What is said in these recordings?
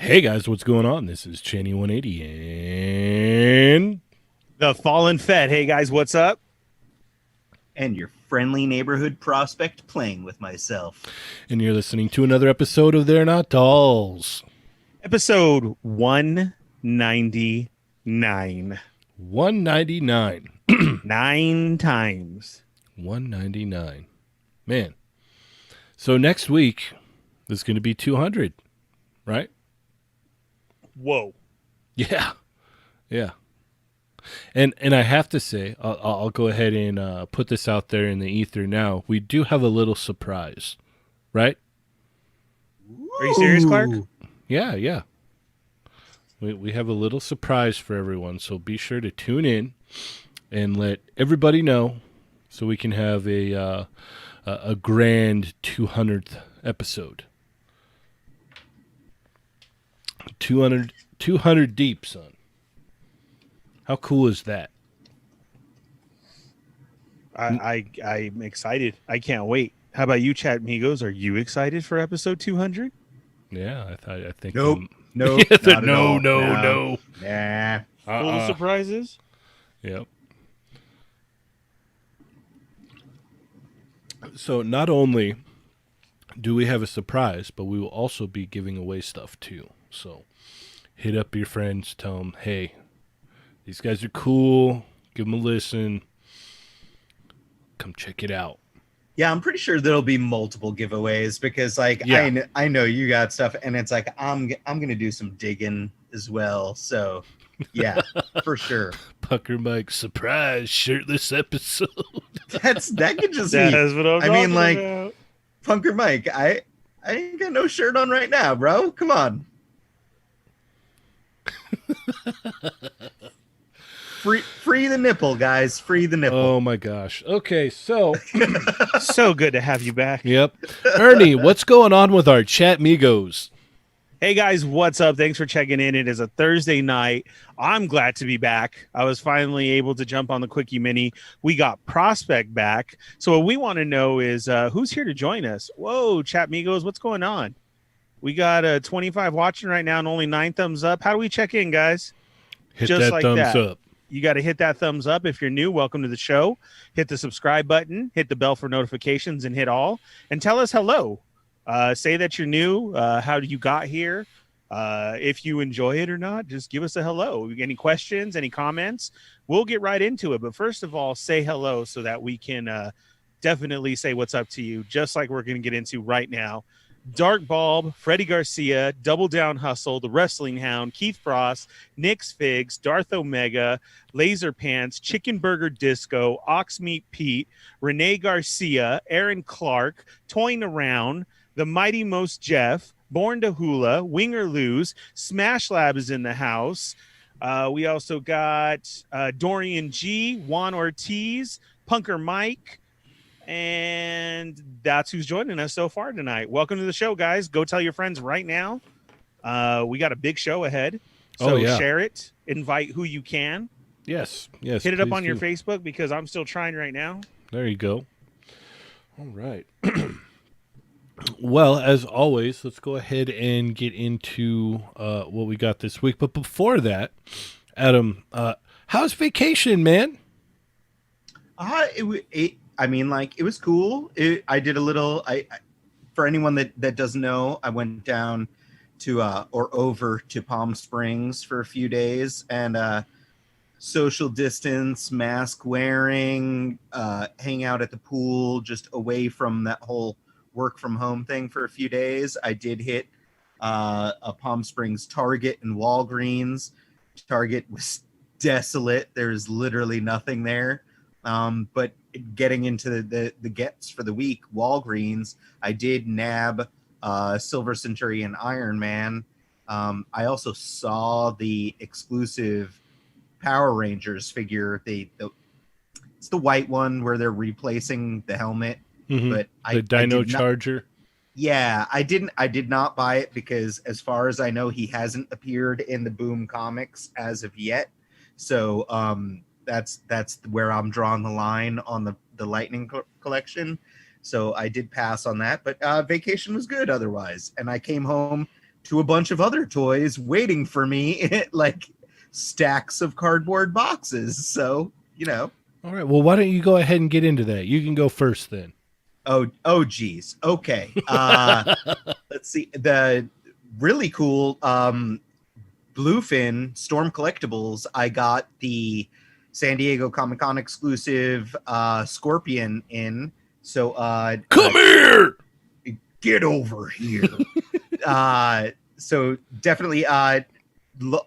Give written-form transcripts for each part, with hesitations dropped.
Hey guys, what's going on? This is Cheney 180 and The Fallen Fed. Hey guys, what's up? And your friendly neighborhood prospect playing with myself. and you're listening to another episode of They're Not Dolls. Episode 199. 199. 9 times. 199. Man. So next week is going to be 200, right? Whoa. Yeah. Yeah. And I have to say, I'll go ahead and put this out there in the ether now. We do have a little surprise, right? Are you serious, Clark? Yeah. We have a little surprise for everyone, so be sure to tune in and let everybody know so we can have a grand 200th episode. 200 deep, son. How cool is that? I'm excited. I can't wait. How about you, Chat Migos? Are you excited for episode 200? Yeah, I think. Nope. No. Not at No. all. No. Nah. Full of surprises? Yep. So not only do we have a surprise, but we will also be giving away stuff too. So hit up your friends, tell them, hey, these guys are cool. Give them a listen. Come check it out. Yeah, I'm pretty sure there'll be multiple giveaways because, like, Yeah. I know you got stuff, and it's like I'm gonna do some digging as well. So, yeah, for sure. Pucker Mike surprise shirtless episode. That could just That be. is what I'm I mean, talking like, about. Punker Mike, I ain't got no shirt on right now, bro. Come on. Free the nipple, guys. Free the nipple. Oh my gosh. Okay, so So good to have you back. yep. Ernie, what's going on with our chat migos? Hey guys, what's up? Thanks for checking in. It is a Thursday night. I'm glad to be back. I was finally able to jump on the Quickie Mini. We got Prospect back. So what we want to know is who's here to join us? Whoa, Chat Migos, what's going on? We got 25 watching right now and only 9 thumbs up. How do we check in, guys? Hit Just that like thumbs that. up. You got to hit that thumbs up. If you're new, welcome to the show. Hit the subscribe button, hit the bell for notifications, and hit all. And tell us hello. Say that you're new, how you got here. If you enjoy it or not, just give us a hello. Any questions, any comments? We'll get right into it. But first of all, say hello so that we can definitely say what's up to you, just like we're going to get into right now. Dark Bulb, Freddie Garcia, Double Down Hustle, The Wrestling Hound, Keith Frost, Nick's Figs, Darth Omega, Laser Pants, Chicken Burger Disco, Oxmeat Pete, Renee Garcia, Aaron Clark, Toying Around, The Mighty Most Jeff, Born to Hula, Wing or Lose, Smash Lab is in the house. We also got Dorian G, Juan Ortiz, Punker Mike, and that's who's joining us so far tonight. Welcome to the show, guys. Go tell your friends right now. We got a big show ahead. So share it, invite who you can. Yes. Hit it up on please your do. Facebook because I'm still trying right now. There you go. All right. Well, as always, let's go ahead and get into what we got this week. But before that, Adam, how's vacation, man? It was cool. I did a little. For anyone that doesn't know, I went down to or over to Palm Springs for a few days and social distance, mask wearing, hang out at the pool, just away from that whole work from home thing for a few days. I did hit a Palm Springs Target and Walgreens. Target was desolate. There's literally nothing there. But getting into the gets for the week, Walgreens, I did nab Silver Century and Iron Man. I also saw the exclusive Power Rangers figure. It's the white one where they're replacing the helmet. Mhm. But The Dino Charger. I did not buy it because, as far as I know, he hasn't appeared in the Boom comics as of yet. So that's where I'm drawing the line on the Lightning collection. So I did pass on that, but vacation was good otherwise. And I came home to a bunch of other toys waiting for me, like stacks of cardboard boxes. So, All right. Well, why don't you go ahead and get into that? You can go first then. geez. Okay. Let's see. The really cool Bluefin Storm Collectibles. I got the San Diego Comic-Con exclusive Scorpion in. So Come here. get over here. So definitely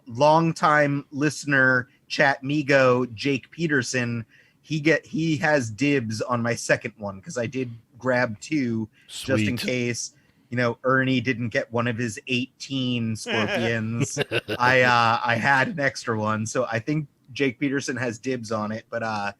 long time listener chat Migo Jake Peterson, he has dibs on my second one because I did grab two just in Sweet. case Ernie didn't get one of his 18 Scorpions. I had an extra one, so I think Jake Peterson has dibs on it, but I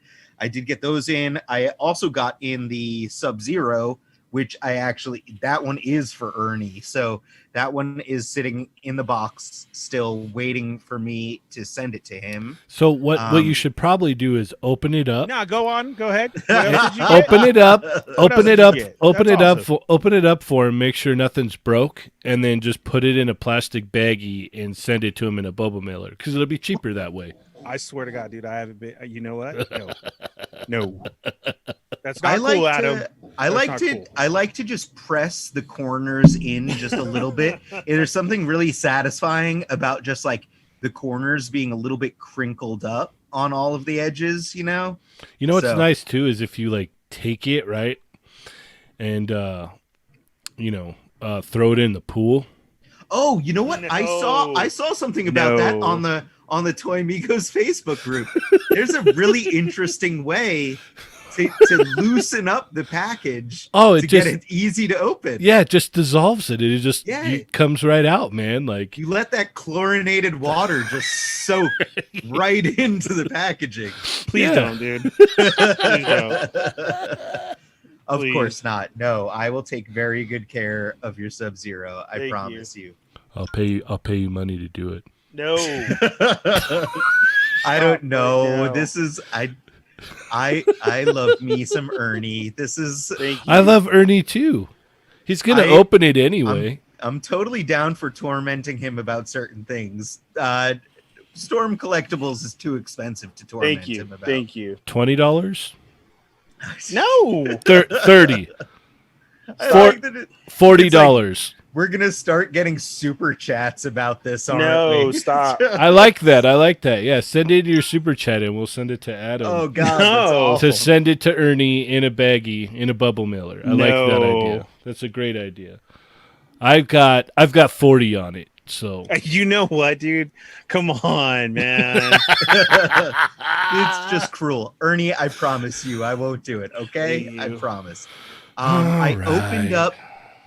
did get those in. I also got in the Sub-Zero, which that one is for Ernie. So that one is sitting in the box still waiting for me to send it to him. So what you should probably do is open it up. No, go on. Go ahead. What else did you get? Open it up. What else did you get? That's Open it up for him. Make sure nothing's broke, and then just put it in a plastic baggie and send it to him in a bubble mailer because it'll be cheaper that way. I swear to God, dude, I haven't been. You know what? No. That's not I like cool, to, Adam. I That's like not to cool. I like to just press the corners in just a little bit. There's something really satisfying about just like the corners being a little bit crinkled up on all of the edges, You know what's So- nice too is if you like take it right and throw it in the pool. Oh, you know what? No. I saw something about that No. on the Toy Migos Facebook group. There's a really interesting way to loosen up the package Oh, to get it easy to open. Yeah, it just dissolves it. It just Yeah. it comes right out, man. Like You let that chlorinated water just soak right into the packaging. Please Yeah. don't, dude. Please don't. Of Please. course not. No, I will take very good care of your Sub-Zero. I Thank promise you. I'll pay you money to do it. No. I don't know. No. This is I love me some Ernie. This is Thank you. I love Ernie too. He's gonna I- open it anyway. I'm totally down for tormenting him about certain things. Storm Collectibles is too expensive to torment Thank you. him about. Thank you. $20, No. 30, I For- like that $40. we're gonna start getting super chats about this. Aren't No, we? stop. I like that. Yeah, send in your super chat and we'll send it to Adam Oh God, that's No. awful. to send it to Ernie in a baggie in a bubble mailer. I like that No. idea. That's a great idea. I've got 40 on it. So You know what, dude? Come on, man. It's just cruel. Ernie, I promise you, I won't do it, okay? Thank I you. promise. All I right. opened up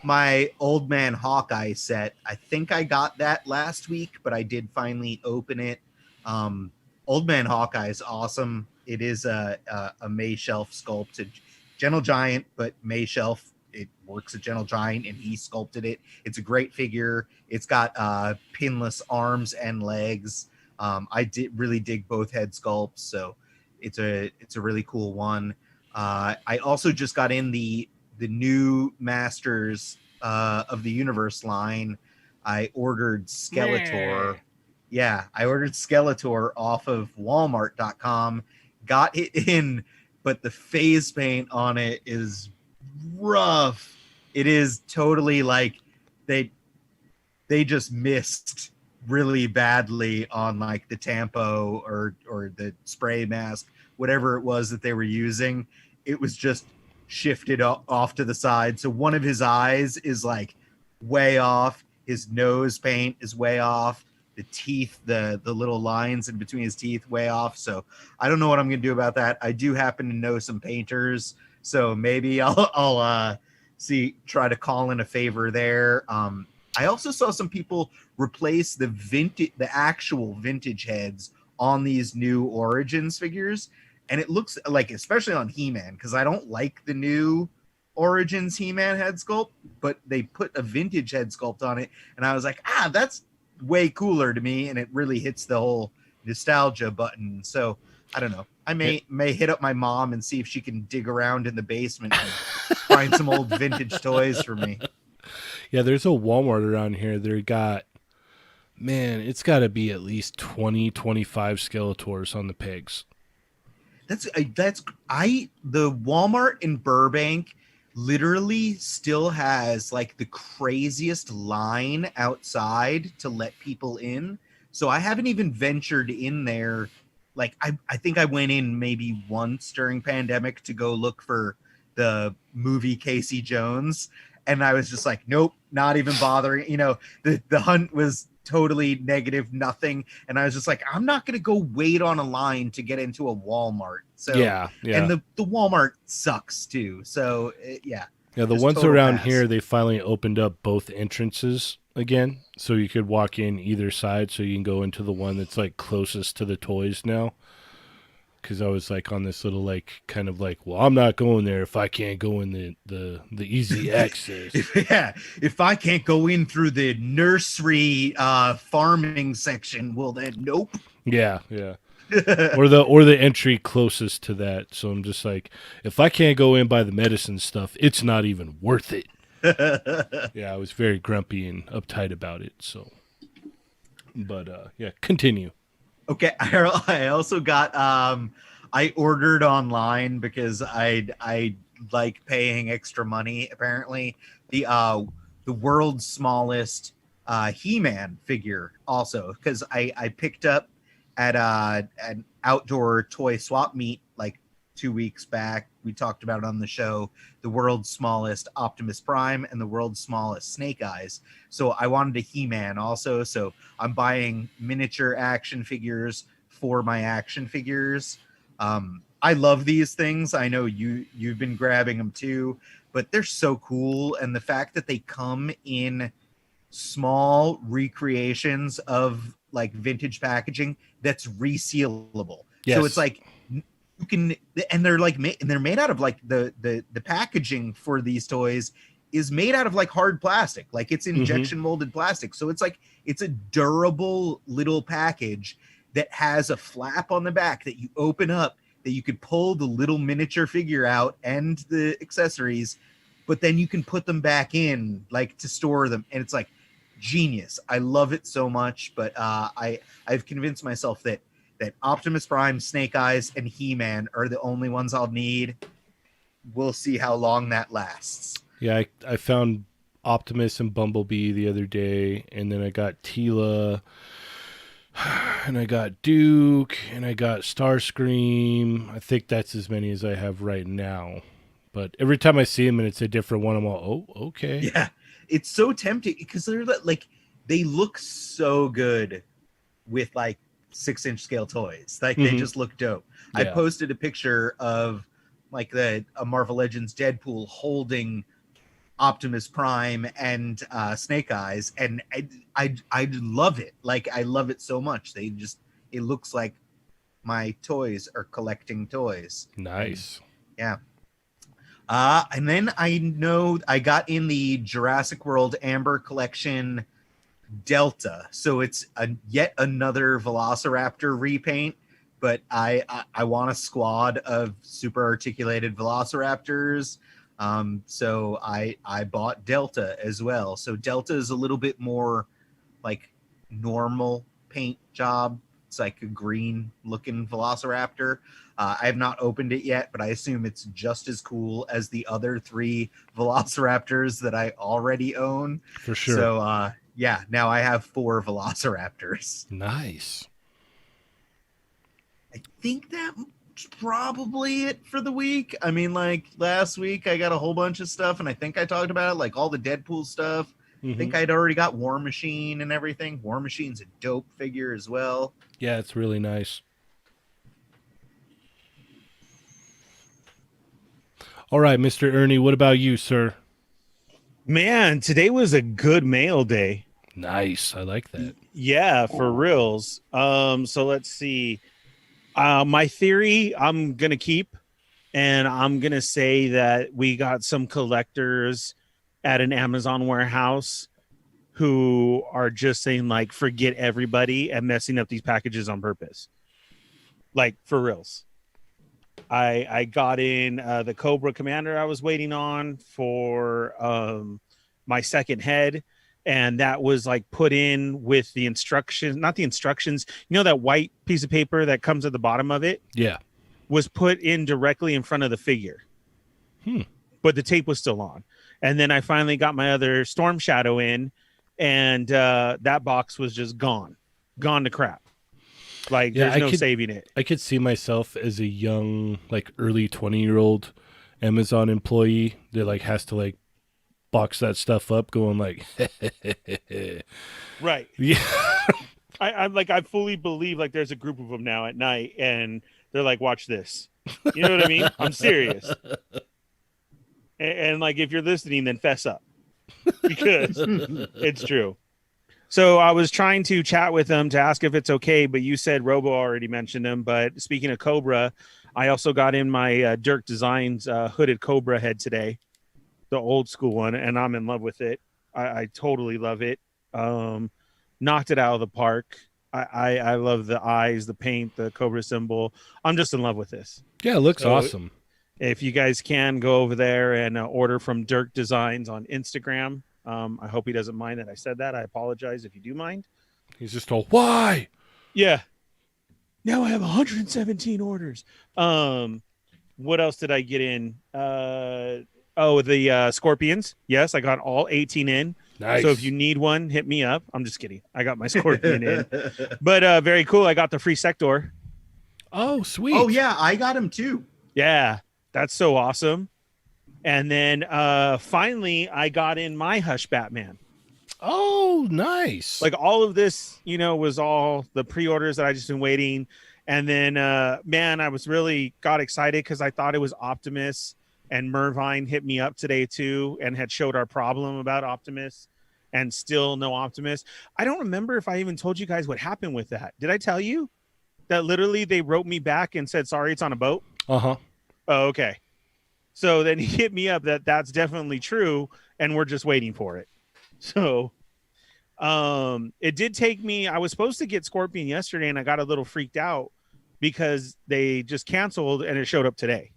my Old Man Hawkeye set. I think I got that last week, but I did finally open it. Old Man Hawkeye is awesome. It is a May Shelf sculpted Gentle Giant, but May Shelf. It works at Gentle Giant, and he sculpted it. It's a great figure. It's got pinless arms and legs. I did really dig both head sculpts, so it's a really cool one. I also just got in the new Masters of the Universe line. I ordered Skeletor. Yeah, I ordered Skeletor off of Walmart.com. Got it in, but the phase paint on it is rough. It is totally like they just missed really badly on like the tampo or the spray mask, whatever it was that they were using. It was just shifted off to the side. So one of his eyes is like way off. His nose paint is way off. The teeth, the little lines in between his teeth, way off. So I don't know what I'm gonna do about that. I do happen to know some painters, so maybe I'll try to call in a favor there. I also saw some people replace the actual vintage heads on these new Origins figures, and it looks like, especially on He-Man, because I don't like the new Origins He-Man head sculpt, but they put a vintage head sculpt on it, and I was like, that's way cooler to me, and it really hits the whole nostalgia button. So I don't know. I may hit up my mom and see if she can dig around in the basement and find some old vintage toys for me. Yeah, there's a Walmart around here. They got, man, it's got to be at least 20, 25 Skeletors on the pegs. The Walmart in Burbank literally still has like the craziest line outside to let people in. So I haven't even ventured in there. Like I think I went in maybe once during pandemic to go look for the movie Casey Jones. And I was just like, nope, not even bothering. The hunt was totally negative, nothing. And I was just like, I'm not going to go wait on a line to get into a Walmart. So, Yeah. and the Walmart sucks too. So, yeah. Yeah, the Just ones total around pass. here, they finally opened up both entrances again. So you could walk in either side. So you can go into the one that's like closest to the toys now. Because I was like on this little like kind of like, well, I'm not going there if I can't go in the easy access. If I can't go in through the nursery farming section, well then nope. Yeah. or the entry closest to that. So I'm just like, if I can't go in by the medicine stuff, it's not even worth it. Yeah, I was very grumpy and uptight about it. So, but yeah, continue. Okay, I also got I ordered online because I like paying extra money. Apparently, the world's smallest He-Man figure also, because I picked up at an outdoor toy swap meet like 2 weeks back. We talked about it on the show, the world's smallest Optimus Prime and the world's smallest Snake Eyes. So I wanted a He-Man also. So I'm buying miniature action figures for my action figures. I love these things. I know you've been grabbing them too, but they're so cool. And the fact that they come in small recreations of like vintage packaging that's resealable. Yes. So it's like you can, and they're like, and they're made out of like the packaging for these toys is made out of like hard plastic, like it's injection molded plastic. So it's like, it's a durable little package that has a flap on the back that you open up, that you could pull the little miniature figure out and the accessories, but then you can put them back in like to store them. And it's like genius. I love it so much. But I've convinced myself that Optimus Prime, Snake Eyes, and He-Man are the only ones I'll need. We'll see how long that lasts. Yeah, I found Optimus and Bumblebee the other day, and then I got Tila, and I got Duke, and I got Starscream. I think that's as many as I have right now. But every time I see them and it's a different one, I'm all, oh, okay. Yeah, it's so tempting because they're like, they look so good with like 6-inch scale toys. Like they just look dope. Yeah. I posted a picture of like a Marvel Legends Deadpool holding Optimus Prime and Snake Eyes, and I love it. Like I love it so much. It looks like my toys are collecting toys. Nice. And, and then I know I got in the Jurassic World Amber Collection Delta, so it's yet another Velociraptor repaint, but I want a squad of super articulated Velociraptors. So I bought Delta as well. So Delta is a little bit more like normal paint job. It's like a green looking Velociraptor. I have not opened it yet, but I assume it's just as cool as the other 3 Velociraptors that I already own. For sure. So yeah, now I have 4 Velociraptors. Nice. I think that's probably it for the week. I mean, like last week I got a whole bunch of stuff, and I think I talked about it, like all the Deadpool stuff. I think I'd already got War Machine and everything. War Machine's a dope figure as well. Yeah, it's really nice. All right, Mr. Ernie, what about you, sir? Man, today was a good mail day. Nice. I like that. Yeah, for reals. So let's see. My theory I'm gonna keep, and I'm gonna say that we got some collectors at an Amazon warehouse who are just saying like forget everybody and messing up these packages on purpose. Like for reals. I got in the Cobra Commander I was waiting on for my second head, and that was like put in with the instructions, not the instructions, that white piece of paper that comes at the bottom of it Yeah. was put in directly in front of the figure. But the tape was still on. And then I finally got my other Storm Shadow in, and that box was just gone to crap. Like, Yeah, there's no saving it. I could see myself as a young, like early 20-year-old Amazon employee that like has to like box that stuff up, going like, Right. yeah, I'm like, I fully believe like there's a group of them now at night, and they're like, watch this. You know what I mean? I'm serious. And like, if you're listening, then fess up, because it's true. So I was trying to chat with them to ask if it's okay, but you said Robo already mentioned them. But speaking of Cobra, I also got in my Dirk Designs hooded Cobra head today, the old school one, and I'm in love with it. I totally love it. Knocked it out of the park. I love the eyes, the paint, the Cobra symbol. I'm just in love with this. yeah, it looks So awesome. if you guys can go over there and order from Dirk Designs on Instagram. I hope he doesn't mind that I said that. I apologize if you do mind. He's just all, why? Yeah. Now I have 117 orders. What else did I get in? The Scorpions. Yes, I got all 18 in. Nice. So if you need one, hit me up. I'm just kidding. I got my Scorpion in. But very cool. I got the free Sector. Oh, sweet. Oh yeah, I got him too. Yeah, that's so awesome. And then finally, I got in my Hush Batman. Oh, nice. Like all of this, was all the pre-orders that I just been waiting. And then, man, I was really got excited because I thought it was Optimus, and Mervine hit me up today too and had showed our problem about Optimus, and still no Optimus. I don't remember if I even told you guys what happened with that. Did I tell you that literally they wrote me back and said, sorry, it's on a boat? Uh-huh. Oh, okay. So then he hit me up that's definitely true, and we're just waiting for it. So it did take me, I was supposed to get Scorpion yesterday, and I got a little freaked out because they just canceled and it showed up today.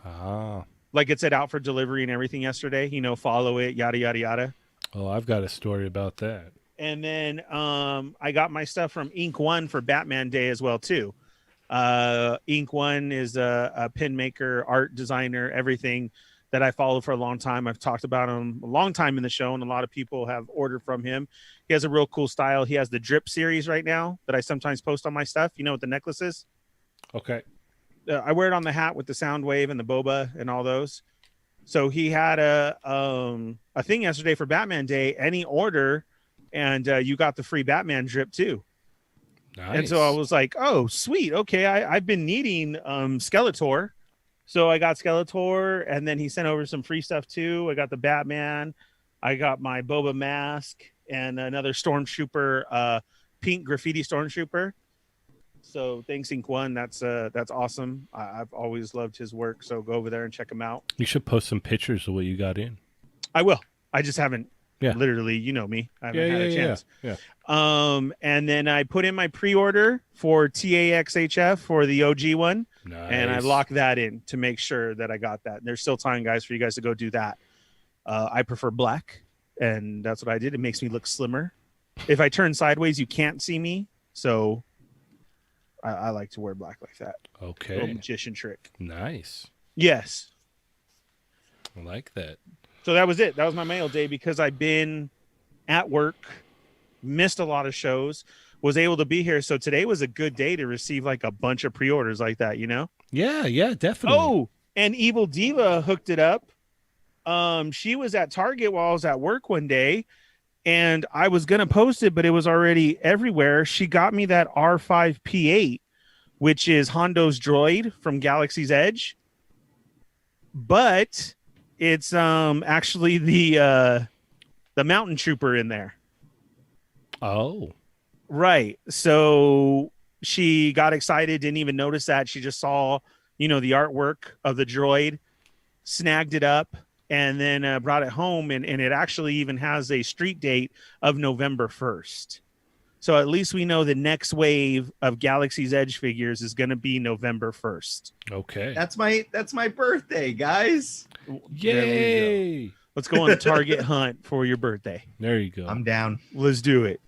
Ah. Like it said out for delivery and everything yesterday, follow it, yada, yada, yada. Oh, I've got a story about that. And then I got my stuff from Ink One for Batman Day as well, too. Ink One is a pin maker, art designer, everything that I follow for a long time. I've talked about him a long time in the show, and a lot of people have ordered from him. He has a real cool style. He has the drip series right now that I sometimes post on my stuff, with the necklaces. Okay. I wear it on the hat with the sound wave and the boba and all those. So he had a thing yesterday for Batman Day, any order, and you got the free Batman drip too. Nice. And so I was like, oh, sweet. Okay. I've been needing Skeletor. So I got Skeletor, and then he sent over some free stuff too. I got the Batman. I got my Boba mask and another Stormtrooper, pink graffiti Stormtrooper. So thanks, Ink One. That's awesome. I've always loved his work. So go over there and check him out. You should post some pictures of what you got in. I will. I just haven't. Yeah. Literally, you know me. I haven't had a chance. Yeah. And then I put in my pre-order for TAXHF for the OG one. Nice. And I locked that in to make sure that I got that. And there's still time, guys, for you guys to go do that. I prefer black, and that's what I did. It makes me look slimmer. If I turn sideways, you can't see me. So I like to wear black like that. Okay. Little magician trick. Nice. Yes. I like that. So that was it. That was my mail day because I've been at work, missed a lot of shows, was able to be here. So today was a good day to receive like a bunch of pre-orders like that, Yeah, definitely. Oh, and Evil Diva hooked it up. She was at Target while I was at work one day, and I was going to post it, but it was already everywhere. She got me that R5P8, which is Hondo's droid from Galaxy's Edge. But it's actually the Mountain Trooper in there. Oh. Right. So she got excited, didn't even notice that. She just saw, the artwork of the droid, snagged it up, and then brought it home. And it actually even has a street date of November 1st. So at least we know the next wave of Galaxy's Edge figures is going to be November 1st. Okay. That's my birthday, guys. Yay. Let's go on the Target hunt for your birthday. There you go. I'm down. Let's do it.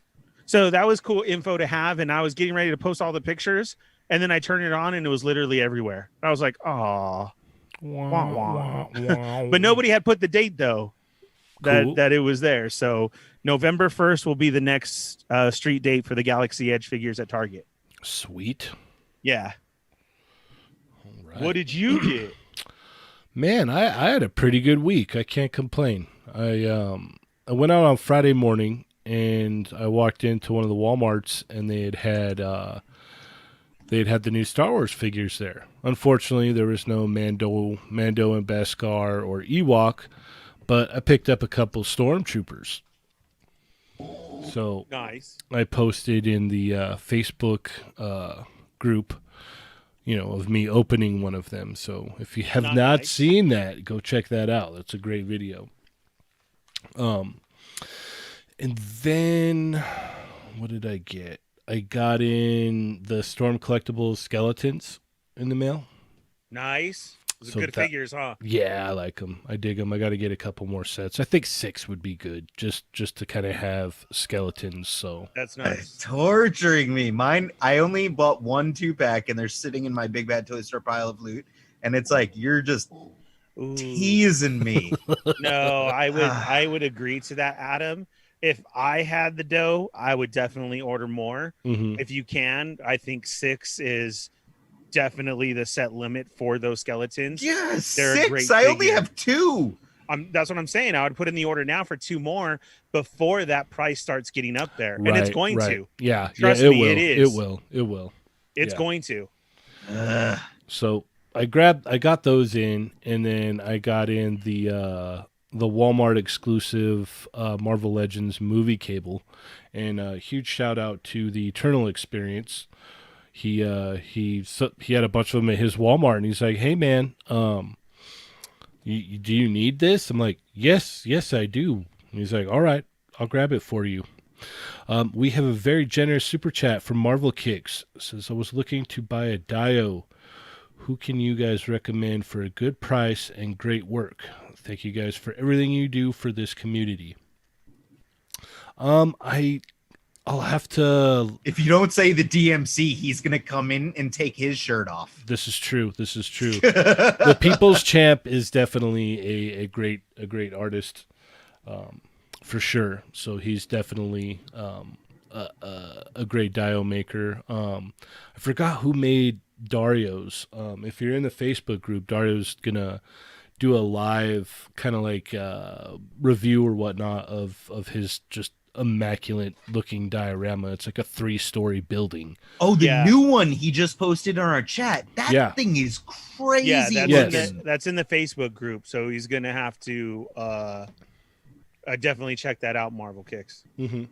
So that was cool info to have. And I was getting ready to post all the pictures. And then I turned it on and it was literally everywhere. I was like, oh, wah, wah. But nobody had put the date, though, Cool. that it was there. So November 1st will be the next street date for the Galaxy Edge figures at Target. Sweet. Yeah. All right. What did you get? Man, I had a pretty good week. I can't complain. I went out on Friday morning and I walked into one of the Walmarts and they had the new Star Wars figures there. Unfortunately, there was no Mando and Beskar or Ewok, but I picked up a couple Stormtroopers. So Nice. I posted in the Facebook group, of me opening one of them. So if you have not Nice. seen that, go check that out. That's a great video. And then what did I get? I got in the Storm Collectibles skeletons in the mail. Nice. Those are So good that- figures, huh? Yeah, I like them. I dig them. I got to get a couple more sets. I think 6 would be good, just to kind of have skeletons. So That's nice. Torturing me. Mine, I only bought 1 2-pack and they're sitting in my Big Bad Toy Store pile of loot. And it's like, you're just Ooh. teasing me. No, I would agree to that, Adam. If I had the dough, I would definitely order more. mhm. If you can, I think 6 is definitely the set limit for those skeletons. Yeah, They're a 6. great I only figure. have 2. That's what I'm saying. I would put in the order now for 2 more before that price starts getting up there, and it's going right. to. Yeah, Trust it me, will. it is. It will. It's Yeah. going to. Ugh. So I got those in, and then I got in the Walmart exclusive Marvel Legends movie cable, and a huge shout out to the Eternal Experience. He had a bunch of them at his Walmart, and he's like, "Hey man, do you need this?" I'm like, "Yes, I do." And he's like, "All right, I'll grab it for you." We have a very generous super chat from Marvel Kicks. It says, "I was looking to buy a Dio. Who can you guys recommend for a good price and great work? Thank you guys for everything you do for this community." I'll have to. If you don't say the DMC, he's gonna come in and take his shirt off. This is true. The People's Champ is definitely a great artist, for sure. So he's definitely a great Dio maker. I forgot who made Dario's. If you're in the Facebook group, Dario's gonna do a live kind of like review or whatnot of his just immaculate looking diorama. It's like a 3-story building. Oh, the Yeah. new one he just posted on our chat. That Yeah. thing is crazy. Yeah, Yes. that's in the Facebook group, so he's gonna have to definitely check that out. Marvel Kicks. Mm-hmm.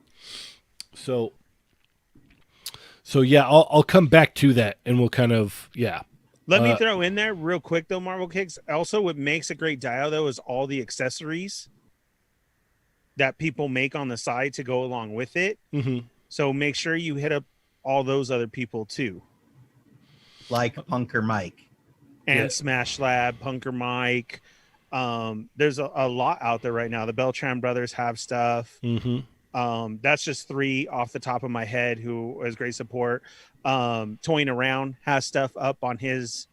So yeah, I'll come back to that, and we'll kind of Let me throw in there real quick though, Marvel Kicks. Also, what makes a great Dio though is all the accessories that people make on the side to go along with it. Mm-hmm. So make sure you hit up all those other people too. Like Punker Mike. And Yeah. Smash Lab, Punker Mike. There's a lot out there right now. The Beltran brothers have stuff. Mm-hmm. That's just 3 off the top of my head who is great support. Toying Around has stuff up on his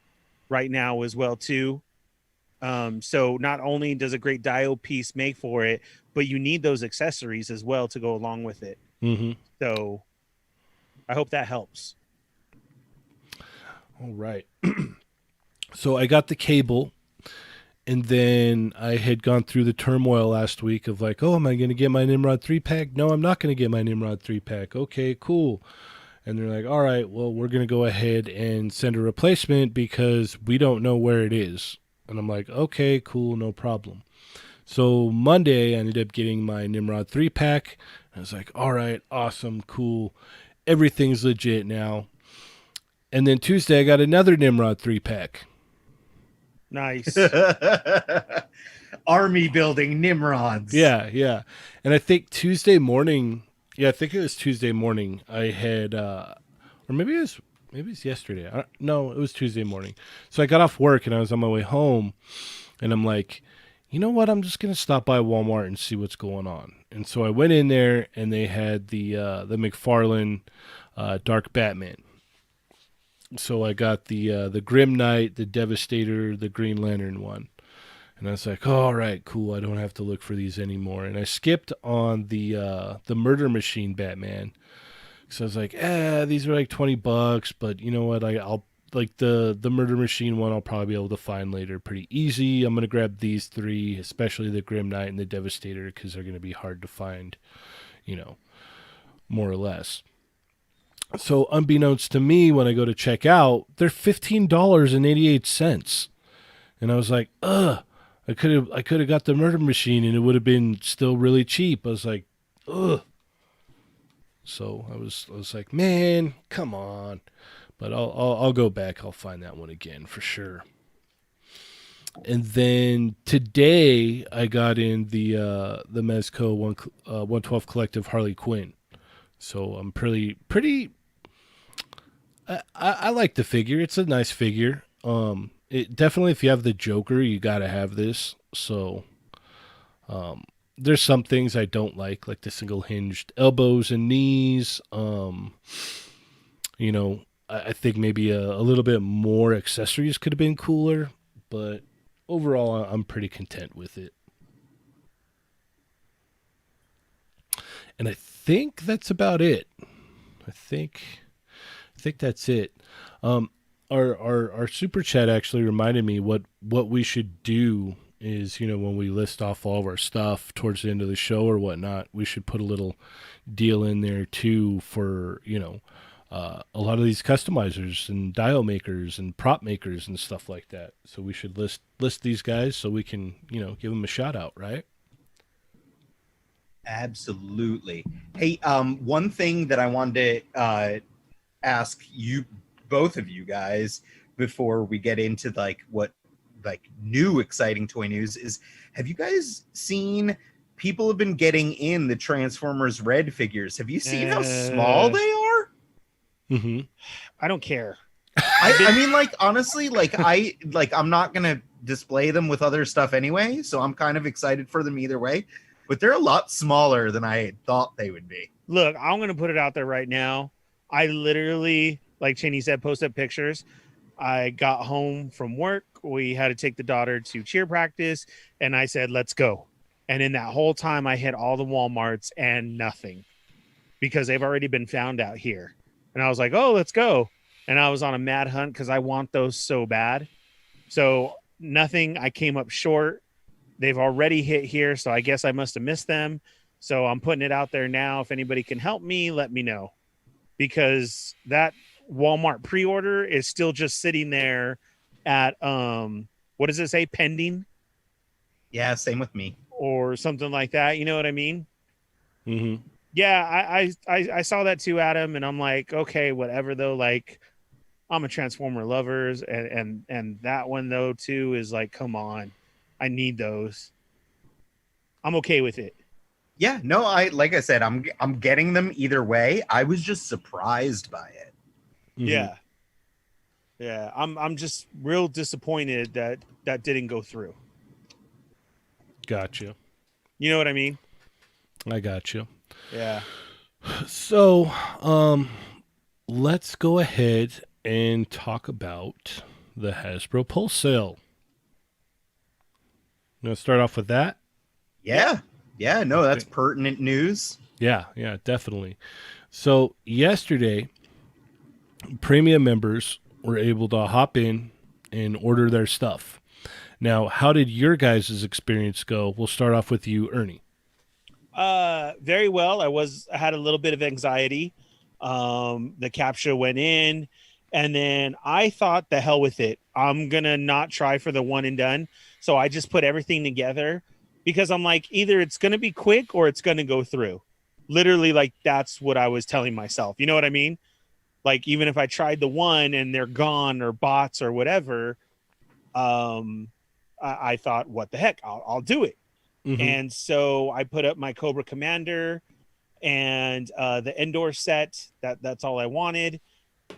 right now as well too. So not only does a great Dio piece make for it, but you need those accessories as well to go along with it. Mm-hmm. So I hope that helps. All right. So I got the cable, and then I had gone through the turmoil last week of like, oh, am I going to get my Nimrod 3-pack? No, I'm not going to get my Nimrod 3-pack. Okay, cool. And they're like, all right, well, we're going to go ahead and send a replacement because we don't know where it is. And I'm like, okay, cool, no problem. So Monday, I ended up getting my Nimrod 3-pack. I was like, all right, awesome, cool. Everything's legit now. And then Tuesday, I got another Nimrod 3-pack. Nice. Army building Nimrods. Yeah. And I think Tuesday morning, I think it was Tuesday morning, I had, or maybe it's yesterday. No, it was Tuesday morning. So I got off work and I was on my way home and I'm like, you know what? I'm just gonna stop by Walmart and see what's going on. And so I went in there, and they had the McFarlane Dark Batman. So I got the Grim Knight, the Devastator, the Green Lantern one. And I was like, oh, all right, cool. I don't have to look for these anymore. And I skipped on the Murder Machine Batman. So I was like, these are like $20, but you know what? I'll like the Murder Machine one. I'll probably be able to find later, pretty easy. I'm gonna grab these three, especially the Grim Knight and the Devastator, because they're gonna be hard to find, you know, more or less. So unbeknownst to me, when I go to check out, they're $15.88, and I was like, ugh. I could have got the Murder Machine, and it would have been still really cheap. I was like, ugh. So I was like, man, come on. But I'll go back. I'll find that one again for sure. And then today I got in the Mezco 112 Collective Harley Quinn. So I'm pretty. I like the figure. It's a nice figure. It definitely, if you have the Joker, you gotta have this. So there's some things I don't like the single hinged elbows and knees. You know, I think maybe a little bit more accessories could have been cooler, but overall, I'm pretty content with it. And I think that's about it. I think that's it. Um, our super chat actually reminded me what we should do is, you know, when we list off all of our stuff towards the end of the show or whatnot, we should put a little deal in there too for, you know, a lot of these customizers and dial makers and prop makers and stuff like that. So we should list these guys so we can, you know, give them a shout out, right? Absolutely. Hey, one thing that I wanted to ask you, both of you guys, before we get into like what like new exciting toy news is, have you guys seen people have been getting in the Transformers Red figures? Have you seen how small they are? Mm-hmm. I don't care. I mean, like, honestly, I'm not gonna display them with other stuff anyway, so I'm kind of excited for them either way. But they're a lot smaller than I thought they would be. Look, I'm gonna put it out there right now. I literally, like Cheney said, posted pictures. I got home from work. We had to take the daughter to cheer practice, and I said, "Let's go." And in that whole time, I hit all the Walmarts and nothing because they've already been found out here. And I was like, "Oh, let's go!" And I was on a mad hunt because I want those so bad. So nothing. I came up short. They've already hit here, so I guess I must have missed them. So I'm putting it out there now. If anybody can help me, let me know, because that Walmart pre-order is still just sitting there at what does it say, pending Yeah, same with me. or something like that. You know what I mean? Mm-hmm. Yeah, I saw that too, Adam, and I'm like, okay, whatever though. Like, I'm a Transformer lovers, and that one though too is like, come on, I need those. I'm okay with it. Yeah, no, I like I said, I'm getting them either way. I was just surprised by it. Mm-hmm. Yeah, yeah. I'm just real disappointed that didn't go through. Gotcha. You know what I mean? I got you. Yeah. So, let's go ahead and talk about the Hasbro Pulse sale. You want to start off with that? Yeah. Yeah, no, that's pertinent news. Yeah, definitely. So, yesterday, premium members were able to hop in and order their stuff. Now, how did your guys' experience go? We'll start off with you, Ernie. Very well. I had a little bit of anxiety. The captcha went in, and then I thought, the hell with it. I'm gonna not try for the one and done. So I just put everything together because I'm like, either it's gonna be quick or it's gonna go through. Literally, like, that's what I was telling myself. You know what I mean? Like, even if I tried the one and they're gone or bots or whatever, I thought, what the heck? I'll do it. Mm-hmm. And so I put up my Cobra Commander and the Endor set. That's all I wanted.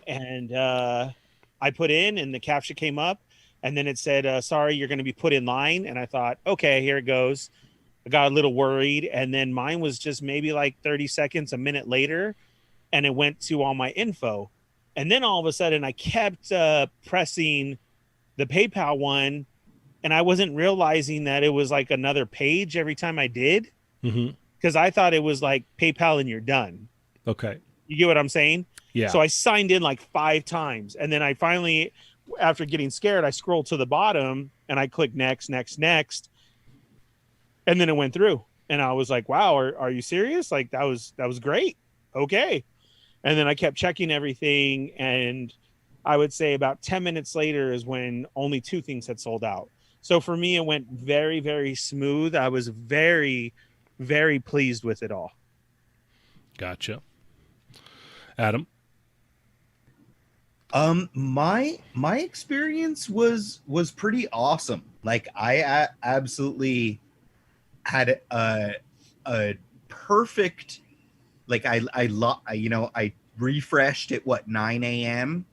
And I put in, and the captcha came up. and then it said, sorry, you're going to be put in line. And I thought, okay, here it goes. I got a little worried, and then mine was just maybe like 30 seconds, a minute later, and it went to all my info. And then all of a sudden I kept pressing the PayPal one, and I wasn't realizing that it was like another page every time I did, Mm-hmm. because I thought it was like PayPal and you're done. Okay. You get what I'm saying? Yeah. So I signed in like 5 times, and then I finally, after getting scared, I scrolled to the bottom and I clicked next, next, next, and then it went through. And I was like, "Wow, are you serious? Like that was great." Okay. And then I kept checking everything, and I would say about 10 minutes later is when only 2 things had sold out. So for me, it went very, very smooth. I was very, very pleased with it all. Gotcha. Adam? My experience was pretty awesome. Like I absolutely had a perfect, like I refreshed at what, 9 a.m.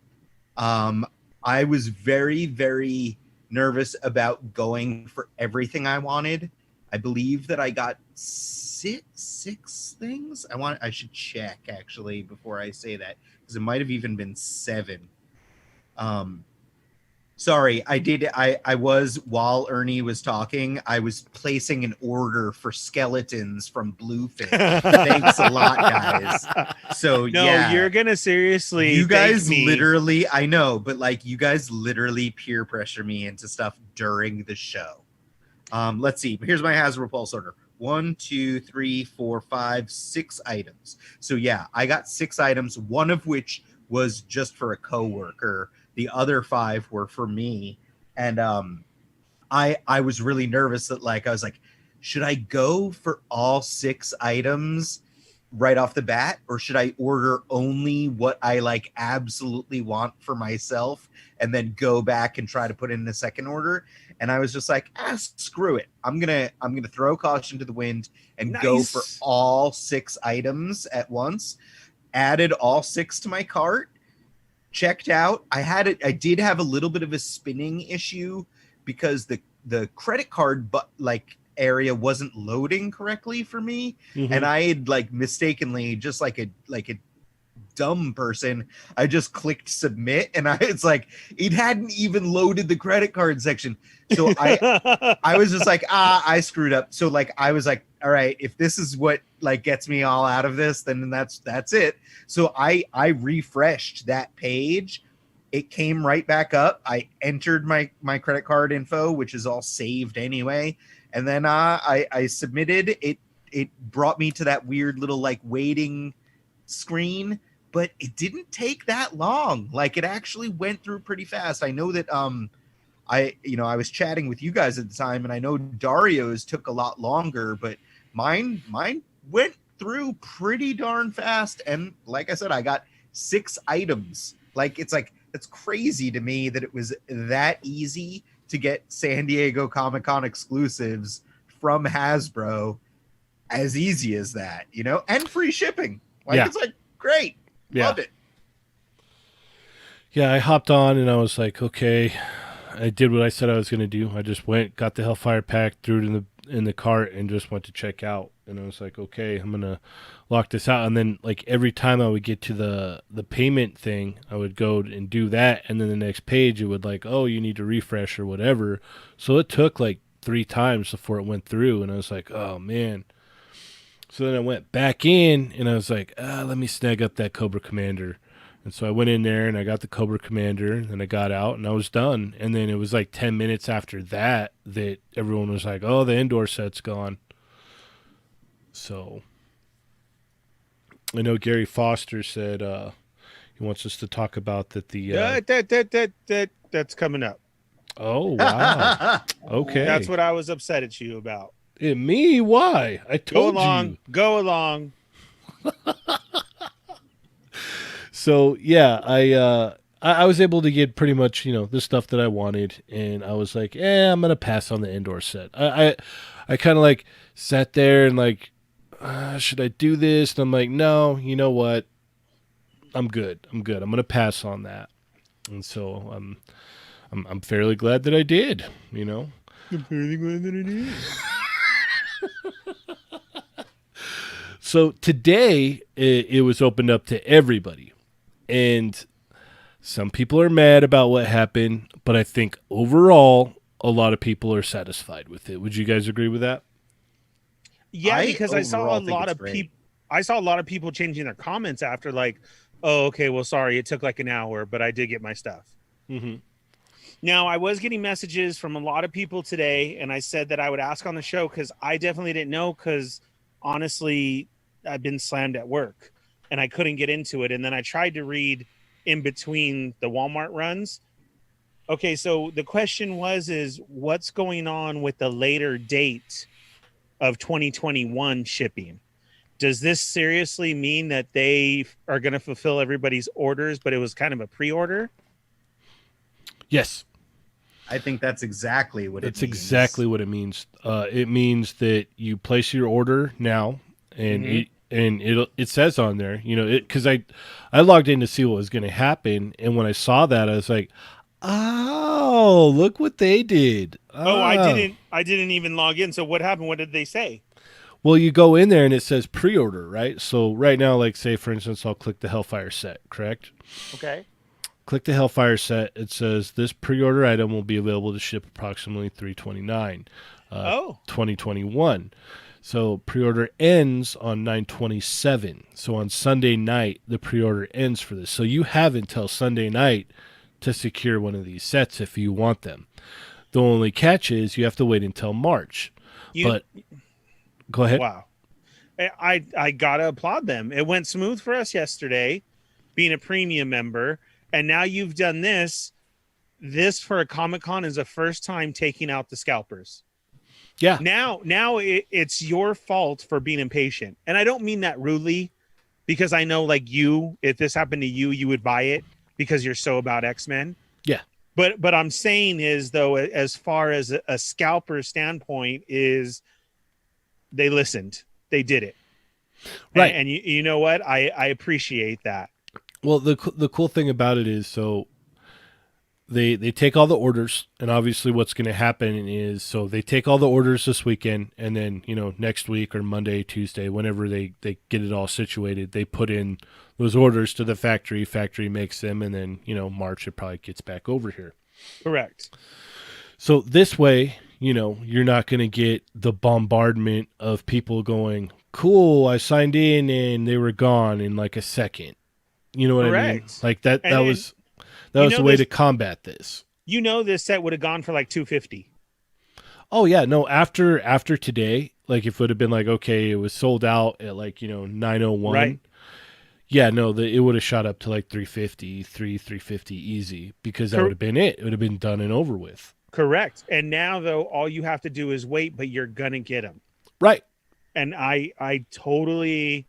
I was very, very nervous about going for everything I wanted. I believe that I got six things. I should check actually before I say that, because it might have even been 7. Sorry, I was, while Ernie was talking, I was placing an order for skeletons from Bluefin. Thanks a lot, guys. So No, yeah, you're gonna seriously. you guys thank me. literally, I know, but like you guys literally peer pressure me into stuff during the show. Let's see. Here's my Hasbro Pulse order. 1, 2, 3, 4, 5, 6 items. So yeah, I got 6 items, one of which was just for a coworker. The other 5 were for me. And I was really nervous that, like, I was like, should I go for all 6 items right off the bat, or should I order only what I like absolutely want for myself and then go back and try to put in a second order? And I was just like, screw it. I'm gonna throw caution to the wind and go for all 6 items at once. Added all 6 to my cart, checked out. I did have a little bit of a spinning issue because the credit card area wasn't loading correctly for me. Mm-hmm. And I had like mistakenly, just like a dumb person, I just clicked submit, and it's like it hadn't even loaded the credit card section. So I was just like, I screwed up. So like I was like, all right, if this is what like gets me all out of this, then that's it. So I refreshed that page. It came right back up. I entered my credit card info, which is all saved anyway. And then I submitted it. It brought me to that weird little like waiting screen, but it didn't take that long. Like it actually went through pretty fast. I know that I was chatting with you guys at the time, and I know Dario's took a lot longer, but mine went through pretty darn fast. And like I said, I got 6 items. Like it's crazy to me that it was that easy to get San Diego Comic-Con exclusives from Hasbro, as easy as that, and free shipping. Like, yeah. It's like, great. Yeah. Loved it. Yeah, I hopped on and I was like, okay, I did what I said I was going to do. I just went, got the Hellfire pack, threw it in the cart, and just went to check out. And I was like, okay, I'm going to lock this out. And then like every time I would get to the payment thing, I would go and do that. And then the next page, it would like, oh, you need to refresh or whatever. So it took like 3 times before it went through. And I was like, oh, man. So then I went back in and I was like, let me snag up that Cobra Commander. And so I went in there and I got the Cobra Commander, and I got out and I was done. And then it was like 10 minutes after that everyone was like, oh, the indoor set's gone. So I know Gary Foster said he wants us to talk about that that's coming up. Oh, wow. Okay. That's what I was upset at you about. Me? Why? I told you. Go along. So yeah, I was able to get pretty much the stuff that I wanted, and I was like, I'm gonna pass on the indoor set. I kind of like sat there and like, should I do this? And I'm like, no, you know what? I'm good. I'm gonna pass on that. And so I'm fairly glad that I did. You know. I'm fairly glad that it is. So today it was opened up to everybody, and some people are mad about what happened, but I think overall a lot of people are satisfied with it. Would you guys agree with that? Yeah, I because I saw a overall think lot it's of great. people. I saw a lot of people changing their comments after, like, "Oh, okay, well, sorry, it took like an hour, but I did get my stuff." Mm-hmm. Now, I was getting messages from a lot of people today, and I said that I would ask on the show because I definitely didn't know. Because honestly, I've been slammed at work, and I couldn't get into it. And then I tried to read in between the Walmart runs. Okay, so the question is what's going on with the later date of 2021 shipping? Does this seriously mean that they are going to fulfill everybody's orders, but it was kind of a pre-order? Yes, I think that's exactly what that's it means. exactly what it means. It means that you place your order now, and Mhm. it says on there, you know, because I logged in to see what was going to happen, and when I saw that, I was like, oh, look what they did. Oh, I Oh. didn't. I didn't even log in. So what happened? What did they say? Well, you go in there and it says pre-order, right? So right now, like say for instance, I'll click the Hellfire set, correct? Okay. Click the Hellfire set. It says this pre-order item will be available to ship approximately 3/29, Oh, 2021. So pre-order ends on 9/27. So on Sunday night, the pre-order ends for this. So you have until Sunday night to secure one of these sets if you want them. The only catch is you have to wait until March. you. But go ahead. Wow. I gotta applaud them. It went smooth for us yesterday, being a premium member, and now you've done this. This for a Comic Con is the first time taking out the scalpers. Yeah. Now it's your fault for being impatient, and I don't mean that rudely, because I know, like you, if this happened to you, you would buy it because you're so about X-Men. Yeah. But I'm saying is, though, as far as a scalper standpoint, is they listened, they did it, Right. and you know what, I appreciate that. Well, the cool thing about it is, so they take all the orders, and obviously what's going to happen is, so they take all the orders this weekend, and then next week or Monday, Tuesday, whenever they get it all situated, they put in those orders to the factory. Factory makes them, and then March it probably gets back over here. Correct. So this way, you're not going to get the bombardment of people going, "Cool, I signed in and they were gone in like a second." You know what I mean? Correct. Like that And was you the know way this to combat this. this set would have gone for like 250. Oh yeah, no, after today, like if it would have been like, okay, it was sold out at like, 9:01. Right. Yeah, no, it would have shot up to like 350 easy, because that Cor- would have been it. It would have been done and over with. Correct. And now, though, all you have to do is wait, but you're gonna get them. Right. And I totally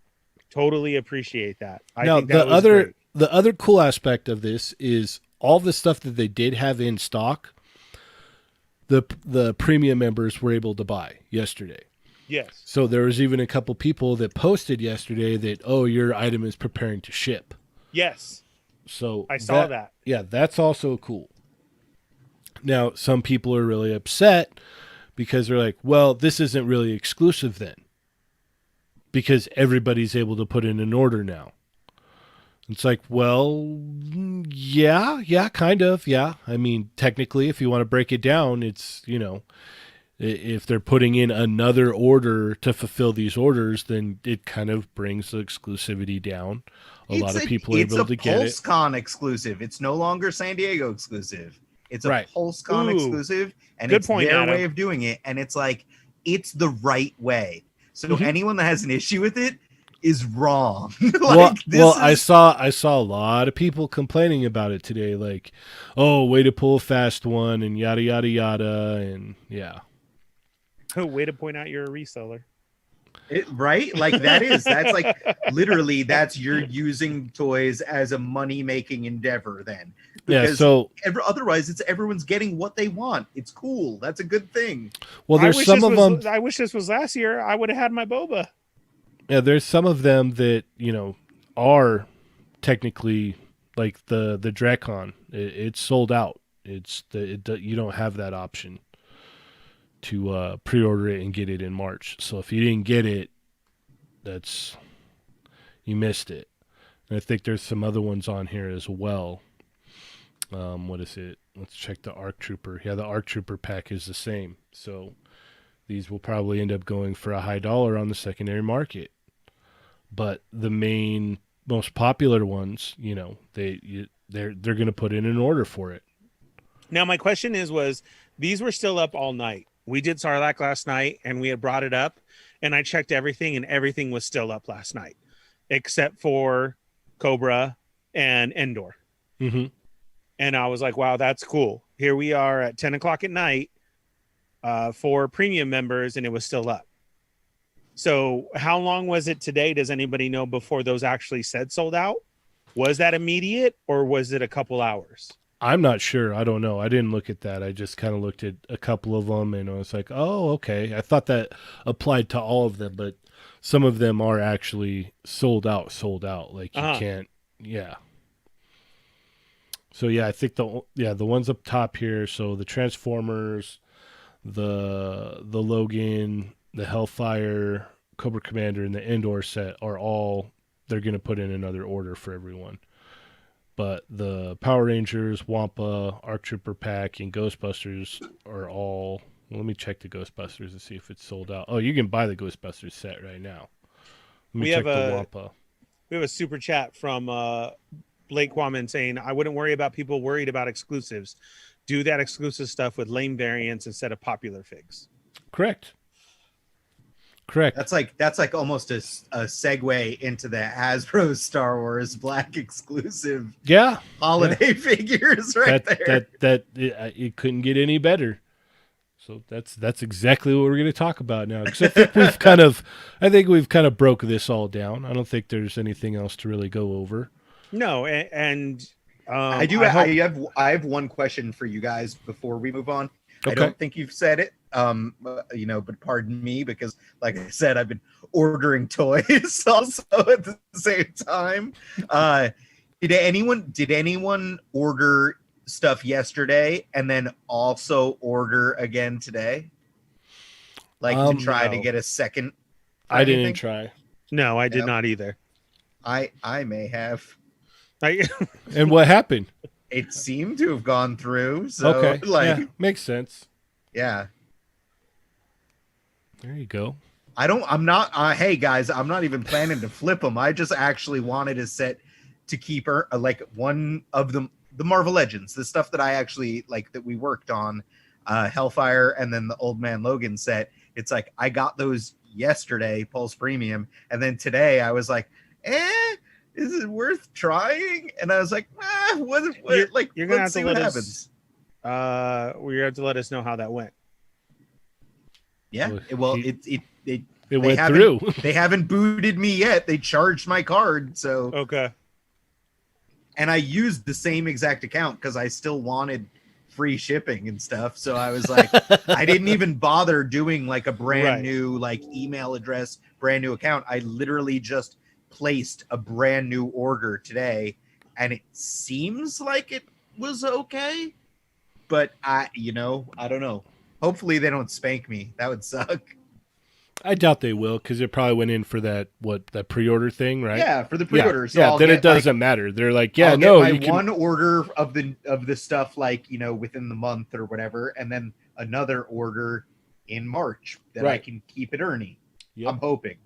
appreciate that. I Now, think that was great. the other cool aspect of this is all the stuff that they did have in stock, the premium members were able to buy yesterday. Yes. So there was even a couple people that posted yesterday that, oh, your item is preparing to ship. Yes. So I saw that. Yeah, that's also cool. Now, some people are really upset because they're like, well, this isn't really exclusive then, because everybody's able to put in an order now. It's like, well, yeah, kind of, yeah. I mean, technically, if you want to break it down, it's, if they're putting in another order to fulfill these orders, then it kind of brings the exclusivity down. A lot of people are able to get it. It's a PulseCon exclusive. It's no longer San Diego exclusive. It's a Right. PulseCon Ooh, exclusive, and good it's point, their Adam. way of doing it, and it's like, it's the right way. So Mhm. anyone that has an issue with it is wrong. I saw a lot of people complaining about it today, like, oh, way to pull a fast one, and yada yada yada, and yeah. Way to point out you're a reseller. Right? Like that's like literally that's you're using toys as a money-making endeavor then. Yeah, Because so otherwise it's everyone's getting what they want. It's cool. That's a good thing. well, there's some of them. I wish this was last year. I would have had my boba. Yeah, there's some of them that are technically like the Dracon. It's sold out. You don't have that option to pre-order it and get it in March. So if you didn't get it, you missed it. And I think there's some other ones on here as well. What is it? Let's check the ARC Trooper. Yeah, the ARC Trooper pack is the same. So these will probably end up going for a high dollar on the secondary market. But the most popular ones, they're going to put in an order for it. Now, my question was these were still up all night. We did Sarlacc last night, and we had brought it up, and I checked everything, and everything was still up last night, except for Cobra and Endor. Mm-hmm. And I was like, wow, that's cool. Here we are at 10 o'clock at night for premium members, and it was still up. So how long was it today? Does anybody know before those actually said sold out? Was that immediate, or was it a couple hours? I'm not sure. I don't know. I didn't look at that. I just kind of looked at a couple of them, and I was like, oh, okay. I thought that applied to all of them, but some of them are actually sold out. Like you can't, yeah. So yeah, I think the ones up top here. So the Transformers, the Logan, the Hellfire, Cobra Commander, and the Endor set are all, they're going to put in another order for everyone. But the Power Rangers, Wampa, ARC Trooper pack, and Ghostbusters are all. Well, let me check the Ghostbusters and see if it's sold out. Oh, you can buy the Ghostbusters set right now. Let me check the Wampa. We have a super chat from Blake Quammen saying, I wouldn't worry about people worried about exclusives. Do that exclusive stuff with lame variants instead of popular figs. Correct. That's like almost a segue into the Hasbro Star Wars Black exclusive holiday figures there. It couldn't get any better. So that's exactly what we're going to talk about now. Because I think we've kind of broke this all down. I don't think there's anything else to really go over. No, and I have one question for you guys before we move on. Okay. I don't think you've said it, but pardon me, because like I said, I've been ordering toys also at the same time. Did anyone order stuff yesterday and then also order again today? To try to get a second? I didn't try. No, I did not either. I may have. And what happened? It seemed to have gone through. So, makes sense. Yeah. There you go. Hey guys, I'm not even planning to flip them. I just actually wanted a set to keep one of them, the Marvel Legends, the stuff that I actually that we worked on, Hellfire, and then the Old Man Logan set. It's like, I got those yesterday, Pulse Premium. And then today I was like, is it worth trying? And I was like, you're gonna have to let us. You're gonna have to let us know how that went. Yeah. Well, it went through. They haven't booted me yet. They charged my card, so okay. And I used the same exact account because I still wanted free shipping and stuff. So I was like, I didn't even bother doing a brand new email address, brand new account. I literally just placed a brand new order today, and it seems like it was okay, but I don't know. Hopefully they don't spank me. That would suck. I doubt they will, because it probably went in for that pre-order thing, right? Yeah, for the pre-order. So then it doesn't matter. They're like, I'll get one order of the stuff within the month or whatever, and then another order in March that I can keep at Ernie. Yep. I'm hoping.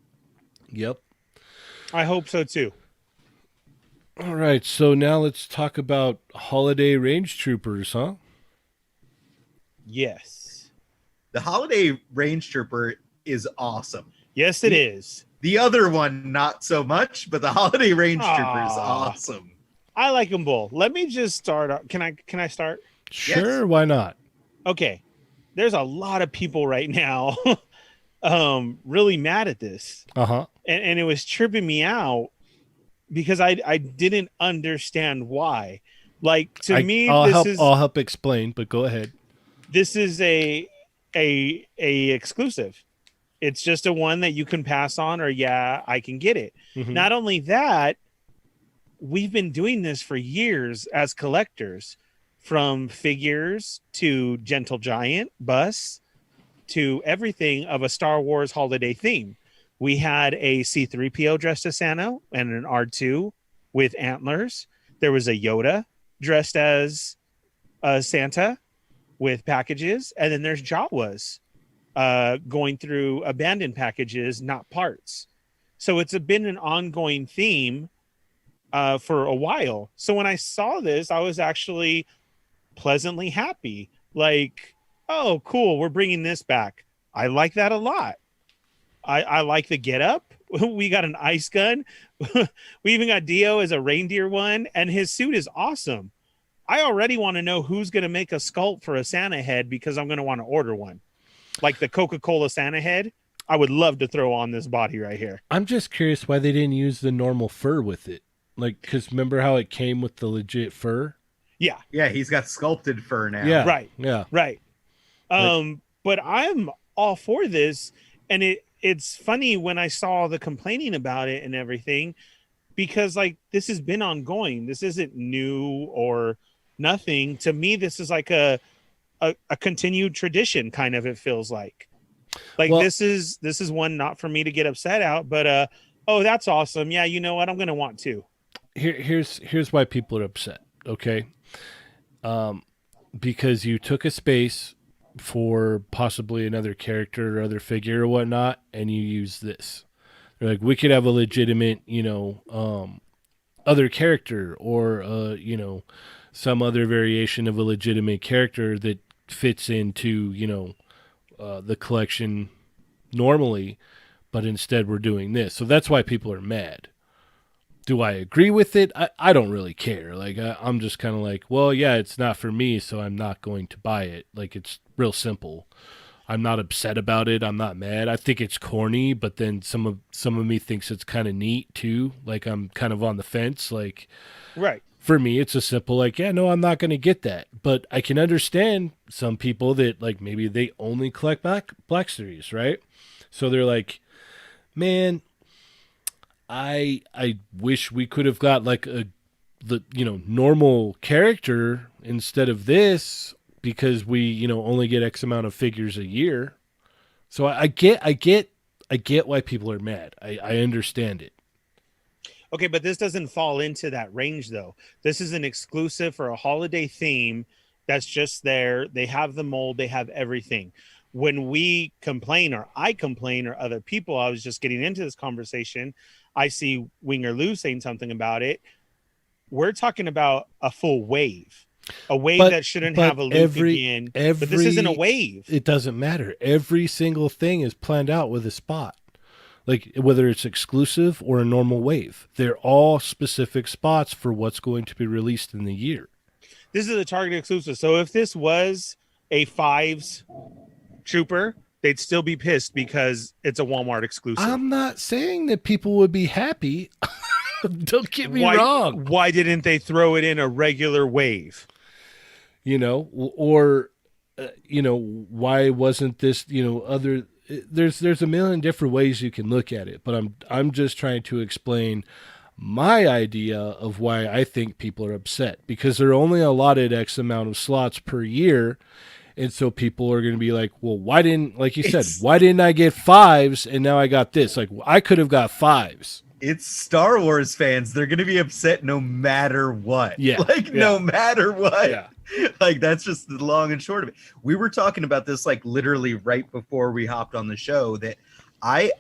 Yep. I hope so too. All right, so now let's talk about Holiday Range Troopers, huh? Yes. The Holiday Range Trooper is awesome. Yes, it is. The other one, not so much, but the Holiday Range Trooper is awesome. I like them both. Let me just start. Can I start? Sure, yes. Why not? Okay. There's a lot of people right now really mad at this. Uh-huh. And it was tripping me out because I didn't understand why. I'll help explain, but go ahead. This is a exclusive. It's just a one that you can pass on, or I can get it. Mm-hmm. Not only that, we've been doing this for years as collectors from figures to Gentle Giant bus to everything of a Star Wars holiday theme. We had a C3PO dressed as Santa and an R2 with antlers. There was a Yoda dressed as Santa with packages. And then there's Jawas going through abandoned packages, not parts. So it's been an ongoing theme for a while. So when I saw this, I was actually pleasantly happy. Like, oh, cool, we're bringing this back. I like that a lot. I like the get up. We got an ice gun. We even got Dio as a reindeer one, and his suit is awesome. I already want to know who's going to make a sculpt for a Santa head because I'm going to want to order one. Like the Coca-Cola Santa head, I would love to throw on this body right here. I'm just curious why they didn't use the normal fur with it. Like, because remember how it came with the legit fur? Yeah. Yeah, he's got sculpted fur now. Yeah. Right. Yeah. Right. But I'm all for this. And it's funny when I saw the complaining about it and everything, because like this has been ongoing. This isn't new or nothing. To me, this is like a continued tradition, kind of, it feels like. Like, Well, this is one not for me to get upset out, but oh, that's awesome. Yeah, you know what? I'm gonna want to. here's why people are upset. Okay, because you took a space for possibly another character or other figure or whatnot, and you use this. They're like, we could have a legitimate, other character or some other variation of a legitimate character that fits into the collection normally, but instead we're doing this. So that's why people are mad. Do I agree with it? I don't really care. Like, I'm just kind of like, well, yeah, it's not for me, so I'm not going to buy it. Like, it's real simple. I'm not upset about it. I'm not mad. I think it's corny, but then some of me thinks it's kind of neat too. Like, I'm kind of on the fence. Like, Right. for me, it's a simple like, yeah, no, I'm not going to get that. But I can understand some people that like maybe they only collect Black Series, right? So they're like, man, I wish we could have got like the normal character instead of this because we only get X amount of figures a year. So I get why people are mad. I understand it. Okay, but this doesn't fall into that range, though. This is an exclusive for a holiday theme that's just there. They have the mold, they have everything. When we complain, or I complain, or other people, I was just getting into this conversation. I see Winger Lou saying something about it. We're talking about a full wave, a wave that shouldn't have a loop again. But this isn't a wave. It doesn't matter. Every single thing is planned out with a spot. Like, whether it's exclusive or a normal wave, they're all specific spots for what's going to be released in the year. This is a Target exclusive. So if this was a Fives Trooper, they'd still be pissed because it's a Walmart exclusive. I'm not saying that people would be happy. Don't get me wrong. Why didn't they throw it in a regular wave? Or why wasn't this, other? There's a million different ways you can look at it, but I'm just trying to explain my idea of why I think people are upset, because they're only allotted X amount of slots per year. And so people are going to be like, well, why didn't I get Fives and now I got this? Like, I could have got Fives. It's Star Wars fans. They're going to be upset no matter what. Yeah. No matter what. Yeah. Like, that's just the long and short of it. We were talking about this like literally right before we hopped on the show, that I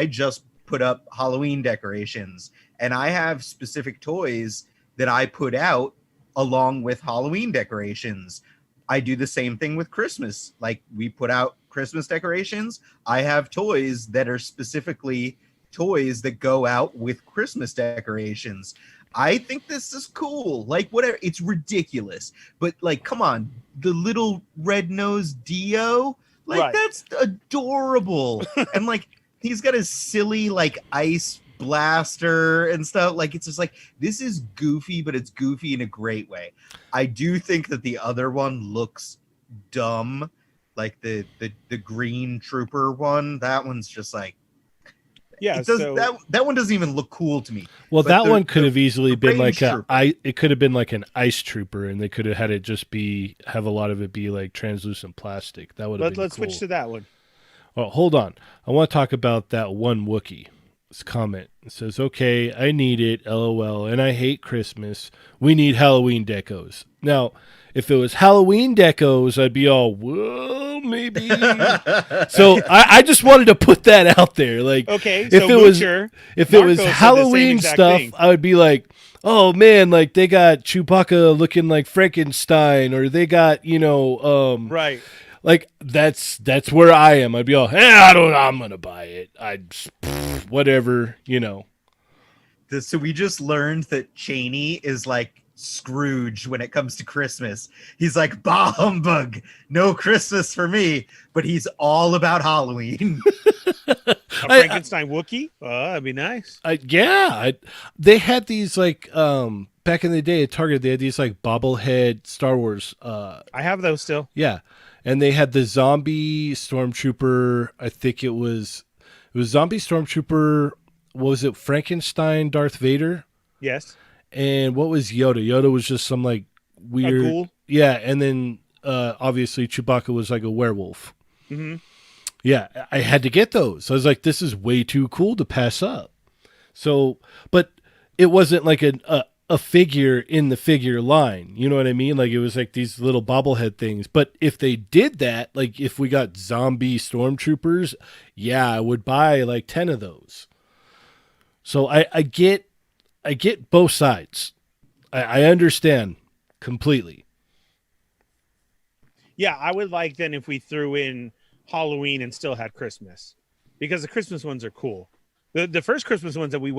just put up Halloween decorations, and I have specific toys that I put out along with Halloween decorations. I do the same thing with Christmas. Like, we put out Christmas decorations. I have toys that are specifically toys that go out with Christmas decorations. I think this is cool. Like, whatever. It's ridiculous. But, like, come on. The little red-nosed Dio, like, Right. That's adorable. And, like, he's got his silly, like, ice blaster and stuff. Like, it's just like, this is goofy, but it's goofy in a great way. I do think that the other one looks dumb. Like, the green trooper one. That one's just like, Yeah, It does so that one doesn't even look cool to me. Well, But that one could have easily been range like trooper. it could have been like an ice trooper, and they could have had it just have a lot of it be like translucent plastic. That would have been let's cool. switch to that one. Oh, hold on. I want to talk about that one Wookiee. This comment. It says, okay, I need it, LOL, and I hate Christmas. We need Halloween decos. Now, if it was Halloween decos, I'd be all, well, maybe. So I just wanted to put that out there. Like, Okay, if so it was Moocher, if it was Marco said the same Halloween exact stuff, thing. I would be like, oh man, like they got Chewbacca looking like Frankenstein, or they got Right. like that's where I am. I'd be all, I'm gonna buy it. Whatever. So we just learned that Cheney is like Scrooge when it comes to Christmas. He's like, bah humbug, no Christmas for me, but he's all about Halloween. A Frankenstein Wookiee? That'd be nice. They had these like back in the day at Target. They had these like bobblehead Star Wars. I have those still. Yeah, and they had the zombie stormtrooper. I think it was zombie stormtrooper. What was it, Frankenstein Darth Vader? Yes. And what was Yoda? Yoda was just some like weird. A ghoul? Yeah, and then obviously Chewbacca was like a werewolf. Mm-hmm. Yeah, I had to get those. I was like, this is way too cool to pass up. So, but it wasn't like a figure in the figure line. You know what I mean? Like it was like these little bobblehead things. But if they did that, like if we got zombie stormtroopers, yeah, I would buy like 10 of those. So I get both sides. I understand completely. Yeah, I would like then if we threw in Halloween and still had Christmas, because the Christmas ones are cool. The first Christmas ones that we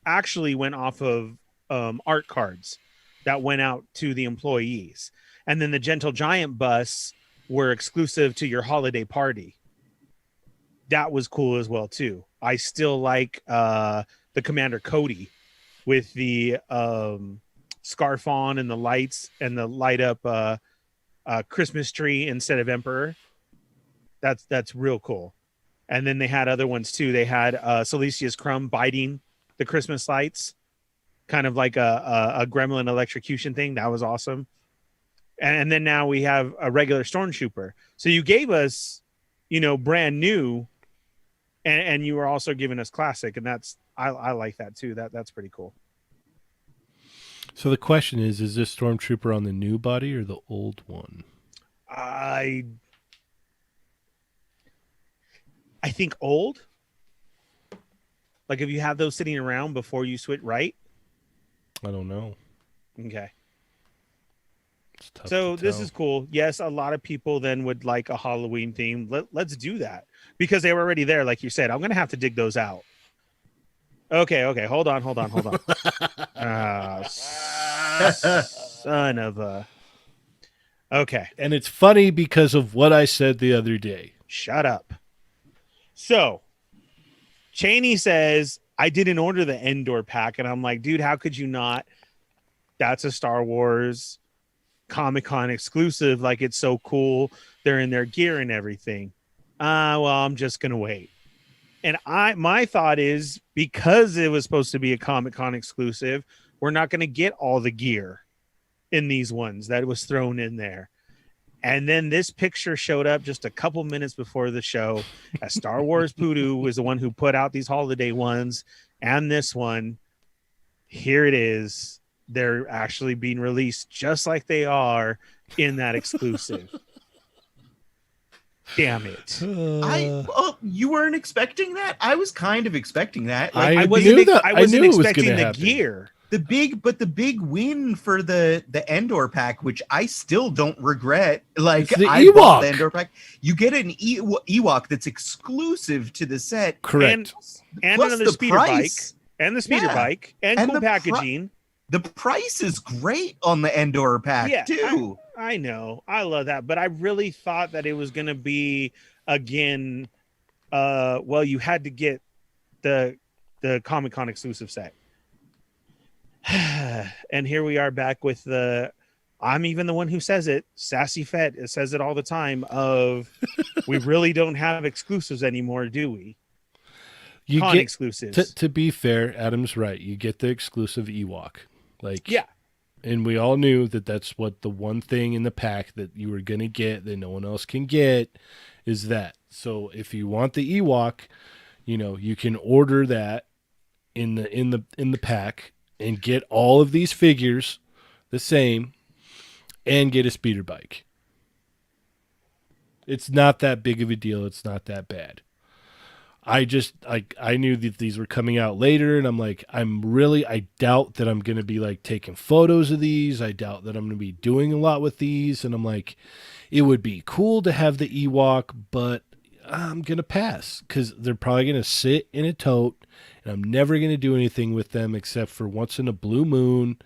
actually went off of art cards that went out to the employees, and then the Gentle Giant bus were exclusive to your holiday party. That was cool as well too. I still like the Commander Cody with the scarf on and the lights and the light up Christmas tree instead of Emperor. That's real cool. And then they had other ones too. They had Silesius Crumb biting the Christmas lights, kind of like a gremlin electrocution thing. That was awesome. And then now we have a regular Stormtrooper. So you gave us, brand new, and you were also giving us classic, and I like that too. That's pretty cool. So the question is this Stormtrooper on the new body or the old one? I think old. Like if you have those sitting around before you switch, right? I don't know. Okay. It's tough So to this tell. is cool. Yes, a lot of people then would like a Halloween theme. Let's do that because they were already there, like you said. I'm gonna have to dig those out. Okay. Hold on. Son of a. Okay. And it's funny because of what I said the other day. Shut up. So, Cheney says, I didn't order the Endor pack. And I'm like, dude, how could you not? That's a Star Wars Comic-Con exclusive. Like, it's so cool. They're in their gear and everything. Well, I'm just going to wait. And my thought is, because it was supposed to be a Comic-Con exclusive, we're not going to get all the gear in these ones that was thrown in there. And then this picture showed up just a couple minutes before the show. As Star Wars Poodoo was the one who put out these holiday ones, and this one, here it is. They're actually being released just like they are in that exclusive. Damn it! You weren't expecting that? I was kind of expecting that. I Like, wasn't knew that. I wasn't knew it was expecting gonna the happen. gear. the big win for the Endor pack, which I still don't regret. Like, It's the I bought the Ewok. Endor pack. You get an Ewok that's exclusive to the set. Correct. And Plus another the speeder price. bike, and the speeder Yeah. bike, and And cool the packaging. The price is great on the Endor pack Yeah, too. I know, I love that, but I really thought that it was going to be again. Well, you had to get the Comic-Con exclusive set. And here we are back with I'm even the one who says it. Sassy Fett says it all the time. We really don't have exclusives anymore, do we? You con get exclusives. to be fair, Adam's right. You get the exclusive Ewok. Like, Yeah. and we all knew that that's what the one thing in the pack that you were going to get that no one else can get is that. So if you want the Ewok, you can order that in the pack and get all of these figures the same and get a speeder bike. It's not that big of a deal. It's not that bad. I knew that these were coming out later, and I'm like, I doubt that I'm going to be like taking photos of these. I doubt that I'm going to be doing a lot with these. And I'm like, it would be cool to have the Ewok, but I'm going to pass because they're probably going to sit in a tote, and I'm never going to do anything with them except for once in a blue moon.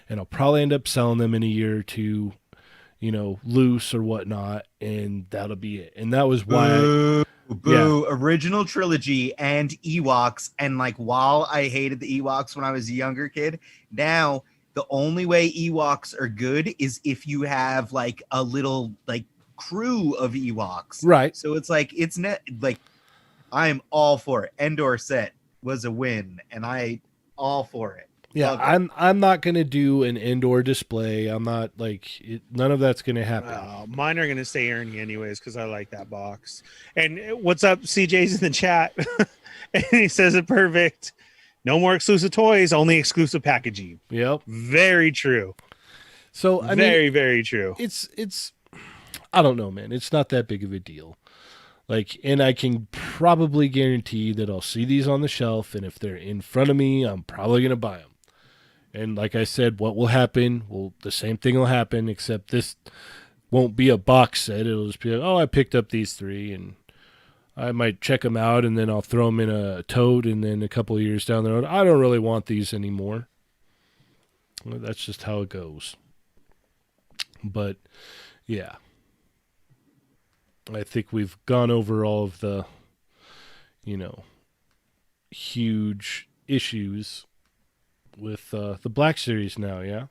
And I'll probably end up selling them in a year or two, loose or whatnot, and that'll be it. And that was why. Boo, original trilogy and Ewoks. And like, while I hated the Ewoks when I was a younger kid, now the only way Ewoks are good is if you have like a little like crew of Ewoks. Right. So it's like, it's net like, I'm all for it. Endor set was a win, and I all for it. Yeah, Loved it. I'm not gonna do an indoor display. I'm not like none of that's gonna happen. Mine are going to stay Ernie anyways because I like that box. And what's up? CJ's in the chat. And he says it perfect. No more exclusive toys, only exclusive packaging. Yep. Very true. So I very, mean, very true. it's I don't know, man. It's not that big of a deal. Like, and I can probably guarantee that I'll see these on the shelf, and if they're in front of me, I'm probably gonna buy them. And like I said, what will happen? Well, the same thing will happen, except this won't be a box set. It'll just be like, oh, I picked up these 3, and I might check them out, and then I'll throw them in a tote, and then a couple of years down the road, I don't really want these anymore. Well, that's just how it goes. But, yeah. I think we've gone over all of the, huge issues with the Black Series now, yeah?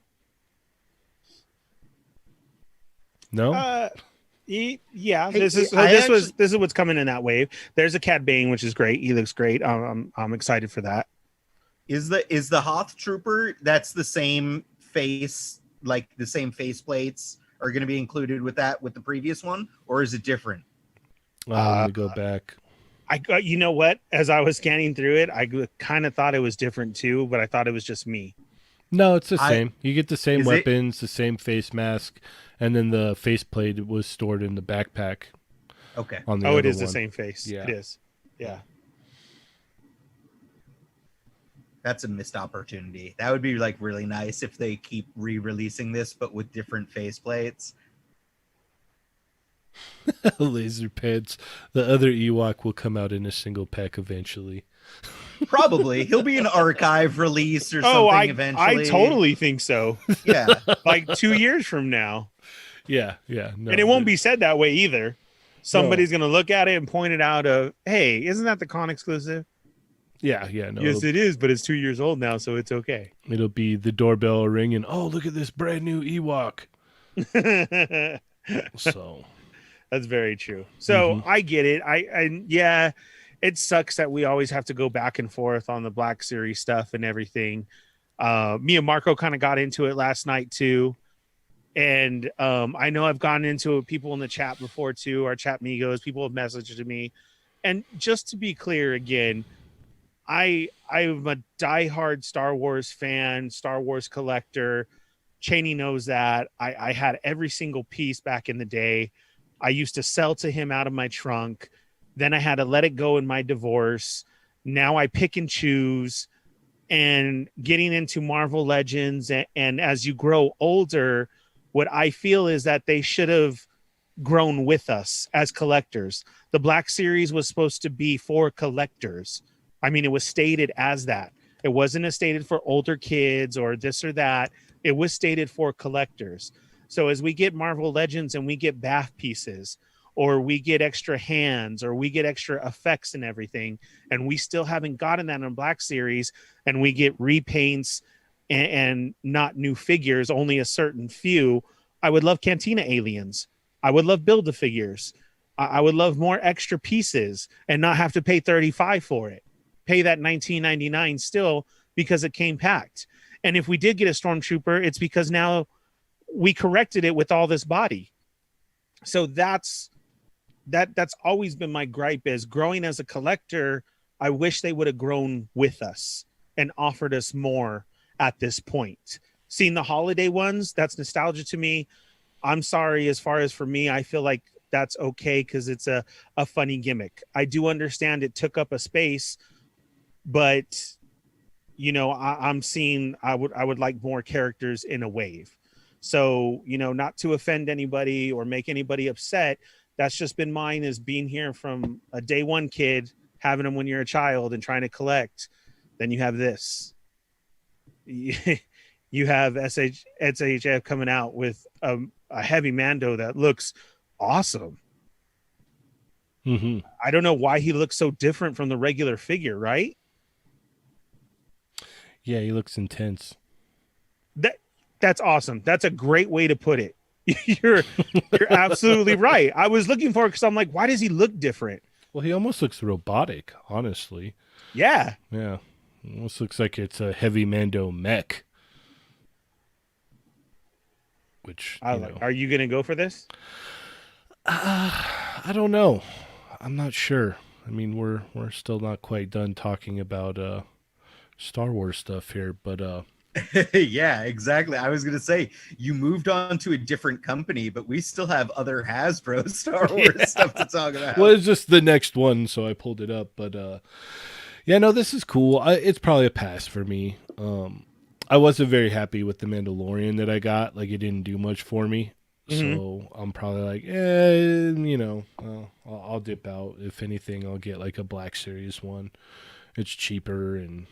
No? Yeah. Hey, This is what's coming in that wave. There's a Cad Bane, which is great. He looks great. I'm excited for that. Is the Hoth Trooper, that's the same face, like the same face plates are going to be included with the previous one, or is it different? Let me go back. You know what? As I was scanning through it, I kind of thought it was different too, but I thought it was just me. No, it's the same. You get the same Is weapons, the same face mask, and then the faceplate was stored in the backpack. Okay. On the it other is one. the same face. Yeah. It is. Yeah. That's a missed opportunity. That would be like really nice if they keep re-releasing this, but with different faceplates. Laser pants. The other Ewok will come out in a single pack eventually. Probably. He'll be an archive release or something eventually. I totally think so. Yeah. Like 2 years from now. Yeah. No, and it won't be said that way either. Somebody's going to look at it and point it out of, hey, isn't that the con exclusive? Yeah. No, yes, it is, but it's 2 years old now, so it's okay. It'll be the doorbell ring and, oh, look at this brand new Ewok. So... That's very true. So I get it. Yeah, it sucks that we always have to go back and forth on the Black Series stuff and everything. Me and Marco kind of got into it last night too. And I know I've gotten into it, people in the chat before too, our chat migos, people have messaged to me. And just to be clear again, I'm a diehard Star Wars fan, Star Wars collector. Cheney knows that. I had every single piece back in the day. I used to sell to him out of my trunk. Then I had to let it go in my divorce. Now I pick and choose. And getting into Marvel Legends, and as you grow older, what I feel is that they should have grown with us as collectors. The Black Series was supposed to be for collectors. I mean, it was stated as that. It wasn't stated for older kids or this or that. It was stated for collectors. So as we get Marvel Legends and we get BAF pieces, or we get extra hands, or we get extra effects and everything, and we still haven't gotten that in Black Series, and we get repaints and not new figures, only a certain few, I would love Cantina aliens. I would love Build-A-Figures. I would love more extra pieces and not have to pay $35 for it. pay that $19.99 still because it came packed. And if we did get a stormtrooper, it's because now we corrected it with all this body. So that's always been my gripe is growing as a collector. I wish they would have grown with us and offered us more at this point. Seeing the holiday ones, that's nostalgia to me. I'm sorry, as far as for me, I feel like that's okay because it's a funny gimmick. I do understand it took up a space, but you know, I'm seeing I would like more characters in a wave. So, you know, not to offend anybody or make anybody upset. That's just been mine is being here from a day one kid, having them when you're a child and trying to collect. Then you have this. You have SHF coming out with a heavy Mando that looks awesome. Mm-hmm. I don't know why he looks so different from the regular figure, right? Yeah, he looks intense. That's awesome. That's a great way to put it. You're absolutely right. I was looking for it because I'm like, why does he look different? Well, he almost looks robotic, honestly. Yeah. Yeah. Almost looks like it's a heavy Mando mech. Which, Are you going to go for this? I don't know. I'm not sure. I mean, we're still not quite done talking about Star Wars stuff here, but yeah, exactly. I was going to say you moved on to a different company, but we still have other Hasbro Star Wars stuff to talk about. Well, it's just the next one, so I pulled it up. But yeah, no, this is cool. It's probably a pass for me. I wasn't very happy with the Mandalorian that I got. Like, it didn't do much for me. Mm-hmm. So I'm probably like, I'll dip out. If anything, I'll get like a Black Series one. It's cheaper, and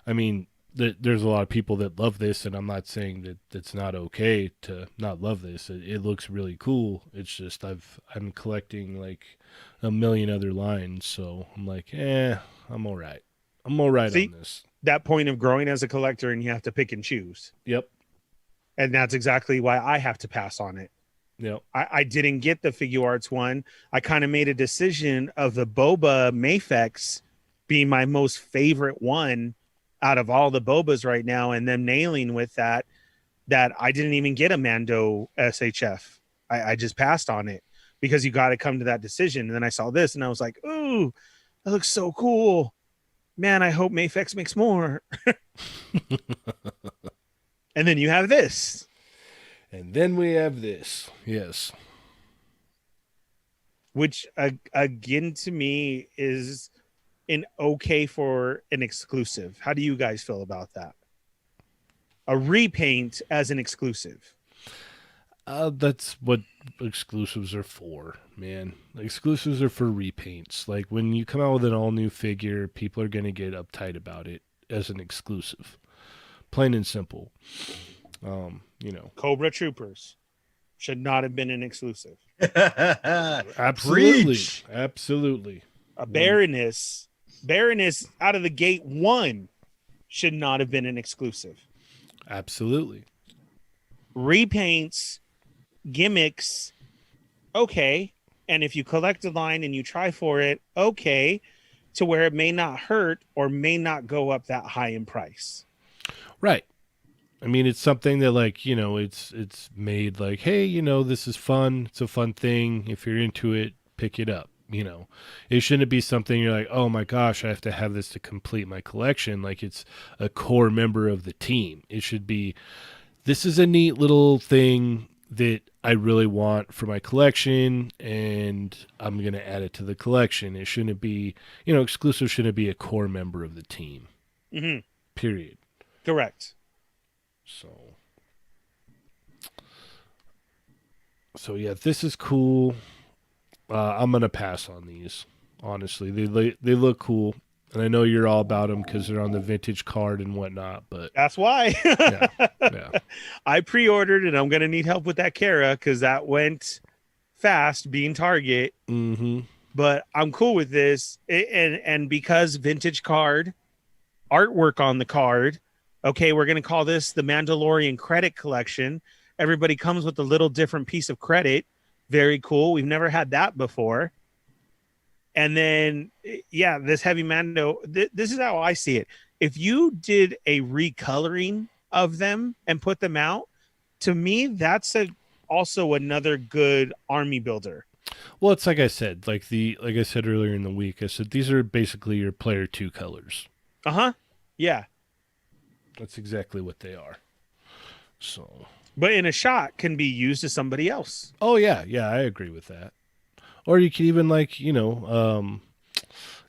I mean, there's a lot of people that love this, and I'm not saying that it's not okay to not love this. It looks really cool. It's just I'm collecting like a million other lines, so I'm like, I'm all right. I'm all right on this. That point of growing as a collector, and you have to pick and choose. Yep. And that's exactly why I have to pass on it. Yep. I didn't get the Figure Arts one. I kind of made a decision of the Boba Mafex being my most favorite one out of all the Bobas right now, and them nailing with that I didn't even get a Mando SHF. I just passed on it because you got to come to that decision. And then I saw this and I was like, ooh, that looks so cool. Man, I hope Mafex makes more. And then you have this. And then we have this. Yes. Which, again, to me is an okay for an exclusive. How do you guys feel about that? A repaint as an exclusive. That's what exclusives are for, man. Exclusives are for repaints. Like, when you come out with an all-new figure, people are going to get uptight about it as an exclusive. Plain and simple. Cobra Troopers should not have been an exclusive. Absolutely. Preach. Absolutely. A Baroness out of the gate one should not have been an exclusive. Absolutely. Repaints, gimmicks, okay. And if you collect a line and you try for it, okay, to where it may not hurt or may not go up that high in price. Right. I mean, it's something that, like, it's made like, hey, this is fun. It's a fun thing. If you're into it, pick it up. It shouldn't be something you're like, oh my gosh, I have to have this to complete my collection. Like, it's a core member of the team. It should be, this is a neat little thing that I really want for my collection, and I'm going to add it to the collection. It shouldn't be, exclusive shouldn't be a core member of the team. Mm-hmm. Period. Correct. So yeah, this is cool. I'm gonna pass on these. Honestly, they look cool, and I know you're all about them because they're on the vintage card and whatnot. But that's why. yeah. I pre-ordered, and I'm gonna need help with that Kara because that went fast, being Target. Mm-hmm. But I'm cool with this, and because vintage card, artwork on the card. Okay, we're going to call this the Mandalorian Credit Collection. Everybody comes with a little different piece of credit. Very cool. We've never had that before. And then, yeah, this heavy Mando, this is how I see it. If you did a recoloring of them and put them out, to me, that's also another good army builder. Well, it's like I said, like I said earlier in the week, I said these are basically your player 2 colors. Uh-huh. Yeah. That's exactly what they are. So, But in a shot can be used to somebody else. oh yeah, I agree with that. Or you could even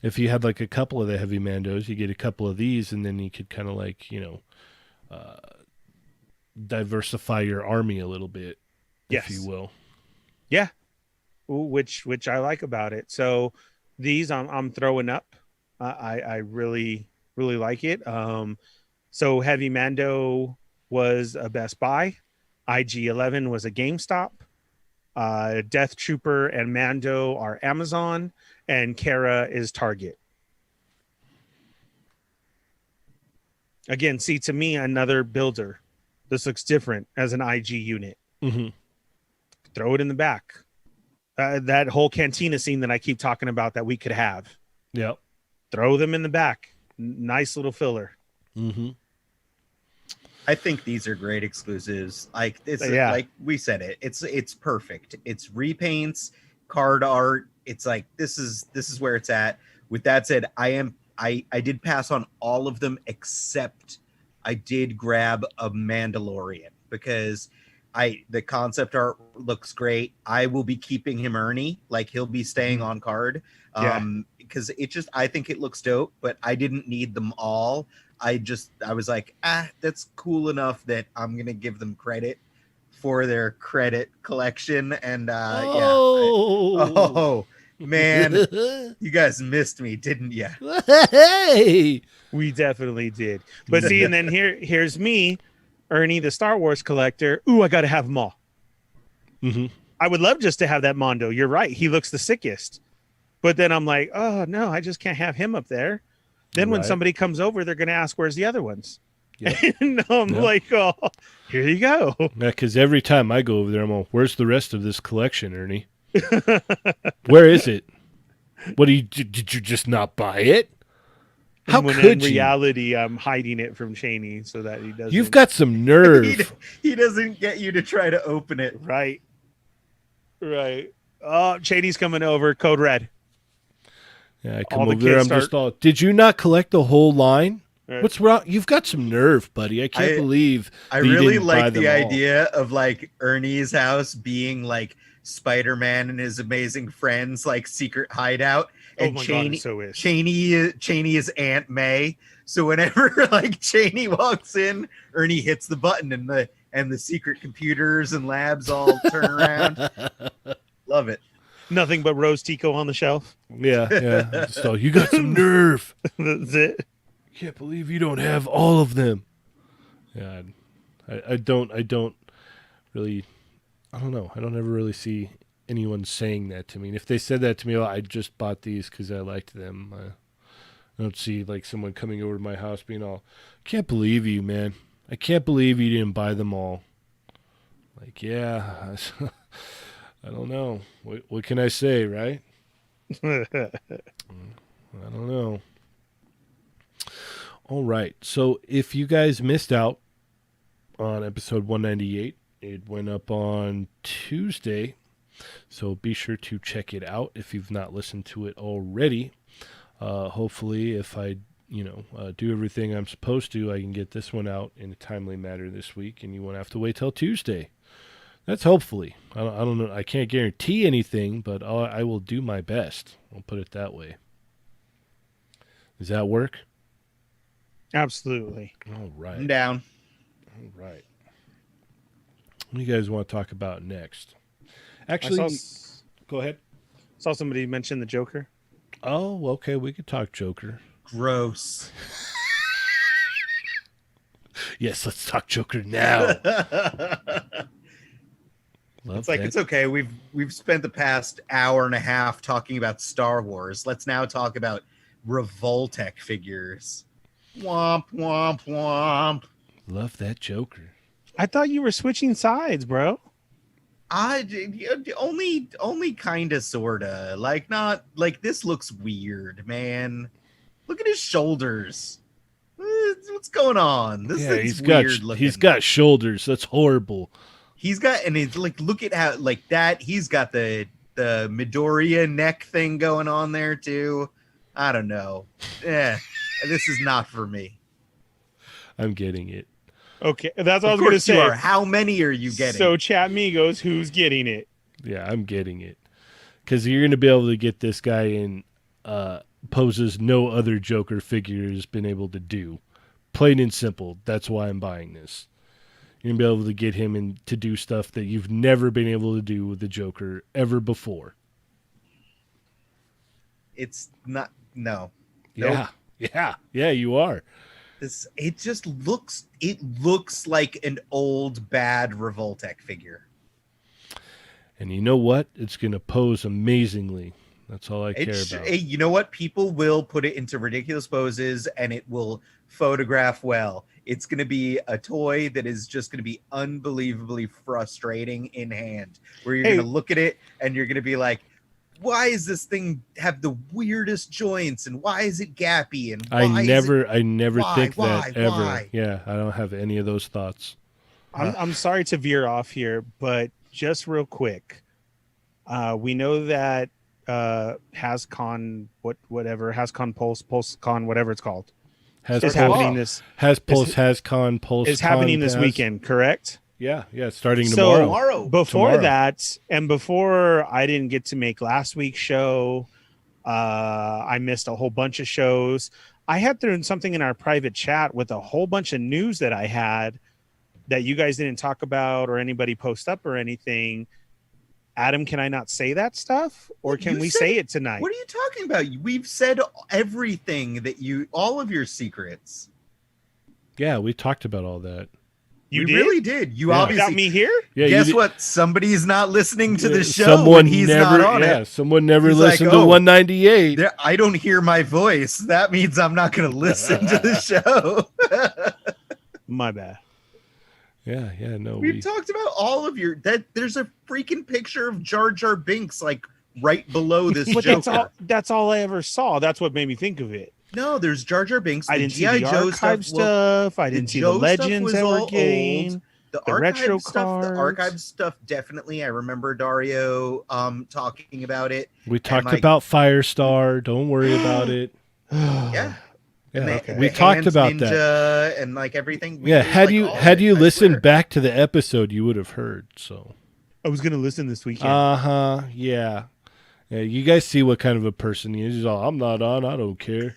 if you had like a couple of the heavy Mandos, you get a couple of these, and then you could kind of uh, diversify your army a little bit, if you Yes. will. Yeah. Which I like about it. So these I'm throwing up. I really like it. So Heavy Mando was a Best Buy. IG-11 was a GameStop. Death Trooper and Mando are Amazon, and Kara is Target. Again, see, to me, another builder. This looks different as an IG unit. Mm-hmm. Throw it in the back. That whole cantina scene that I keep talking about that we could have. Yep. Throw them in the back. Nice little filler. Mm-hmm. I think these are great exclusives. Like it's Yeah. like we said it's perfect. It's repaints, card art. It's like this is where it's at. With that said, I did pass on all of them except I did grab a Mandalorian because the concept art looks great. I will be keeping him Ernie, like he'll be staying on card. Yeah. Because I think it looks dope, but I didn't need them all. I was like, that's cool enough that I'm gonna give them credit for their credit collection. And oh man, you guys missed me, didn't you? Hey! We definitely did. But see, and then here's me, Ernie, the Star Wars collector. Ooh, I got to have them all. Mm-hmm. I would love just to have that Mondo. You're right. He looks the sickest. But then I'm like, oh, no, I just can't have him up there. Then when Right. somebody comes over, they're going to ask, where's the other ones? Yep. And I'm Yep. like, oh, here you go. Yeah, because every time I go over there, I'm like, where's the rest of this collection, Ernie? Where is it? What did you just not buy it? How when could in you? reality, I'm hiding it from Cheney so that he doesn't. You've got some nerve. He doesn't get you to try to open it. Right. Oh, Cheney's coming over. Code red. Yeah, I All come the over there. kids I'm just all. Did you not collect the whole line? Right. What's wrong? You've got some nerve, buddy. I can't believe. I that you really didn't buy like the them all. idea of like Ernie's house being like Spider-Man and his amazing friends like secret hideout, Oh and my God, Cheney it so is. Cheney is Aunt May. So whenever like Cheney walks in, Ernie hits the button and the secret computers and labs all turn around. Love it. Nothing but Rose Tico on the shelf. Yeah. So you got some nerve. That's it. Can't believe you don't have all of them. Yeah, I don't really. I don't know. I don't ever really see anyone saying that to me. And if they said that to me, oh, I just bought these because I liked them. I don't see like someone coming over to my house being all, "Can't believe you, man. I can't believe you didn't buy them all." Like, yeah, I don't know. What can I say, right? I don't know. All right. So if you guys missed out on episode 198, it went up on Tuesday. So be sure to check it out if you've not listened to it already. Hopefully, if I do everything I'm supposed to, I can get this one out in a timely manner this week, and you won't have to wait till Tuesday. That's hopefully. I don't know. I can't guarantee anything, but I will do my best. I'll put it that way. Does that work? Absolutely. All right. I'm down. All right. What do you guys want to talk about next? I Actually, go ahead. saw somebody mention the Joker. Oh, okay. We could talk Joker. Gross. Yes, let's talk Joker now. Love It's like that. it's okay. We've spent the past hour and a half talking about Star Wars. Let's now talk about Revoltech figures. Womp womp womp. Love that Joker. I thought you were switching sides, bro. Only kind of, sorta. Like, not like this looks weird, man. Look at his shoulders. What's going on? This Yeah, thing's weird looking. he's got shoulders. That's horrible. He's got, and it's like, look at how, like, that. He's got the Midoriya neck thing going on there too. I don't know. This is not for me. I'm getting it. Okay, that's what I Of was going to course say. you are. How many are you getting? So, chat Migos, who's getting it? Yeah, I'm getting it. Because you're going to be able to get this guy in poses no other Joker figure has been able to do. Plain and simple. That's why I'm buying this. You're going to be able to get him in to do stuff that you've never been able to do with the Joker ever before. It's not. No. Yeah. Nope. Yeah, you are. It just looks. It looks like an old bad Revoltech figure. And you know what? It's going to pose amazingly. That's all I care about. Hey, you know what? People will put it into ridiculous poses and it will photograph well. It's going to be a toy that is just going to be unbelievably frustrating in hand, where you're going to look at it and you're going to be like, why is this thing have the weirdest joints, and why is it gappy, and I never think why, that ever. why? Yeah, I don't have any of those thoughts. I'm sorry to veer off here, but just real quick, we know that HasCon, HasCon PulseCon, whatever it's called, is happening this HasCon Pulse is happening this weekend, correct? Yeah, starting tomorrow. Before that, and before I didn't get to make last week's show, I missed a whole bunch of shows. I had thrown something in our private chat with a whole bunch of news that I had that you guys didn't talk about or anybody post up or anything. Adam, can I not say that stuff, or can we say it tonight? What are you talking about? We've said everything all of your secrets. Yeah, we talked about all that. You really did. You obviously got me here. Yeah, guess what? Somebody's not listening to the show. Someone he's never, not on it. Someone never He's listened like, to 198. I don't hear my voice. That means I'm not going to listen to the show. My bad. Yeah, no. We've talked about all of your there's a freaking picture of Jar Jar Binks like right below this But Joker. that's all I ever saw. That's what made me think of it. No, there's Jar Jar Binks. I didn't see the G.I.Joe archive stuff. I didn't see the Legends that we're getting. The retro stuff, cards. the archive stuff, definitely. I remember Dario talking about it. We talked about Firestar. Don't worry about it. Yeah. We talked about Ninja that and like everything. had you listened back to the episode, you would have heard. So I was gonna listen this weekend. Yeah. Yeah, you guys see what kind of a person he is. He's all, I'm not on. I don't care.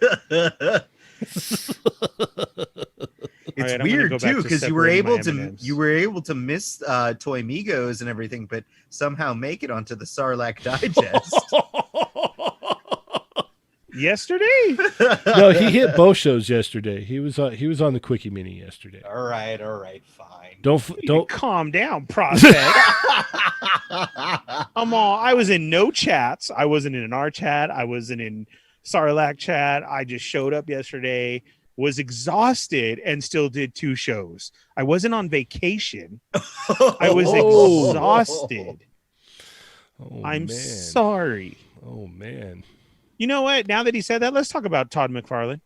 It's right, weird too, because you were able to M&Ms. miss Toy Migos and everything, but somehow make it onto the Sarlacc Digest. Yesterday? No, he hit both shows yesterday. He was on the Quickie Mini yesterday. All right, fine. Don't calm down, prospect. I was in no chats. I wasn't in our chat. I wasn't in Sarlacc chat. I just showed up yesterday, was exhausted, and still did 2 shows. I wasn't on vacation. I was exhausted. I'm sorry. Oh man. You know what? Now that he said that, let's talk about Todd McFarlane.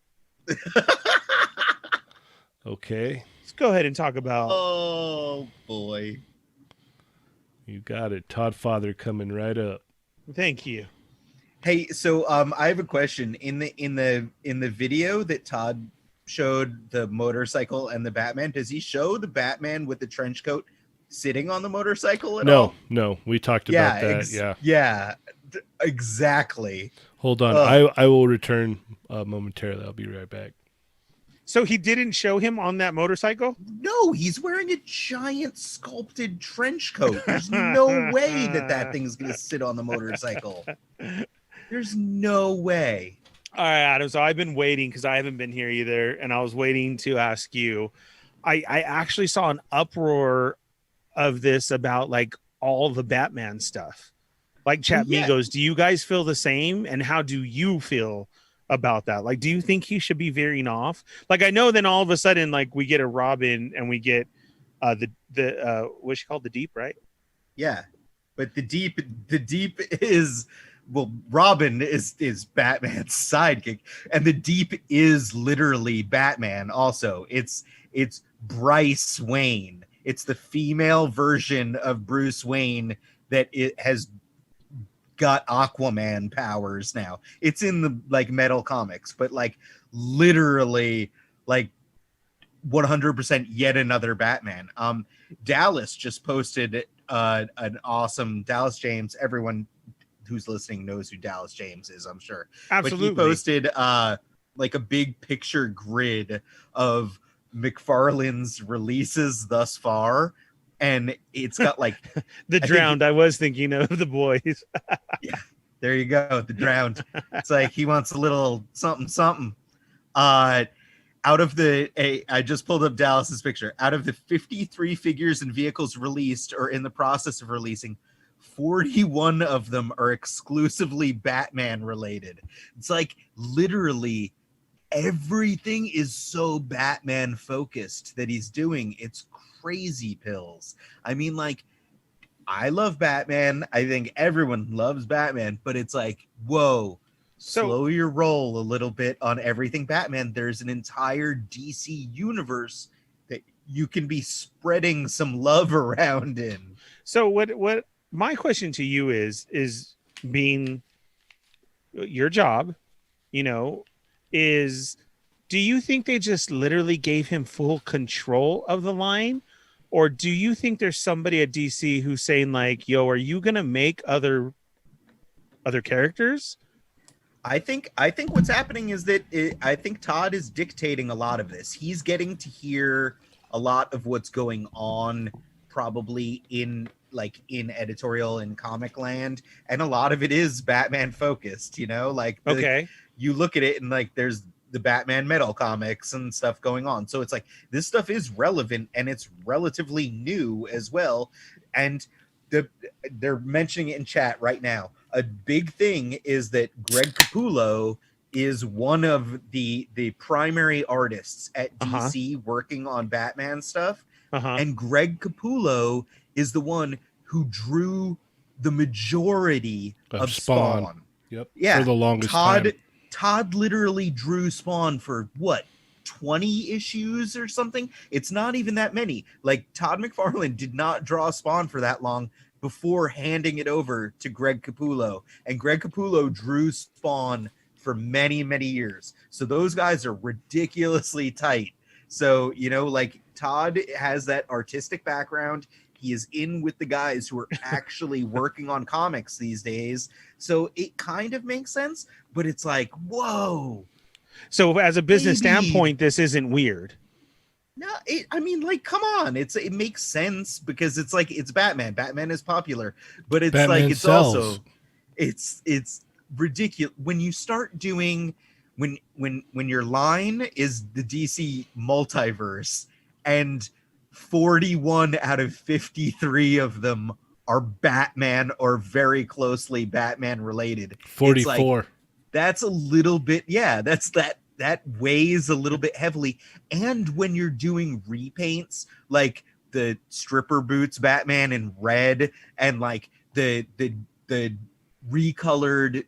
Okay. Let's go ahead and talk about. Oh boy. You got it. Todd Father coming right up. Thank you. Hey, so I have a question. In the video that Todd showed the motorcycle and the Batman, does he show the Batman with the trench coat sitting on the motorcycle at all? No. We talked about that. Yeah, exactly. Hold on. I will return momentarily. I'll be right back. So he didn't show him on that motorcycle? No, he's wearing a giant sculpted trench coat. There's no way that thing's going to sit on the motorcycle. There's no way. All right, Adam. So I've been waiting because I haven't been here either. And I was waiting to ask you. I actually saw an uproar of this about like all the Batman stuff. Like Chat Migos, do you guys feel the same? And how do you feel about that? Like, do you think he should be veering off? Like, I know then all of a sudden, like we get a Robin and we get the what's she called? The Deep, right? Yeah, but the deep is, well, Robin is Batman's sidekick, and the deep is literally Batman. Also, it's Bryce Wayne. It's the female version of Bruce Wayne that it has got Aquaman powers now. It's in the like metal comics, but like literally like 100% yet another Batman. Dallas just posted an awesome Dallas James. Everyone who's listening knows who Dallas James is, I'm sure. But he Absolutely. posted like a big picture grid of McFarlane's releases thus far, and it's got like The I think Drowned. I was thinking of The Boys. yeah, there you go, the Drowned. It's like he wants a little something something. Uh Out of I just pulled up Dallas's picture. Out of the 53 figures and vehicles released or in the process of releasing, 41 of them are exclusively Batman related. It's like literally everything is so Batman focused that he's doing. It's crazy pills. I mean, like, I love Batman. I think everyone loves Batman, but it's like, whoa, So slow your roll a little bit on everything Batman. There's an entire DC universe that you can be spreading some love around in. so what my question to you is being your job, you know, is do you think they just literally gave him full control of the line? Or do you think there's somebody at DC who's saying like, yo, are you gonna make other characters? I think what's happening is that I think Todd is dictating a lot of this. He's getting to hear a lot of what's going on, probably in editorial and comic land, and a lot of it is Batman focused. Like Okay. you look at it and like there's the Batman metal comics and stuff going on. So it's like this stuff is relevant and it's relatively new as well. And they're mentioning it in chat right now. A big thing is that Greg Capullo is one of the primary artists at Uh-huh. DC working on Batman stuff, Uh-huh. and Greg Capullo is the one who drew the majority Of of Spawn. Spawn. Yep. For Yeah, the longest Todd time. Todd literally drew Spawn for what, 20 issues or something? It's not even that many. Like, Todd McFarlane did not draw Spawn for that long before handing it over to Greg Capullo. And Greg Capullo drew Spawn for many, many years. So those guys are ridiculously tight. So, like, Todd has that artistic background. He is in with the guys who are actually working on comics these days. So it kind of makes sense, but it's like, whoa, So as a business maybe. standpoint, this isn't weird. No, I mean, like, come on. It makes sense because it's like it's Batman. Batman is popular, but it's like Batman it's sells. also it's ridiculous when you start doing when your line is the DC multiverse and 41 out of 53 of them are Batman or very closely Batman related. It's like 44. that's a little bit, yeah, that weighs a little bit heavily. And when you're doing repaints like the stripper boots Batman in red, and like the recolored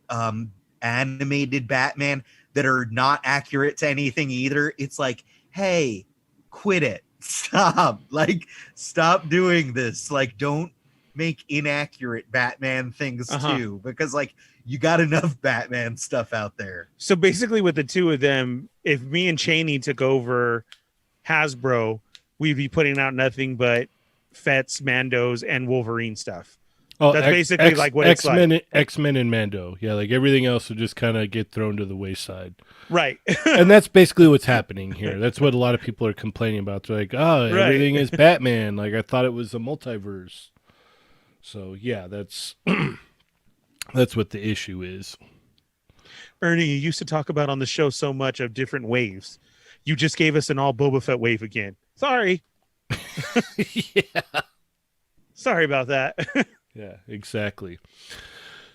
animated Batman that are not accurate to anything either, it's like, hey, quit it. Stop. Like, stop doing this. Like, don't make inaccurate Batman things Uh-huh. too, because like you got enough Batman stuff out there. So basically with the two of them, if me and Cheney took over Hasbro, we'd be putting out nothing but Fets, Mandos, and Wolverine stuff. Oh, That's basically like what it's like. X-Men and Mando. Yeah, like everything else will just kind of get thrown to the wayside. Right. And that's basically what's happening here. That's what a lot of people are complaining about. They're like, "Oh, Right. everything is Batman. Like I thought it was a multiverse." So, yeah, that's that's what the issue is. Ernie, you used to talk about on the show so much of different waves. You just gave us an all Boba Fett wave again. Sorry. Yeah. Sorry about that. Yeah, exactly.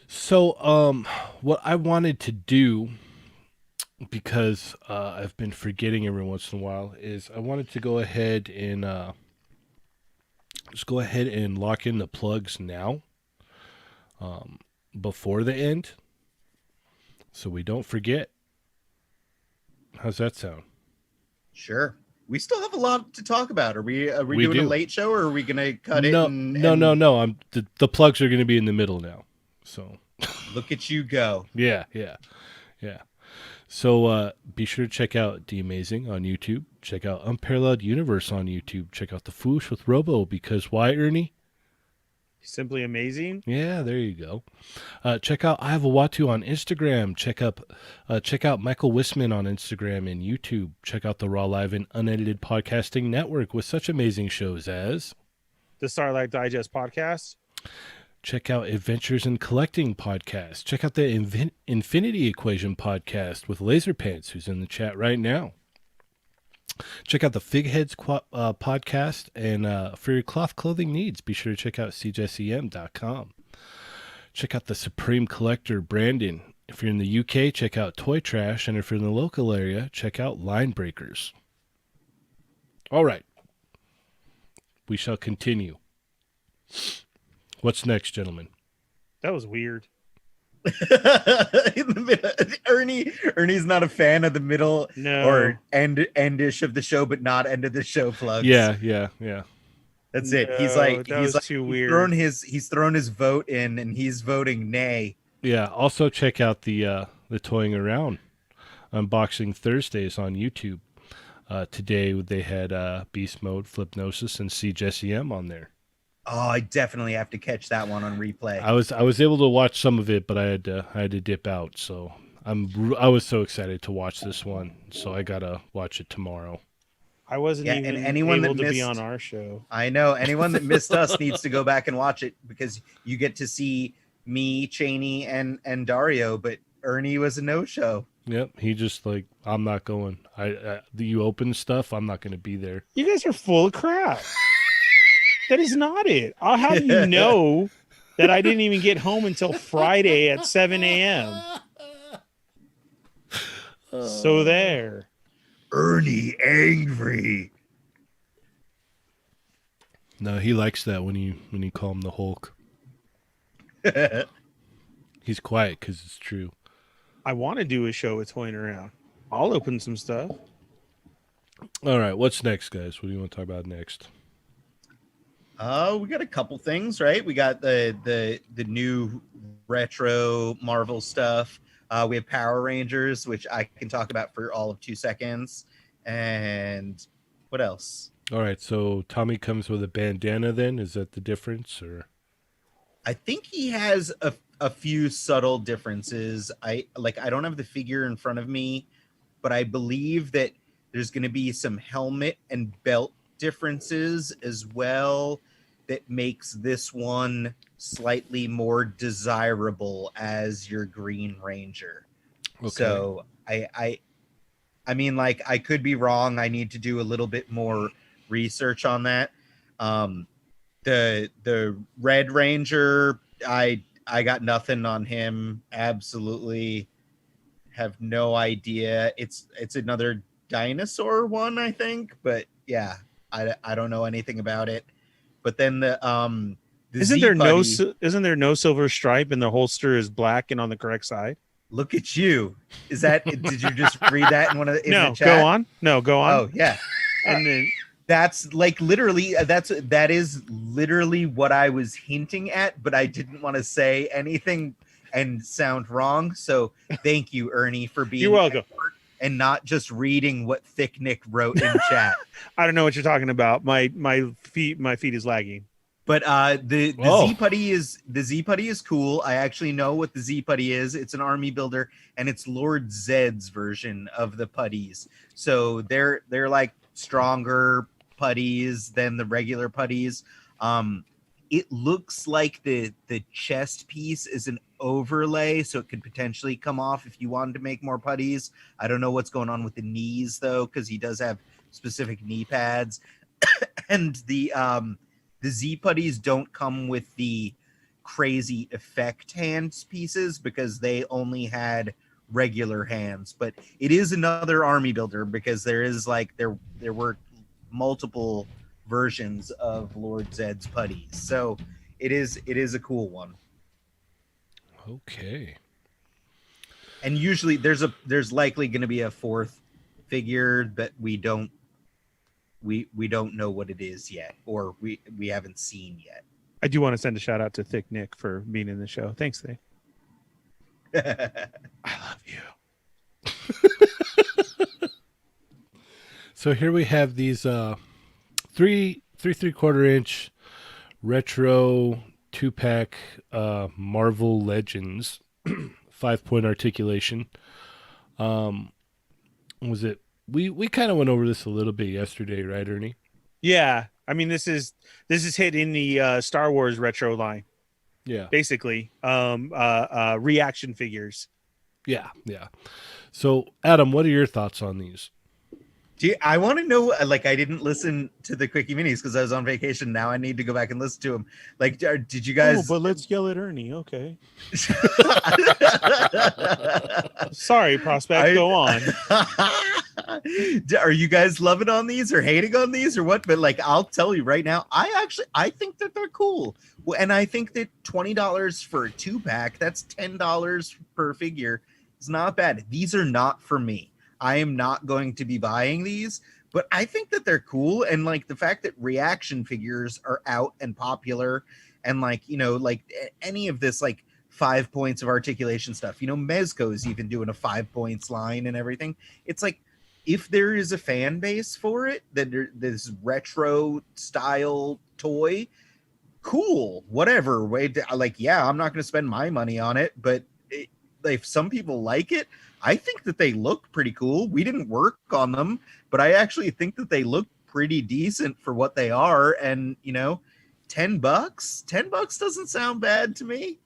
So, what I wanted to do, because I've been forgetting every once in a while, is I wanted to go ahead and Just go ahead and lock in the plugs now, before the end, so we don't forget. How's that sound? Sure. We still have a lot to talk about. Are we We doing a do. late show, or are we gonna cut it? No, And no. The plugs are going to be in the middle now. So look at you go. yeah. So be sure to check out The Amazing on YouTube. Check out Unparalleled Universe on YouTube. Check out The Foosh with Robo, because why, Ernie? Simply amazing. Yeah, there you go. Check out I Have a Watu on Instagram. Check out Michael Wisman on Instagram and YouTube. Check out the Raw Live and Unedited Podcasting Network with such amazing shows as The Starlight Digest podcast. check out Adventures in Collecting podcast. Check out the Infinity Equation podcast with Laserpants, who's in the chat right now. Check out the Figheads podcast, and for your cloth clothing needs, be sure to check out cjsem.com. Check out the Supreme Collector, Brandon. If you're in the UK, check out Toy Trash, and if you're in the local area, check out Line Breakers. All right. We shall continue. What's next, gentlemen? That was weird. In the middle, Ernie's not a fan of the middle No. or endish of the show, but not end of the show plugs. Yeah. That's it. He's No, like that was too weird. He's thrown his vote in, and he's voting nay. Yeah. Also, check out the Toying Around Unboxing Thursdays on YouTube. Today they had Beast Mode, Flipnosis, and CJSEM on there. Oh, I definitely have to catch that one on replay. I was able to watch some of it, but I had to dip out. So I was so excited to watch this one, so I gotta watch it tomorrow. I wasn't Yeah, even and anyone able that to be missed- on our show. I know anyone that missed us needs to go back and watch it, because you get to see me, Cheney, and Dario, but Ernie was a no-show. Yep, he just like, I'm not going. You open stuff, I'm not going to be there. You guys are full of crap. That is not it. How do you know that I didn't even get home until Friday at 7 a.m.? So there. Ernie angry. No, he likes that when you call him the Hulk. He's quiet because it's true. I want to do a show with Toying Around. I'll open some stuff. All right, what's next, guys? What do you want to talk about next? We got a couple things, right? We got the new retro Marvel stuff. We have Power Rangers, which I can talk about for all of 2 seconds. And what else? All right, so Tommy comes with a bandana then? Is that the difference? Or I think he has a few subtle differences. I don't have the figure in front of me, but I believe that there's going to be some helmet and belt differences as well that makes this one slightly more desirable as your Green Ranger. Okay. So I mean, like, I could be wrong. I need to do a little bit more research on that. The Red Ranger, I got nothing on him. Absolutely have no idea. It's another dinosaur one, I think, but yeah, I don't know anything about it. But then the Isn't there no silver stripe and the holster is black and on the correct side? Look at you. Is that did you just read that in one of the No, the chat? go on. No, go on. Oh yeah. And then That's like literally that is literally what I was hinting at, but I didn't want to say anything and sound wrong. So thank you, Ernie, for being you're welcome. and not just reading what Thick Nick wrote in chat. I don't know what you're talking about. My feet is lagging. But the Whoa. Z Putty is cool. I actually know what the Z Putty is. It's an army builder, and it's Lord Zed's version of the putties. So they're like stronger putties than the regular putties. It looks like the chest piece is an overlay, so it could potentially come off if you wanted to make more putties. I don't know what's going on with the knees though, because he does have specific knee pads. And the Z putties don't come with the crazy effect hands pieces because they only had regular hands. But it is another army builder because there is like there were multiple versions of Lord Zed's putties. So it is a cool one. Okay. And usually there's likely going to be a fourth figure that we don't know what it is yet, or we haven't seen yet. I do want to send a shout out to Thick Nick for being in the show. Thanks, Thick. I love you. So here we have these three-quarter inch retro 2-pack Marvel Legends 5-point articulation. Was it we kind of went over this a little bit yesterday, right, Ernie? Yeah, I mean this is hit in the Star Wars retro line, Yeah. basically. Reaction figures. Yeah. So, Adam, what are your thoughts on these? I want to know, like, I didn't listen to the Quickie Minis because I was on vacation. Now I need to go back and listen to them. Like, did you guys? Oh, but let's yell at Ernie. Okay. Sorry, Prospect. Go on. Are you guys loving on these or hating on these or what? But like, I'll tell you right now, I think that they're cool. And I think that $20 for a 2-pack, that's $10 per figure. It's not bad. These are not for me. I am not going to be buying these, but I think that they're cool. And like the fact that reaction figures are out and popular, and like, like any of this, like 5 points of articulation stuff, Mezco's even doing a 5 points line and everything. It's like, if there is a fan base for it, that this retro style toy, cool, whatever. Like, yeah, I'm not going to spend my money on it, but if some people like it, I think that they look pretty cool. We didn't work on them, but I actually think that they look pretty decent for what they are. And $10 doesn't sound bad to me.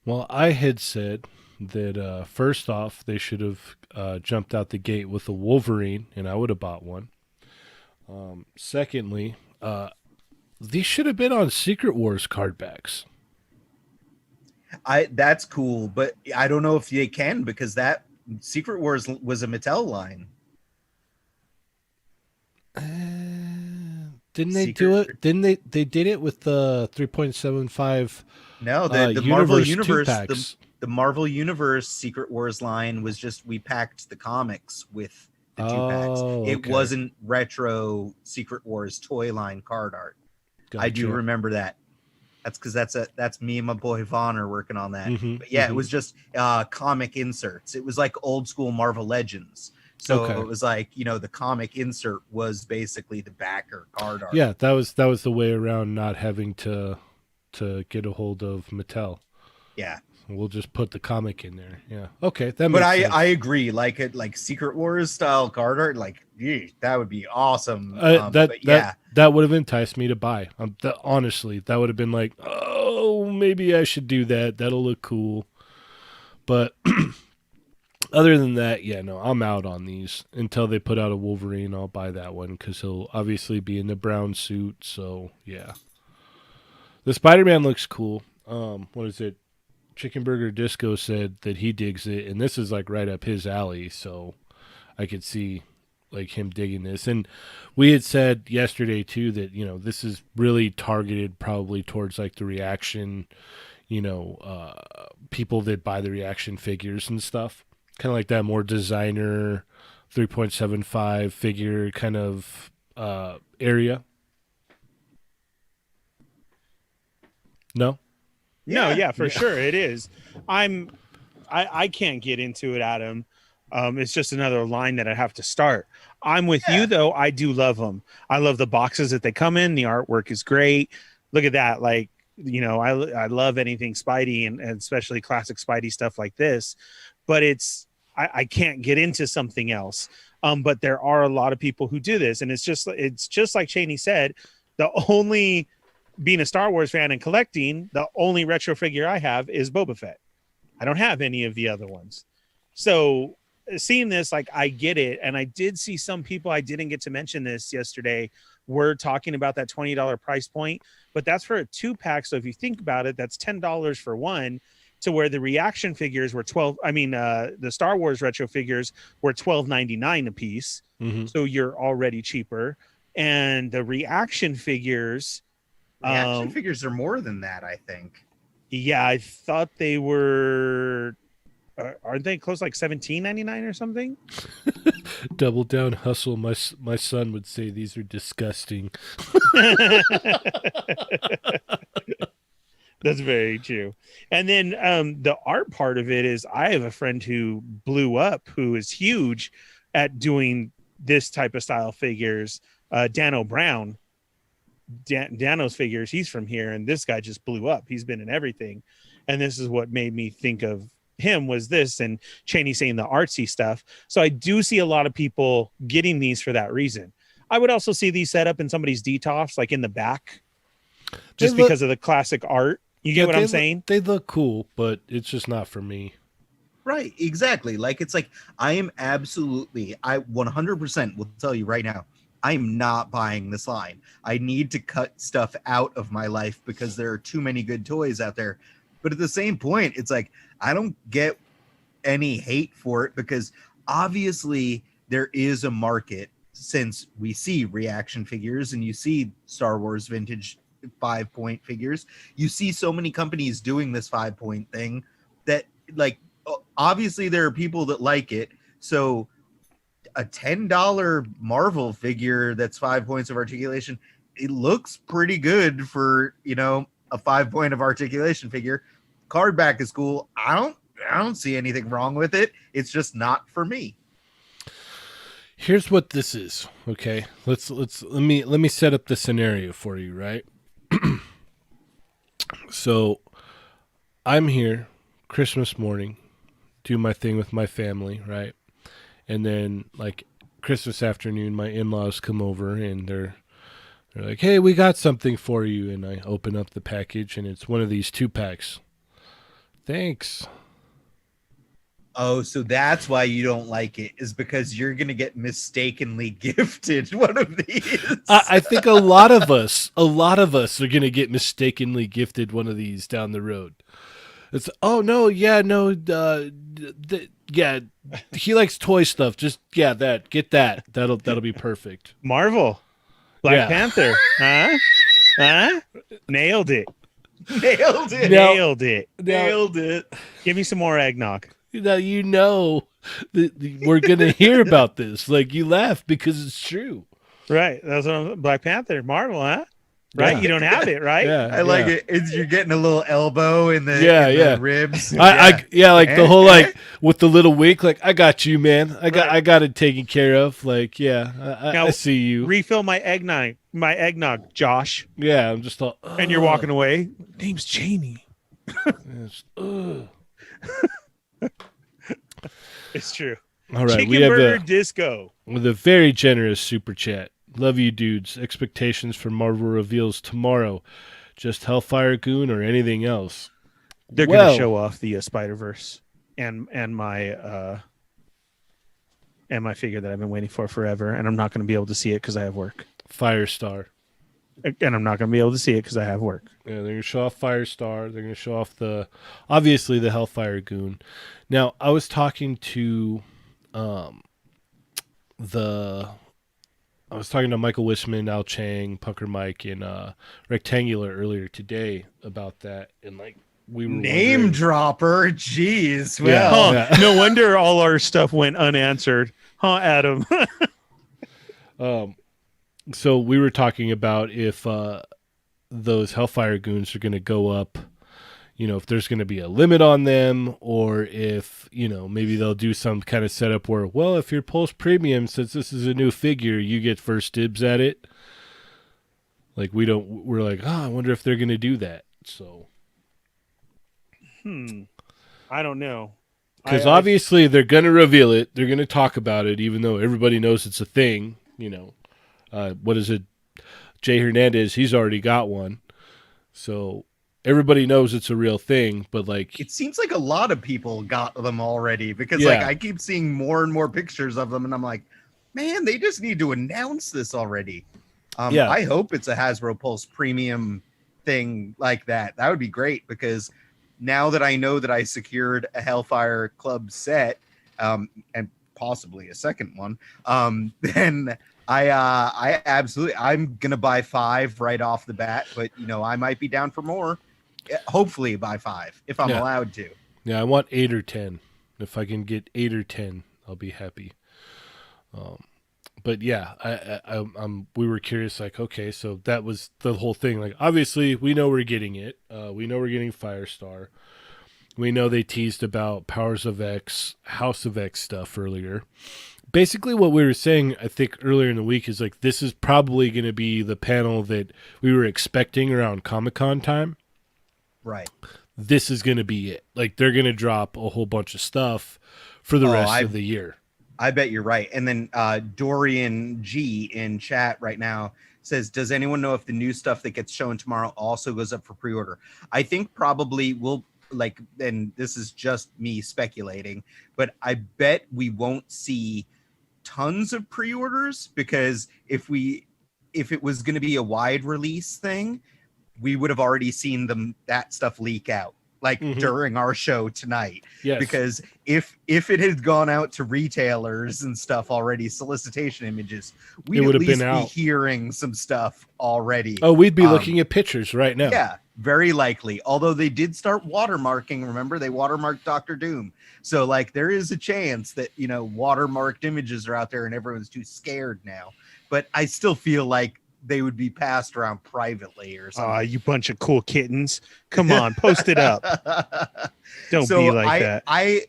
Well, I had said that first off, they should have jumped out the gate with a Wolverine, and I would have bought one. Secondly, these should have been on Secret Wars card backs. That's cool, but I don't know if they can, because that Secret Wars was a Mattel line. Didn't they do it? Didn't they did it with the 3.75? No, the Marvel Universe, the Marvel Universe Secret Wars line was just, we packed the comics with the 2-packs. It Okay. wasn't retro Secret Wars toy line card art. Gotcha. I do remember that. That's because that's me and my boy Vaughn are working on that. Mm-hmm, but yeah, it was just comic inserts. It was like old school Marvel Legends. So it was like, the comic insert was basically the backer card art. Yeah, that was the way around not having to get a hold of Mattel. Yeah. We'll just put the comic in there. Yeah. Okay. That but makes sense. I agree. Like Secret Wars style card art, like, gee, that would be awesome. That would have enticed me to buy. Honestly, that would have been like, oh, maybe I should do that. That'll look cool. But other than that, yeah, no, I'm out on these until they put out a Wolverine. I'll buy that one because he'll obviously be in the brown suit. So yeah, the Spider-Man looks cool. What is it? Chicken Burger Disco said that he digs it, and this is like right up his alley. So I could see like him digging this. And we had said yesterday too that this is really targeted probably towards like the reaction, people that buy the reaction figures and stuff. Kind of like that more designer 3.75 figure kind of area. No? Yeah, for sure it is. I can't get into it, Adam. It's just another line that I have to start. I'm with you though. I do love them. I love the boxes that they come in. The artwork is great. Look at that. Like, I love anything Spidey and especially classic Spidey stuff like this, but I can't get into something else. But there are a lot of people who do this, and it's just like Cheney said, being a Star Wars fan and collecting, the only retro figure I have is Boba Fett. I don't have any of the other ones. So seeing this, like, I get it. And I did see some people, I didn't get to mention this yesterday, were talking about that $20 price point, but that's for a 2-pack. So if you think about it, that's $10 for one, to where the reaction figures were the Star Wars retro figures were $12.99 a piece. Mm-hmm. So you're already cheaper. And the reaction figures, Reaction figures are more than that, I think. yeah, I thought they were. Aren't they close like $17.99 or something? Double down hustle. My son would say these are disgusting. That's very true. And then the art part of it is I have a friend who blew up, who is huge at doing this type of style figures. Dano Brown, Dano's figures, he's from here, and this guy just blew up. He's been in everything. And this is what made me think of him was this, and Cheney saying the artsy stuff. So I do see a lot of people getting these for that reason. I would also see these set up in somebody's DTOFs, like in the back, just because of the classic art. You get what I'm saying? They look cool, but it's just not for me. Right, exactly. Like, it's like, I 100% will tell you right now, I'm not buying this line. I need to cut stuff out of my life because there are too many good toys out there. But at the same point, it's like, I don't get any hate for it because obviously there is a market, since we see reaction figures and you see Star Wars vintage 5-point figures. You see so many companies doing this 5-point thing that, like, obviously there are people that like it. So a $10 Marvel figure that's 5 points of articulation, it looks pretty good for, a 5-point of articulation figure. Card back is cool. I don't see anything wrong with it. It's just not for me. Here's what this is, okay? Let me set up the scenario for you, right? So I'm here Christmas morning, do my thing with my family, right? And then like Christmas afternoon, my in-laws come over and they're like, "Hey, we got something for you." And I open up the package and it's one of these 2-packs. Thanks. Oh, so that's why you don't like it, is because you're going to get mistakenly gifted one of these. I think a lot of us are going to get mistakenly gifted one of these down the road. It's, oh, no, yeah, no, yeah, he likes toy stuff. Just, yeah, get that. That'll be perfect. Marvel, Black Panther, huh? Nailed it. Nailed it. Nailed it. Nailed it. Give me some more eggnog. Now we're gonna hear about this. Like, you laugh because it's true, right? That's what Black Panther, Marvel, huh? Right? Yeah. You don't have it, right? Yeah, I like it. You're getting a little elbow in the the ribs. Like the whole like with the little wink, like, I got you, man. I got it taken care of. Like, I see you. Refill my eggnog, Josh. Yeah, I'm just all, and you're walking away. Name's Cheney. It's true. All right, Chicken Burger Disco with a very generous super chat. Love you, dudes. Expectations for Marvel reveals tomorrow. Just Hellfire Goon or anything else? They're going to show off the Spider-Verse and my figure that I've been waiting for forever, and I'm not going to be able to see it because I have work. Firestar. And I'm not going to be able to see it because I have work. Yeah, they're going to show off Firestar. They're going to show off obviously the Hellfire Goon. Now, I was talking to Michael Wisman, Al Chang, Pucker Mike, and Rectangular earlier today about that, and like we were name dropper. Jeez, well, no wonder all our stuff went unanswered, huh, Adam? So we were talking about if those Hellfire Goons are going to go up, if there's going to be a limit on them, or if, maybe they'll do some kind of setup where, well, if you're post premium, since this is a new figure, you get first dibs at it. Like, we're like, I wonder if they're going to do that. So, I don't know. Because obviously they're going to reveal it. They're going to talk about it, even though everybody knows it's a thing, what is it? Jay Hernandez, he's already got one. So everybody knows it's a real thing, but like, it seems like a lot of people got them already because like I keep seeing more and more pictures of them and I'm like, man, they just need to announce this already. I hope it's a Hasbro Pulse premium thing like that. That would be great because now that I know that I secured a Hellfire Club set and possibly a second one, then I absolutely, I'm gonna buy 5 right off the bat, but I might be down for more. Hopefully by 5 if I'm Yeah. allowed to. Yeah, I want 8 or 10. If I can get 8 or 10, I'll be happy. But yeah, we were curious, like, okay, so that was the whole thing. Like, obviously, we know we're getting it. We know we're getting Firestar. We know they teased about Powers of X, House of X stuff earlier. Basically, what we were saying, I think, earlier in the week is like, this is probably going to be the panel that we were expecting around Comic-Con time. Right. This is going to be it. Like, they're going to drop a whole bunch of stuff for the rest of the year. I bet you're right. And then Dorian G in chat right now says, does anyone know if the new stuff that gets shown tomorrow also goes up for pre-order? I think probably we'll, like, and this is just me speculating, but I bet we won't see tons of pre-orders, because if it was going to be a wide release thing, we would have already seen that stuff leak out, like during our show tonight. Yes. Because if it had gone out to retailers and stuff already, solicitation images, we'd at least be hearing some stuff already. Oh, we'd be looking at pictures right now. Yeah, very likely. Although they did start watermarking. Remember, they watermarked Dr. Doom. So, like, there is a chance that, watermarked images are out there and everyone's too scared now. But I still feel like they would be passed around privately or something. You bunch of cool kittens. Come on, post it up. Don't be like that.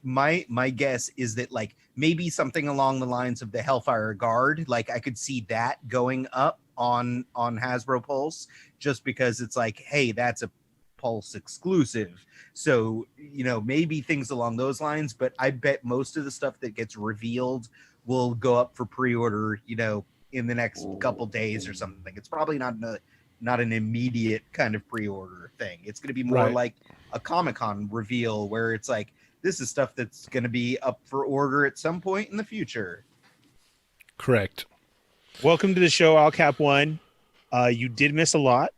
My guess is that, like, maybe something along the lines of the Hellfire Guard, like, I could see that going up on Hasbro Pulse, just because it's like, hey, that's a Pulse exclusive. So, maybe things along those lines, but I bet most of the stuff that gets revealed will go up for pre-order, in the next couple days or something. It's probably not an immediate kind of pre-order thing. It's going to be more like a Comic-Con reveal, where it's like, this is stuff that's going to be up for order at some point in the future. Correct. Welcome to the show, All Cap One. You did miss a lot.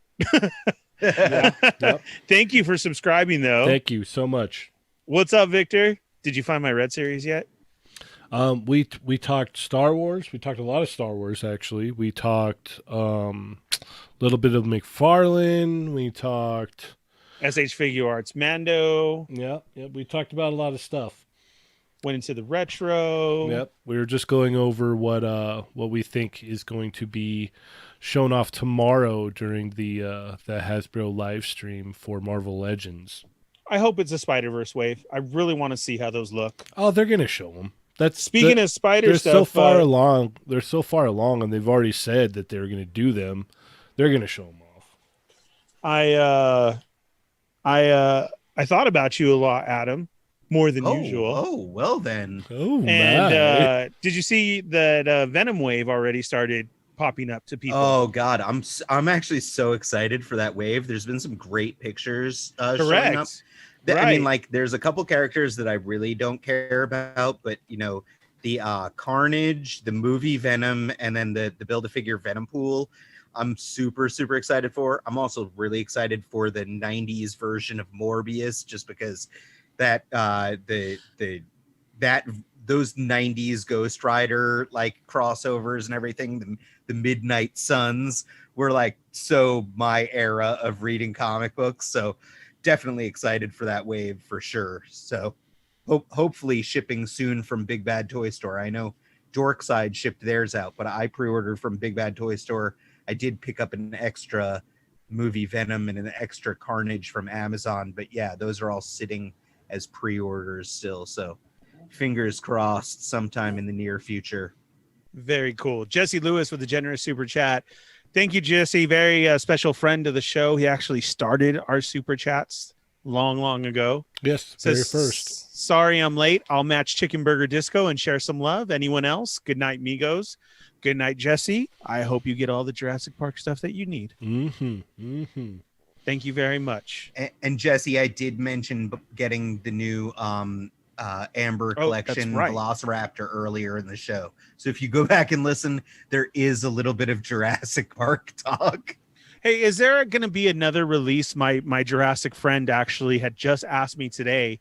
Yep. Thank you for subscribing, though. Thank you so much. What's up, Victor? Did you find my Red Series yet? We talked Star Wars. We talked a lot of Star Wars, actually. We talked a little bit of McFarlane. We talked SH Figure Arts Mando. Yeah. We talked about a lot of stuff. Went into the retro. Yep. We were just going over what we think is going to be shown off tomorrow during the Hasbro live stream for Marvel Legends. I hope it's a Spider-Verse wave. I really want to see how those look. Oh, they're gonna show them. Speaking of spider they're stuff, so far along. They're so far along, and they've already said that they're going to do them. They're going to show them off. I thought about you a lot, Adam, more than usual. Oh, well then. Oh, and did you see that Venom wave already started popping up to people? Oh God, I'm actually so excited for that wave. There's been some great pictures showing up. I mean, like, there's a couple characters that I really don't care about, but the Carnage, the movie Venom, and then the Build-A-Figure Venom pool, I'm super excited for. I'm also really excited for the 90s version of Morbius, just because that those 90s Ghost Rider like crossovers and everything, the Midnight Suns were like so my era of reading comic books. So definitely excited for that wave for sure. So hopefully shipping soon from Big Bad Toy Store. I know Dorkside shipped theirs out, but I pre-ordered from Big Bad Toy Store. I did pick up an extra movie Venom and an extra Carnage from Amazon, but yeah, those are all sitting as pre-orders still. So fingers crossed sometime in the near future. Very cool. Jesse Lewis with a generous super chat. Thank you, Jesse. Very special friend of the show. He actually started our super chats long ago. Yes, very first. Sorry I'm late. I'll match Chicken Burger Disco and share some love. Anyone else? Good night, Migos. Good night, Jesse. I hope you get all the Jurassic Park stuff that you need. Thank you very much. And Jesse, I did mention getting the new Amber collection Velociraptor earlier in the show. So if you go back and listen, there is a little bit of Jurassic Park talk. Hey, is there going to be another release? My Jurassic friend actually had just asked me today.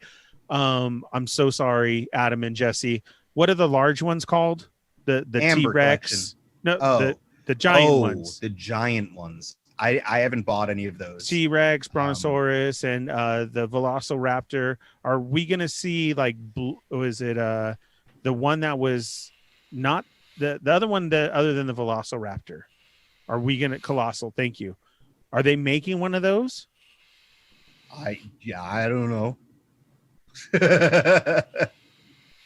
I'm so sorry, Adam and Jesse. What are the large ones called? The Amber T-Rex. No, Oh, the giant ones. the giant ones. I haven't bought any of those. T-Rex, Brontosaurus, and the Velociraptor. Are we gonna see like was it the one that was not the other one that other than the Velociraptor? Are we gonna colossal? Thank you. Are they making one of those? I don't know.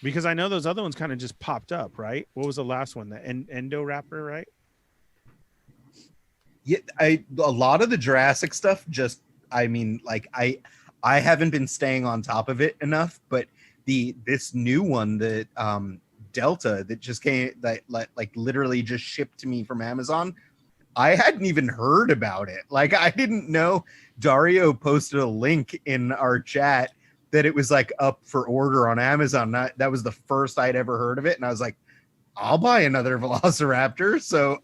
Because I know those other ones kind of just popped up, right? What was the last one? The Endoraptor, right? Yeah, a lot of the Jurassic stuff just I mean, like I haven't been staying on top of it enough, but this new one, the Delta that just came that like literally just shipped to me from Amazon, I hadn't even heard about it. Like I didn't know. Dario posted a link in our chat that it was like up for order on Amazon. That was the first I'd ever heard of it, and I was like, I'll buy another Velociraptor. So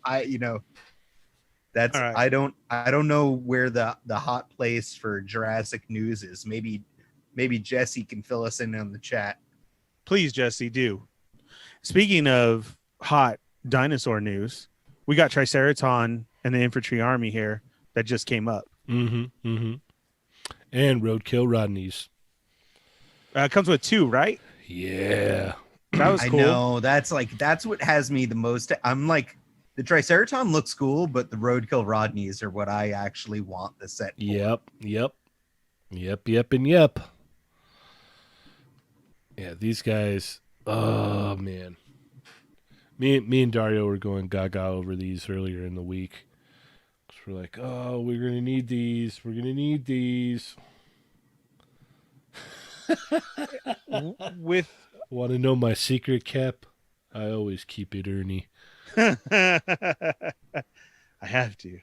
that's All right. I don't know where the hot place for Jurassic news is. Maybe Jesse can fill us in on the chat. Please, Jesse, do. Speaking of hot dinosaur news, we got Triceraton and the infantry army here that just came up. And roadkill Rodneys. Comes with 2, right? Yeah. That was cool. I know that's what has me the most. I'm like, the Triceraton looks cool, but the roadkill Rodneys are what I actually want the set for. Yep. Yeah, these guys. Oh man. Me and Dario were going gaga over these earlier in the week. We're like, oh, we're gonna need these. With Want to know my secret, Cap? I always keep it, Ernie. I have to.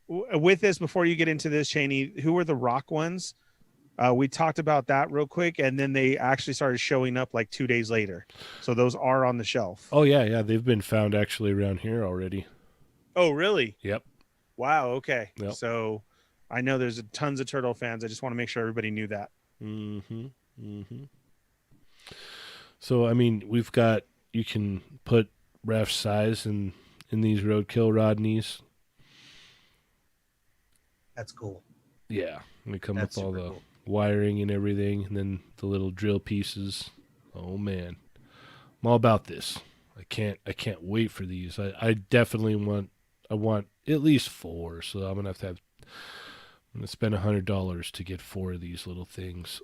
With this, before you get into this, Cheney, who were the rock ones? We talked about that real quick, and then they actually started showing up like 2 days later. So those are on the shelf. Oh yeah, they've been found actually around here already. Oh, really? Yep. Wow. Okay. Yep. So I know there's tons of turtle fans. I just want to make sure everybody knew that. So I mean, you can put ref size in these roadkill Rodneys. That's cool. Yeah, they come That's with all super the cool. wiring and everything, and then the little drill pieces. Oh man, I'm all about this. I can't wait for these. I definitely want. I want at least 4. So I'm gonna I'm gonna spend $100 to get 4 of these little things.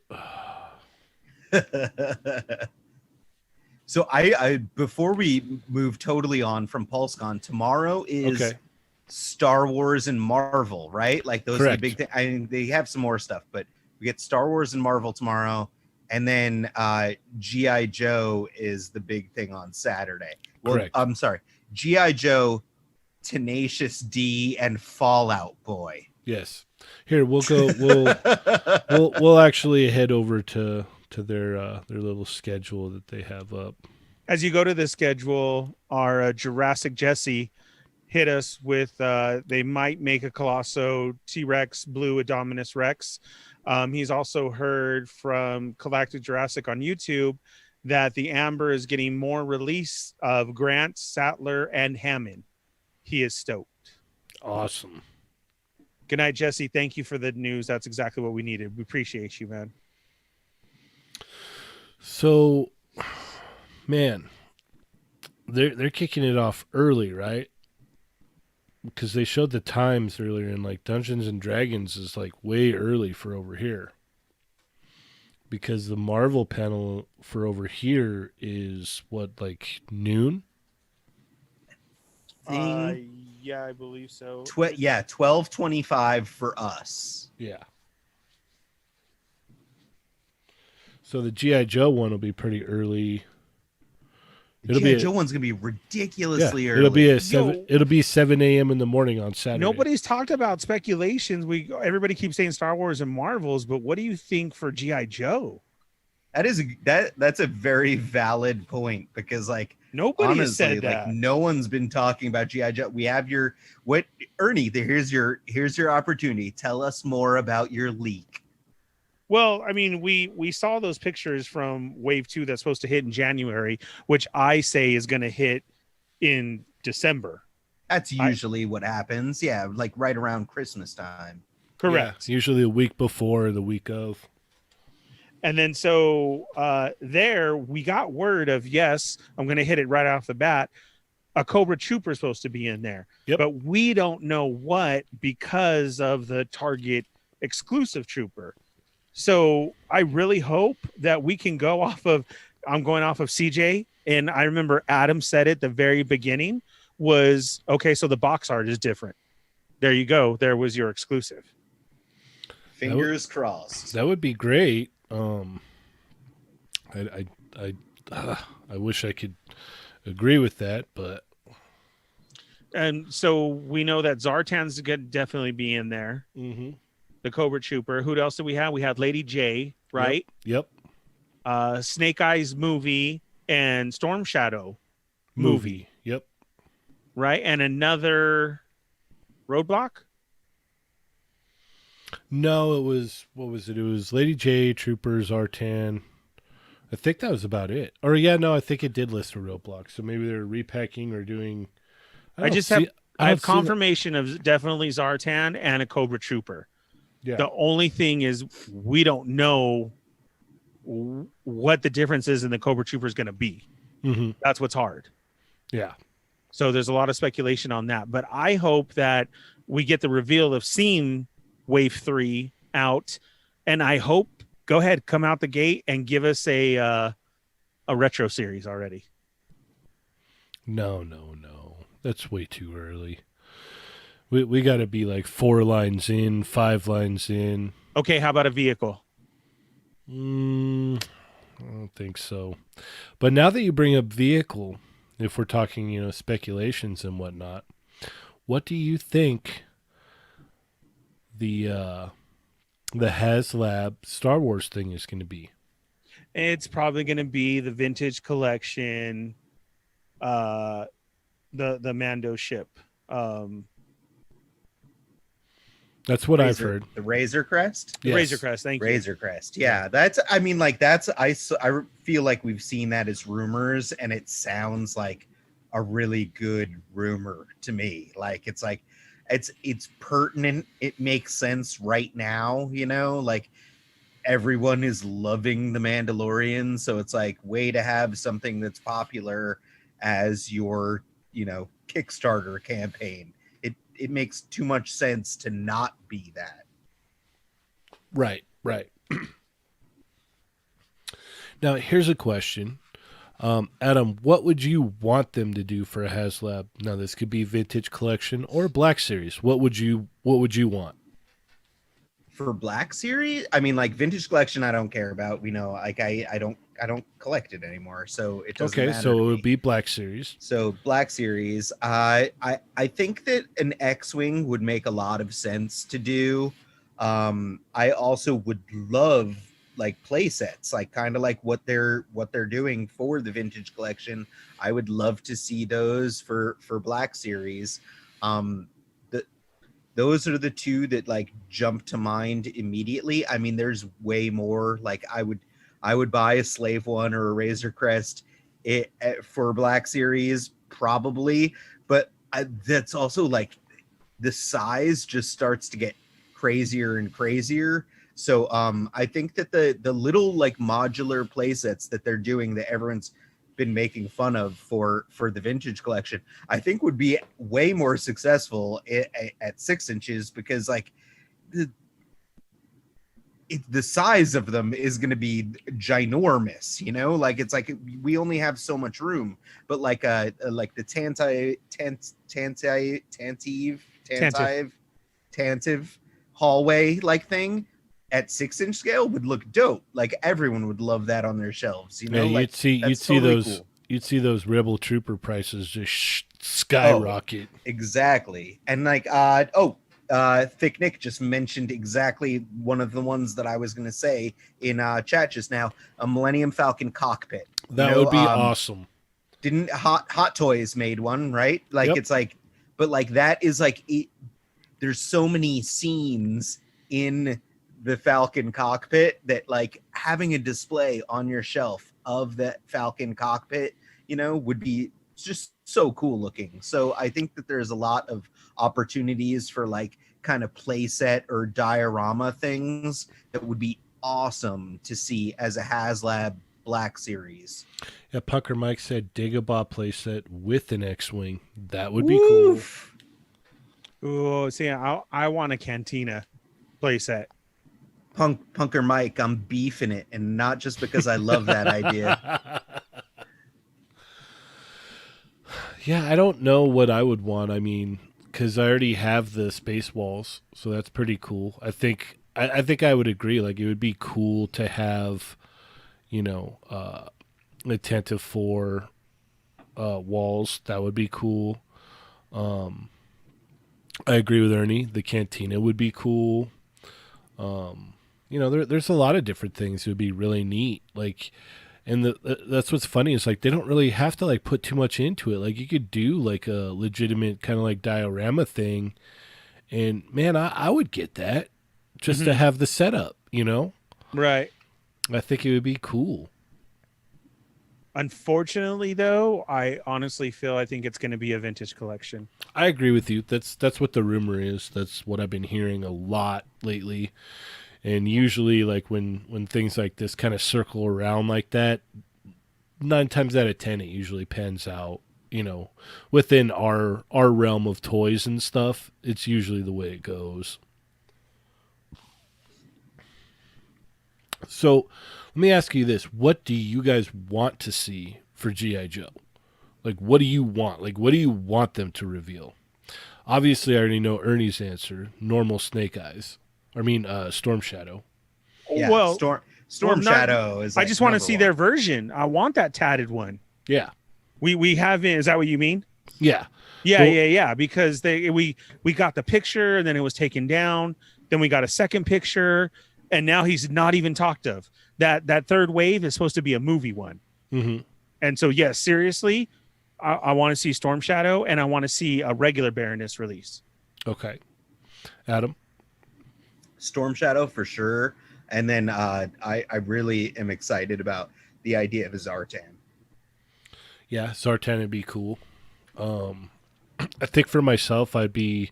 So I before we move totally on from PulseCon, tomorrow is Okay. Star Wars and Marvel, right? Like those are the Correct. big thing. I mean, they have some more stuff, but we get Star Wars and Marvel tomorrow, and then G.I. Joe is the big thing on Saturday. Well, Correct. I'm sorry, G.I. Joe, Tenacious D, and Fallout Boy. Yes. Here we'll go. We'll actually head over to their little schedule that they have up. As you go to the schedule, our Jurassic Jesse hit us with they might make a Colosso T-Rex Blue Adominus Rex. He's also heard from Galactic Jurassic on YouTube that the Amber is getting more release of Grant, Sattler, and Hammond. He is stoked. Awesome. Good night, Jesse. Thank you for the news. That's exactly what we needed. We appreciate you, man. So, man, they're kicking it off early, right? Because they showed the times earlier, and like Dungeons and Dragons is like way early for over here. Because the Marvel panel for over here is what, like noon? Yeah, I believe so. 12:25 for us. Yeah. So the G.I. Joe one will be pretty early. The G.I. Joe one's gonna be ridiculously early. It'll be 7 a.m. in the morning on Saturday. Nobody's talked about speculations. Everybody keeps saying Star Wars and Marvels, but what do you think for G.I. Joe? That's a very valid point, because like nobody honestly, has said that. Like no one's been talking about G.I. Joe. We have Ernie. Here's your opportunity. Tell us more about your leak. Well, I mean, we saw those pictures from Wave 2 that's supposed to hit in January, which I say is going to hit in December. That's usually what happens. Yeah, like right around Christmas time. Correct. Yeah, usually a week before or the week of. And then so there we got word of, yes, I'm going to hit it right off the bat. A Cobra Trooper is supposed to be in there, Yep. but we don't know what because of the Target exclusive trooper. So I really hope that we can go off of, I'm going off of CJ. And I remember Adam said at the very beginning was, okay, so the box art is different. There you go. There was your exclusive. Fingers crossed. That would be great. I I wish I could agree with that, but And so we know that Zartan's going to definitely be in there. The Cobra Trooper. Who else did we have? We had Lady J, right? Yep. Snake Eyes movie and Storm Shadow Movie. Yep. right? And another Roadblock. No, it was what was it? It was Lady J, Troopers, Artan. I think that was about it. Or yeah, no, I think it did list a roadblock. So maybe they're repacking or doing. I have confirmation of definitely Zartan and a Cobra Trooper. Yeah. The only thing is we don't know what the difference is in the Cobra Trooper is going to be. Mm-hmm. That's what's hard. Yeah. So there's a lot of speculation on that. But I hope that we get the reveal of Scene Wave 3 out. And I hope, go ahead, come out the gate and give us a retro series already. No. That's way too early. We got to be like 4 lines in, 5 lines in. Okay, how about a vehicle? I don't think so. But now that you bring up vehicle, if we're talking, speculations and whatnot, what do you think the HasLab Star Wars thing is going to be? It's probably going to be the vintage collection, the Mando ship. That's what I've heard. The Razor Crest. Yes. Razor Crest. Thank you. Razor Crest. Yeah, I feel like we've seen that as rumors, and it sounds like a really good rumor to me. Like it's pertinent. It makes sense right now. Like everyone is loving the Mandalorian, so it's like way to have something that's popular as your Kickstarter campaign. It makes too much sense to not be that. Right. Now, here's a question. Adam, what would you want them to do for a HasLab? Now, this could be Vintage Collection or Black Series. What would you want? For Black Series, I mean, like Vintage Collection, I don't care about. Like I don't collect it anymore, so it doesn't matter. Okay, so it would be Black Series. So Black Series, I think that an X-wing would make a lot of sense to do. I also would love like play sets, like kind of like what they're doing for the Vintage Collection. I would love to see those for Black Series. Those are the two that like jump to mind immediately. I mean, there's way more. Like I would buy a Slave One or a Razor Crest for Black Series probably, but that's also like the size just starts to get crazier and crazier. So I think that the little like modular play sets that they're doing that everyone's been making fun of for the Vintage Collection, I think would be way more successful at 6 inches, because like the size of them is going to be ginormous, like it's like we only have so much room. But like the Tantive hallway like thing at 6-inch scale would look dope. Like everyone would love that on their shelves. Yeah, like, you'd see those Rebel Trooper prices just skyrocket. Oh, exactly. And like Thick Nick just mentioned exactly one of the ones that I was going to say in chat just now, a Millennium Falcon cockpit. That would be awesome. Didn't Hot Toys made one, right? Like Yep. It's like, but like that is like there's so many scenes in the Falcon cockpit that like having a display on your shelf of that Falcon cockpit, would be just so cool looking. So I think that there's a lot of opportunities for like kind of playset or diorama things that would be awesome to see as a HasLab Black Series. Yeah, Pucker Mike said Dagobah playset with an X-wing. That would be Woof. Oh, see, I want a Cantina playset. Punker Mike, I'm beefing it, and not just because I love that idea. cool. Yeah, I don't know what I would want. I mean, because I already have the space walls, so that's pretty cool. I think I would agree. Like, it would be cool to have, you know, a tent of 4 walls. That would be cool. I agree with Ernie. The cantina would be cool. There's a lot of different things that would be really neat. Like, and that's what's funny is like they don't really have to like put too much into it. Like you could do like a legitimate kind of like diorama thing, and man, I would get that just to have the setup. Right. I think it would be cool. Unfortunately, though, I honestly feel I think it's going to be a vintage collection. I agree with you. That's what the rumor is. That's what I've been hearing a lot lately. And usually, like when things like this kind of circle around like that, 9 times out of 10, it usually pans out. Within our realm of toys and stuff, it's usually the way it goes. So, let me ask you this: what do you guys want to see for G.I. Joe? Like, what do you want? Like, what do you want them to reveal? Obviously, I already know Ernie's answer: normal Snake Eyes. Storm Shadow. Yeah, well, Storm Shadow is. I Like just want to number see one. their version. I want that tatted one. Yeah, We haven't. Is that what you mean? yeah. Yeah, Well- yeah. Because we got the picture and then it was taken down. Then we got a second picture, and now he's not even talked of. That third wave is supposed to be a movie one. Mm-hmm. And so, yes, seriously, I want to see Storm Shadow, and I want to see a regular Baroness release. Okay, Adam. Storm Shadow for sure, and then I really am excited about the idea of a Zartan. Yeah, Zartan would be cool. I think for myself, I'd be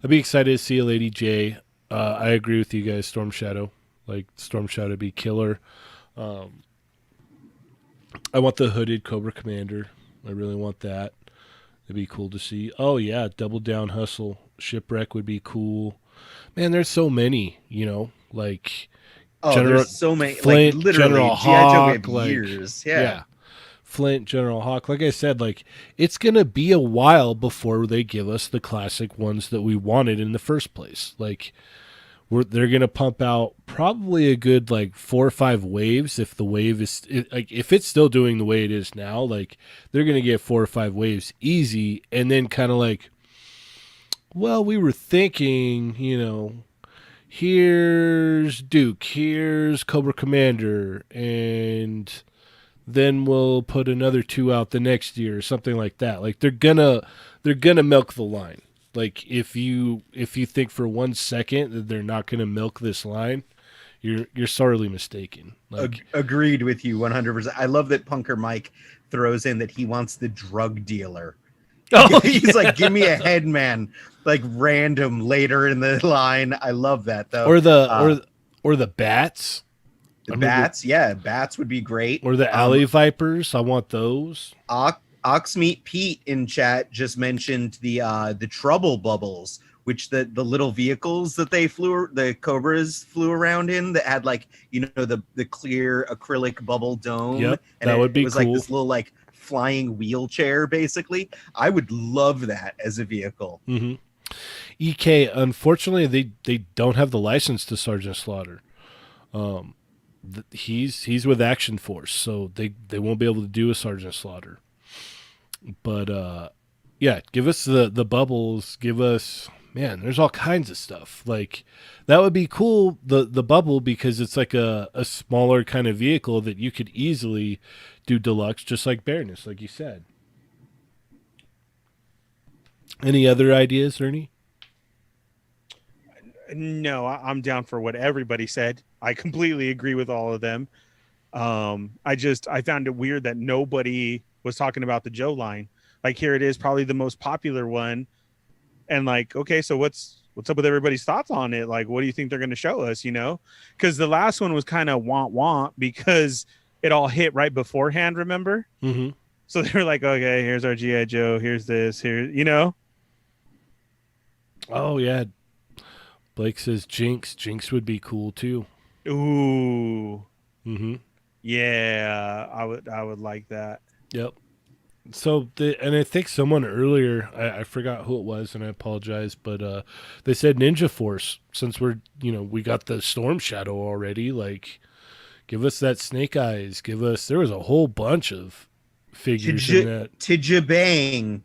excited to see a Lady J. I agree with you guys. Storm Shadow, like Storm Shadow, would be killer. I want the hooded Cobra Commander. I really want that. It'd be cool to see. Oh yeah, Double Down Hustle Shipwreck would be cool. Man, there's so many. Like Oh, there's so many. Flint, like literally, General G.I. Joe Hawk, we have like, years. Yeah. Flint, General Hawk. Like I said, like it's gonna be a while before they give us the classic ones that we wanted in the first place. Like they're gonna pump out probably a good like 4 or 5 waves if the wave is if it's still doing the way it is now. Like they're gonna get 4 or 5 waves easy, and then kind of like, well, we were thinking, here's Duke, here's Cobra Commander, and then we'll put another 2 out the next year or something like that. Like they're gonna milk the line. Like if you think for 1 second that they're not gonna milk this line, you're sorely mistaken. Like Agreed with you 100%. I love that Punker Mike throws in that he wants the drug dealer. He's like, give me a headman, like random later in the line. I love that though. or the bats. The bats, bats would be great. Or the alley vipers. I want those. Oxmeat Pete in chat just mentioned the trouble bubbles, which the little vehicles that the Cobras flew around in that had like the clear acrylic bubble dome. Yep, and that would be it was cool. like this little like flying wheelchair basically. I would love that as a vehicle. Mm-hmm. EK, unfortunately, they don't have the license to Sergeant Slaughter. He's with Action Force, so they won't be able to do a Sergeant Slaughter. But give us the bubbles. Give us, man, there's all kinds of stuff. Like that would be cool. The bubble, because it's like a smaller kind of vehicle that you could easily do deluxe, just like Baroness, like you said. Any other ideas, Ernie? No, I'm down for what everybody said. I completely agree with all of them. I found it weird that nobody was talking about the Joe line. Like here it is, probably the most popular one. And like, okay, so what's up with everybody's thoughts on it? Like, what do you think they're going to show us? You know, because the last one was kind of want because it all hit right beforehand. Remember? Mm-hmm. So they were like, okay, here's our GI Joe. Here's this. Here, you know. Oh yeah. Blake says Jinx. Jinx would be cool too. Ooh, Mm-hmm. yeah, I would like that. Yep. So, and I think someone earlier, I forgot who it was, and I apologize, but they said Ninja Force. Since we got the Storm Shadow already. Like, give us that Snake Eyes. Give us. There was a whole bunch of figures in that. Tijabang.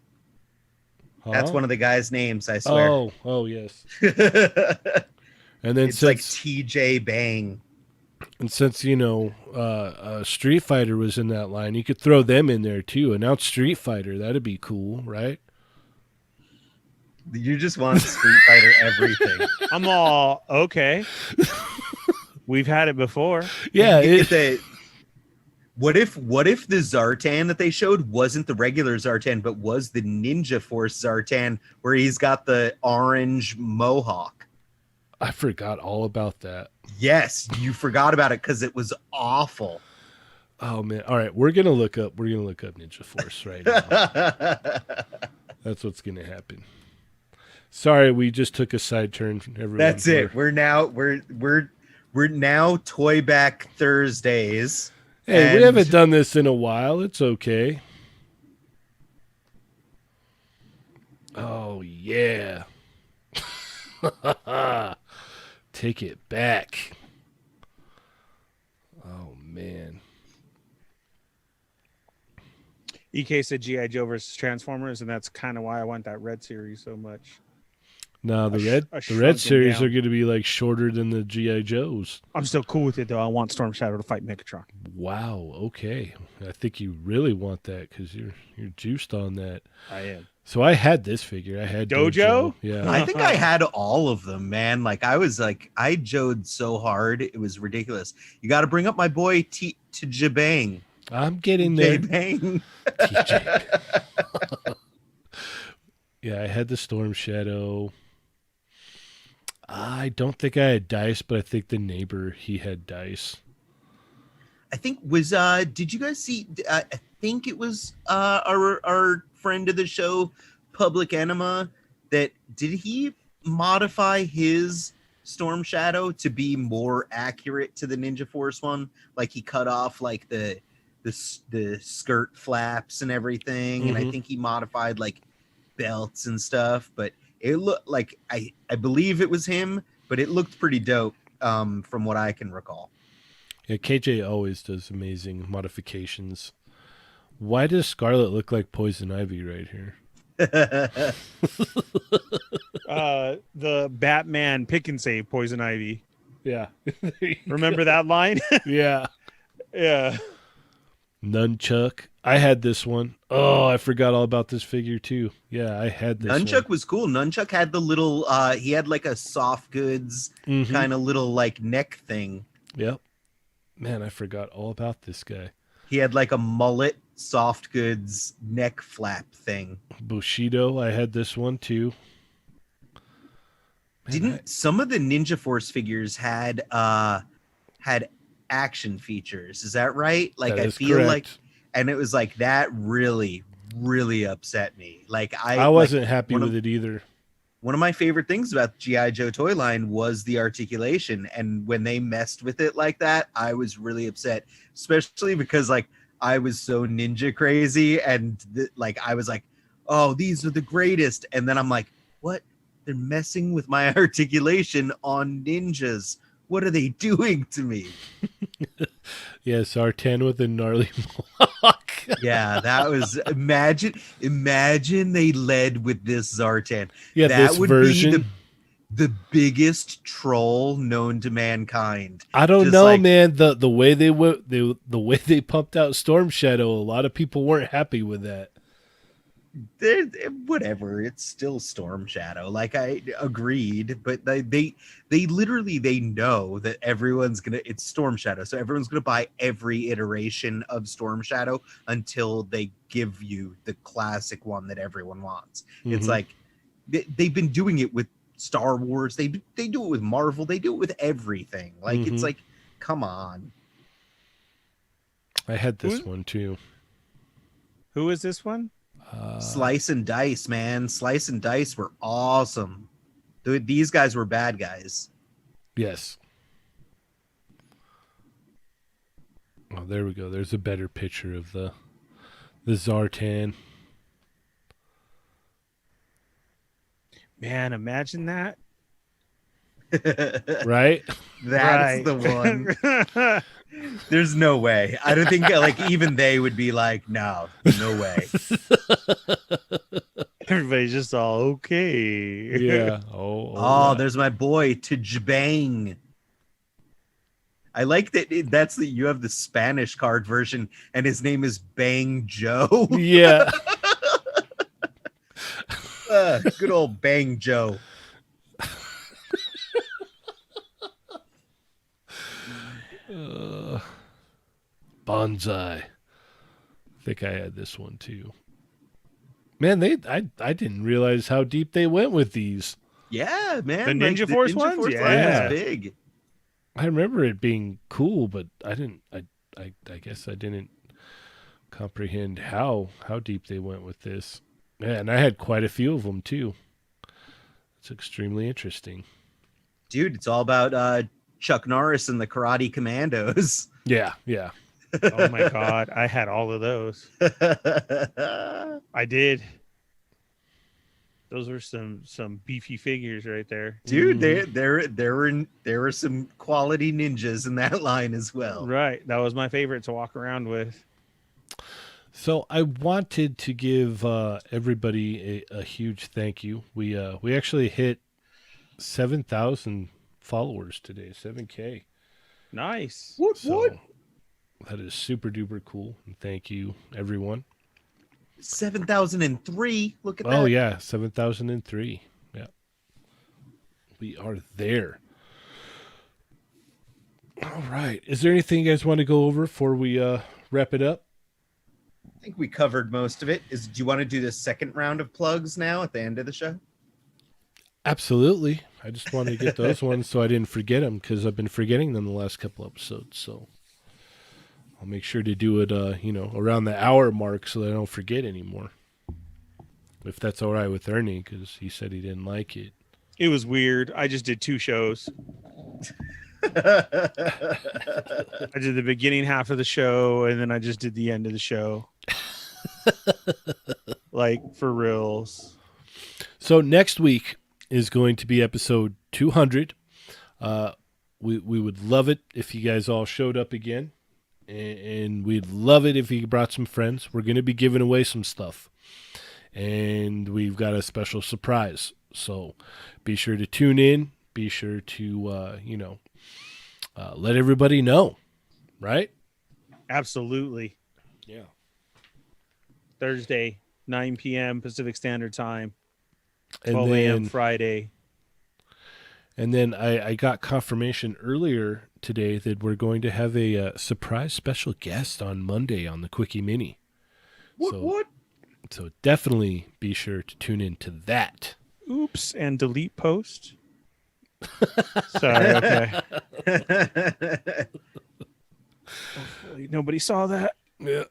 Huh? That's one of the guys' names, I swear. Oh yes. It's And then like since TJ Bang. and since Street Fighter was in that line, you could throw them in there too. Announce Street Fighter. That'd be cool, right? You just want Street Fighter everything. I'm all okay. We've had it before. Yeah. What if the Zartan that they showed wasn't the regular Zartan, but was the Ninja Force Zartan, where he's got the orange mohawk? I forgot all about that. Yes, you forgot about it because it was awful. Oh man! All right, we're gonna look up Ninja Force right now. That's what's gonna happen. Sorry, we just took a side turn. Everyone. That's it. We're now Toy Back Thursdays. Hey, we haven't done this in a while. It's okay. Oh yeah. Take it back. Oh man. EK said GI Joe versus Transformers, and that's kind of why I want that red series so much. No, the red shrunk series him down. are going to be like shorter than the G.I. Joes. I'm still cool with it though. I want Storm Shadow to fight Megatron. Wow. Okay. I think you really want that because you're juiced on that. I am. So I had this figure. I had Dojo? Yeah. I think I had all of them, man. Like I joed so hard, it was ridiculous. You got to bring up my boy to Jabang. I'm getting there. Jabang. TJ. Yeah, I had the Storm Shadow. I don't think I had Dice, but I think the neighbor, he had Dice. I think did you guys see? I think it was our friend of the show, Public Enema. Did he modify his Storm Shadow to be more accurate to the Ninja Force one? Like he cut off like the skirt flaps and everything, and I think he modified like belts and stuff. But it looked like I believe it was him, but it looked pretty dope from what I can recall. Yeah, KJ always does amazing modifications. Why does Scarlet look like Poison Ivy right here? The Batman pick and save Poison Ivy. Yeah. Remember that line? Yeah. Yeah. Nunchuck. I had this one. Oh, I forgot all about this figure too. Yeah, I had this Nunchuck was cool. Nunchuck had the little he had like a soft goods kind of little like neck thing. Yep. Man, I forgot all about this guy. He had like a mullet soft goods neck flap thing. Bushido, I had this one too. Man, Some of the Ninja Force figures had action features? Is that right? Like that I is feel correct. like, and it was like that really upset me. Like I wasn't happy with it either. One of my favorite things about the G.I. Joe toy line was the articulation. And when they messed with it like that, I was really upset, especially because like I was so ninja crazy. And like, I was like, oh, these are the greatest. And then I'm like, what? They're messing with my articulation on ninjas. What are they doing to me? Yes, R10 with a gnarly mohawk. Yeah, that was imagine they led with this Zartan. Yeah, that this would version. be the biggest troll known to mankind. I don't Just know, like, man. The way the way they pumped out Storm Shadow, a lot of people weren't happy with that. Whatever, it's still Storm Shadow. Like, I agreed, but they literally, they know that it's Storm Shadow, so everyone's gonna buy every iteration of Storm Shadow until they give you the classic one that everyone wants. It's Mhm. like they've been doing it with Star Wars, they do it with Marvel, they do it with everything. Like, it's Mhm. like, come on. I had this Who's- one too. Who is this one? Slice and Dice, man. Slice and Dice were awesome. These guys were bad guys. Yes. Oh, there we go. There's a better picture of the Zartan. Man, imagine that. Right? That's the one. There's no way. I don't think like even they would be like, no way. Everybody's just all okay. Yeah. Oh, there's my boy Tjbang. I like that. That's you have the Spanish card version, and his name is Bang Joe. Yeah. Good old Bang Joe. Bonsai. I think I had this one too. Man, I didn't realize how deep they went with these. Yeah, man. The Ninja Force ones? line Yeah. is big. I remember it being cool, but I guess I didn't comprehend how deep they went with this. Yeah, and I had quite a few of them too. It's extremely interesting. Dude, it's all about Chuck Norris and the Karate Commandos. Yeah, yeah. Oh my god, I had all of those. I did. Those were some beefy figures right there. Dude, there were some quality ninjas in that line as well. Right, that was my favorite to walk around with. So I wanted to give everybody a huge thank you. We actually hit 7,000 followers today, 7K. Nice. What? That is super duper cool. And thank you, everyone. 7,003. Look at that. Oh yeah, 7,003. Yeah, we are there. All right. Is there anything you guys want to go over before we wrap it up? I think we covered most of it. Do you want to do the second round of plugs now at the end of the show? Absolutely. I just wanted to get those ones so I didn't forget them because I've been forgetting them the last couple episodes. So I'll make sure to do it, around the hour mark so that I don't forget anymore. If that's all right with Ernie, because he said he didn't like it. It was weird. I just did 2 shows. I did the beginning half of the show, and then I just did the end of the show. Like, for reals. So next week is going to be episode 200. We would love it if you guys all showed up again. And we'd love it if you brought some friends. We're going to be giving away some stuff. And we've got a special surprise. So be sure to tune in. Be sure to, let everybody know. Right? Absolutely. Yeah. Thursday, 9 p.m. Pacific Standard Time, And 12 a.m. then, Friday. and then I got confirmation earlier today that we're going to have a surprise special guest on Monday on the Quickie Mini. What? So definitely be sure to tune in to that. Oops, and delete post. Sorry, okay. Hopefully nobody saw that. Yeah.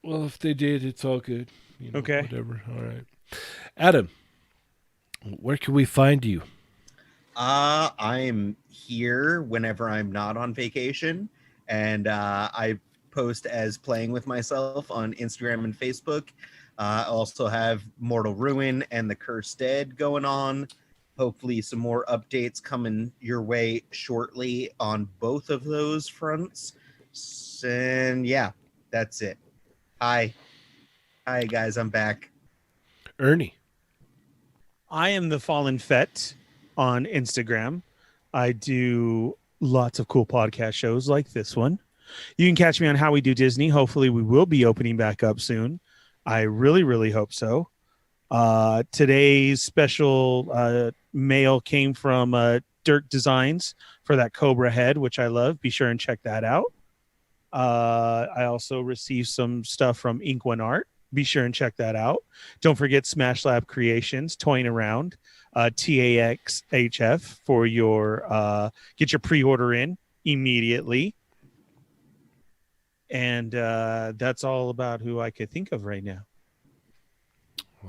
Well, if they did, it's all good. Okay. Whatever. All right. Adam, where can we find you? I'm here whenever I'm not on vacation, and I post as Playing with Myself on Instagram and Facebook. I also have Mortal Ruin and The Cursed Dead going on. Hopefully some more updates coming your way shortly on both of those fronts. And yeah, that's it. Hi guys, I'm back. Ernie. I am the Fallen Fett on Instagram. I do lots of cool podcast shows like this one. You can catch me on How We Do Disney. Hopefully we will be opening back up soon. I really, really hope so. Today's special mail came from Dirk Designs for that Cobra head, which I love. Be sure and check that out. I also received some stuff from Ink One Art. Be sure and check that out. Don't forget Smash Lab Creations, toying around, TAXHF for your get your pre-order in immediately. And that's all about who I could think of right now.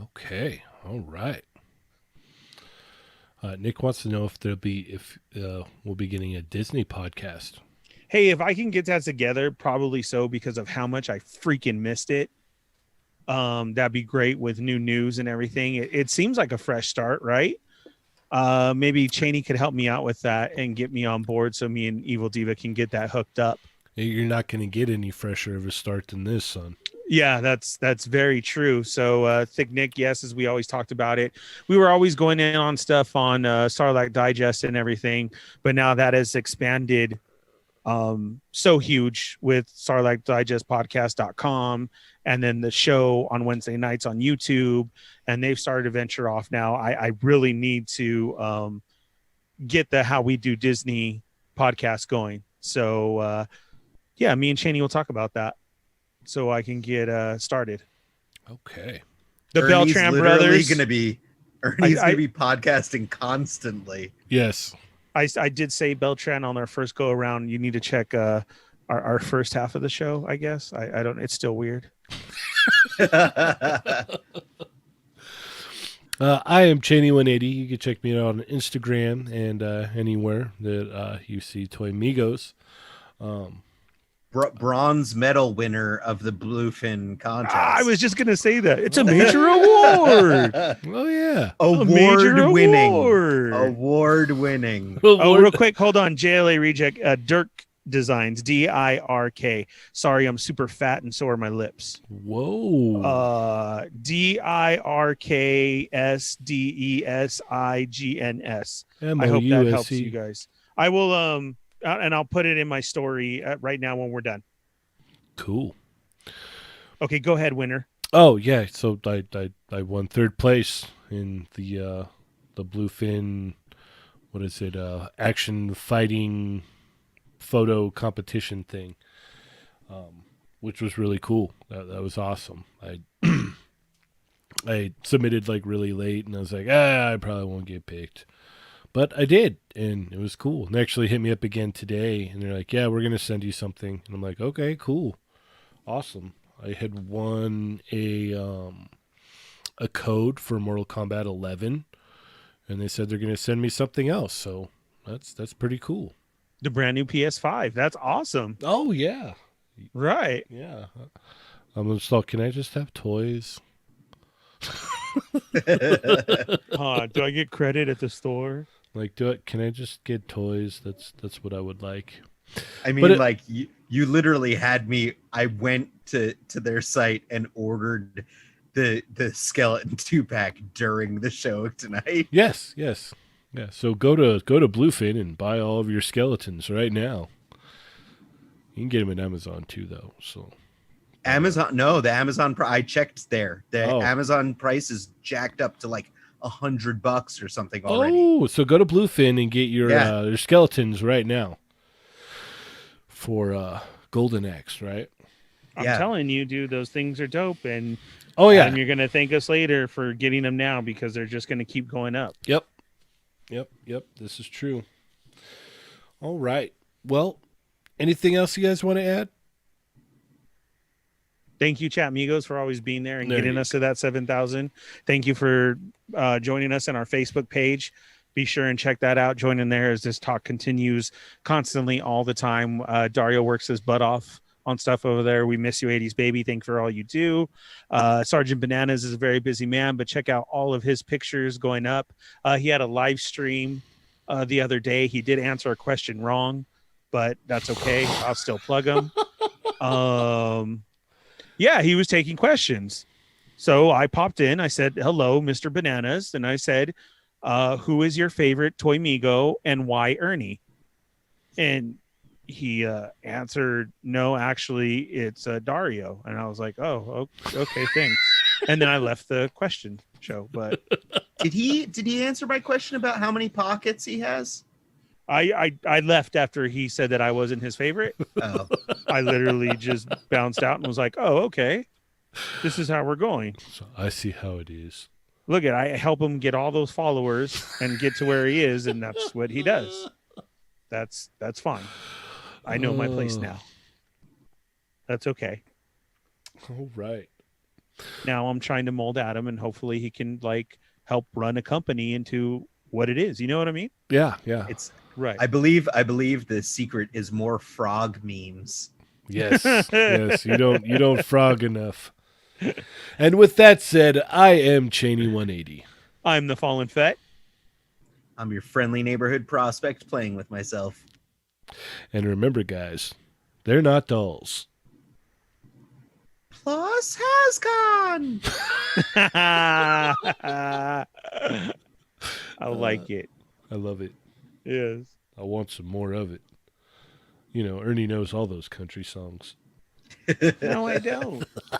Okay. All right. Nick wants to know if we'll be getting a Disney podcast. Hey, if I can get that together, probably so, because of how much I freaking missed it. That'd be great with new news and everything. It seems like a fresh start, right? Maybe Cheney could help me out with that and get me on board so me and Evil Diva can get that hooked up. You're not going to get any fresher of a start than this, son. Yeah, that's very true. So, Thick Nick, yes, as we always talked about it, we were always going in on stuff on Starlight Digest and everything, but now that has expanded so huge with Starlight Digest podcast.com, and then the show on Wednesday nights on YouTube, and they've started to venture off now. I really need to get the How We Do Disney podcast going. So, yeah, me and Cheney will talk about that so I can get started. Okay. The Ernie's Beltran literally brothers. Ernie's gonna be podcasting constantly. Yes. I did say Beltran on our first go around. You need to check our first half of the show, I guess. I don't. It's still weird. I am Cheney180. You can check me out on Instagram and anywhere that you see Toy Migos. Bronze medal winner of the Bluefin contest. I was just gonna say that it's a major award. Oh yeah, award winning. Award. Award winning. Oh, real quick, hold on. JLA reject. Dirk Designs, DIRK. Sorry, I'm super fat and so are my lips. Whoa. DIRKSDESIGNS. I hope that helps you guys. I will and I'll put it in my story right now when we're done. Cool. Okay, go ahead, winner. Oh yeah, so I won third place in the Bluefin, what is it? Action fighting photo competition thing, which was really cool. That was awesome. I submitted like really late, and I was like, I probably won't get picked. But I did, and it was cool. And they actually hit me up again today, and they're like, yeah, we're going to send you something. And I'm like, okay, cool. Awesome. I had won a code for Mortal Kombat 11, and they said they're going to send me something else. So that's pretty cool. The brand new PS5. That's awesome. Oh, yeah. Right. Yeah. I'm just like, can I just have toys? Do I get credit at the store? Like, can I just get toys? That's what I would like. I mean, you literally had me. I went to their site and ordered the skeleton 2-pack during the show tonight. Yes. Yeah. So go to Bluefin and buy all of your skeletons right now. You can get them at Amazon too, though. So Amazon, no, the Amazon. I checked there. The Amazon price is jacked up to like $100 or something already. Oh, so go to Bluefin and get your skeletons right now for Golden Axe, right? I'm telling you, dude, those things are dope, and and you're gonna thank us later for getting them now because they're just gonna keep going up. Yep. This is true. All right. Well, anything else you guys want to add? Thank you, Chat Migos, for always being there and getting us to that 7,000. Thank you for joining us on our Facebook page. Be sure and check that out. Join in there as this talk continues constantly all the time. Dario works his butt off on stuff over there. We miss you, 80s baby. Thank you for all you do. Sergeant Bananas is a very busy man, but check out all of his pictures going up. He had a live stream the other day. He did answer a question wrong, but that's okay. I'll still plug him. Yeah, he was taking questions. So I popped in. I said, hello, Mr. Bananas. And I said, who is your favorite Toy Migo and why Ernie? And he answered, no, actually, it's Dario. And I was like, oh, okay, thanks. And then I left the question show. But Did he answer my question about how many pockets he has? I left after he said that I wasn't his favorite. Oh, I literally just bounced out and was like, "Oh, okay, this is how we're going." So I see how it is. Look at I help him get all those followers and get to where he is, and that's what he does. That's fine. I know my place now. That's okay. All right. Now I'm trying to mold Adam, and hopefully he can like help run a company into what it is. You know what I mean? Yeah, yeah. it's. Right. I believe the secret is more frog memes. Yes. Yes. You don't frog enough. And with that said, I am Cheney 180. I'm the Fallen Fett. I'm your friendly neighborhood prospect playing with myself. And remember, guys, they're not dolls. Plus has gone. I like it. I love it. Yes. I want some more of it. You know, Ernie knows all those country songs. No, I don't.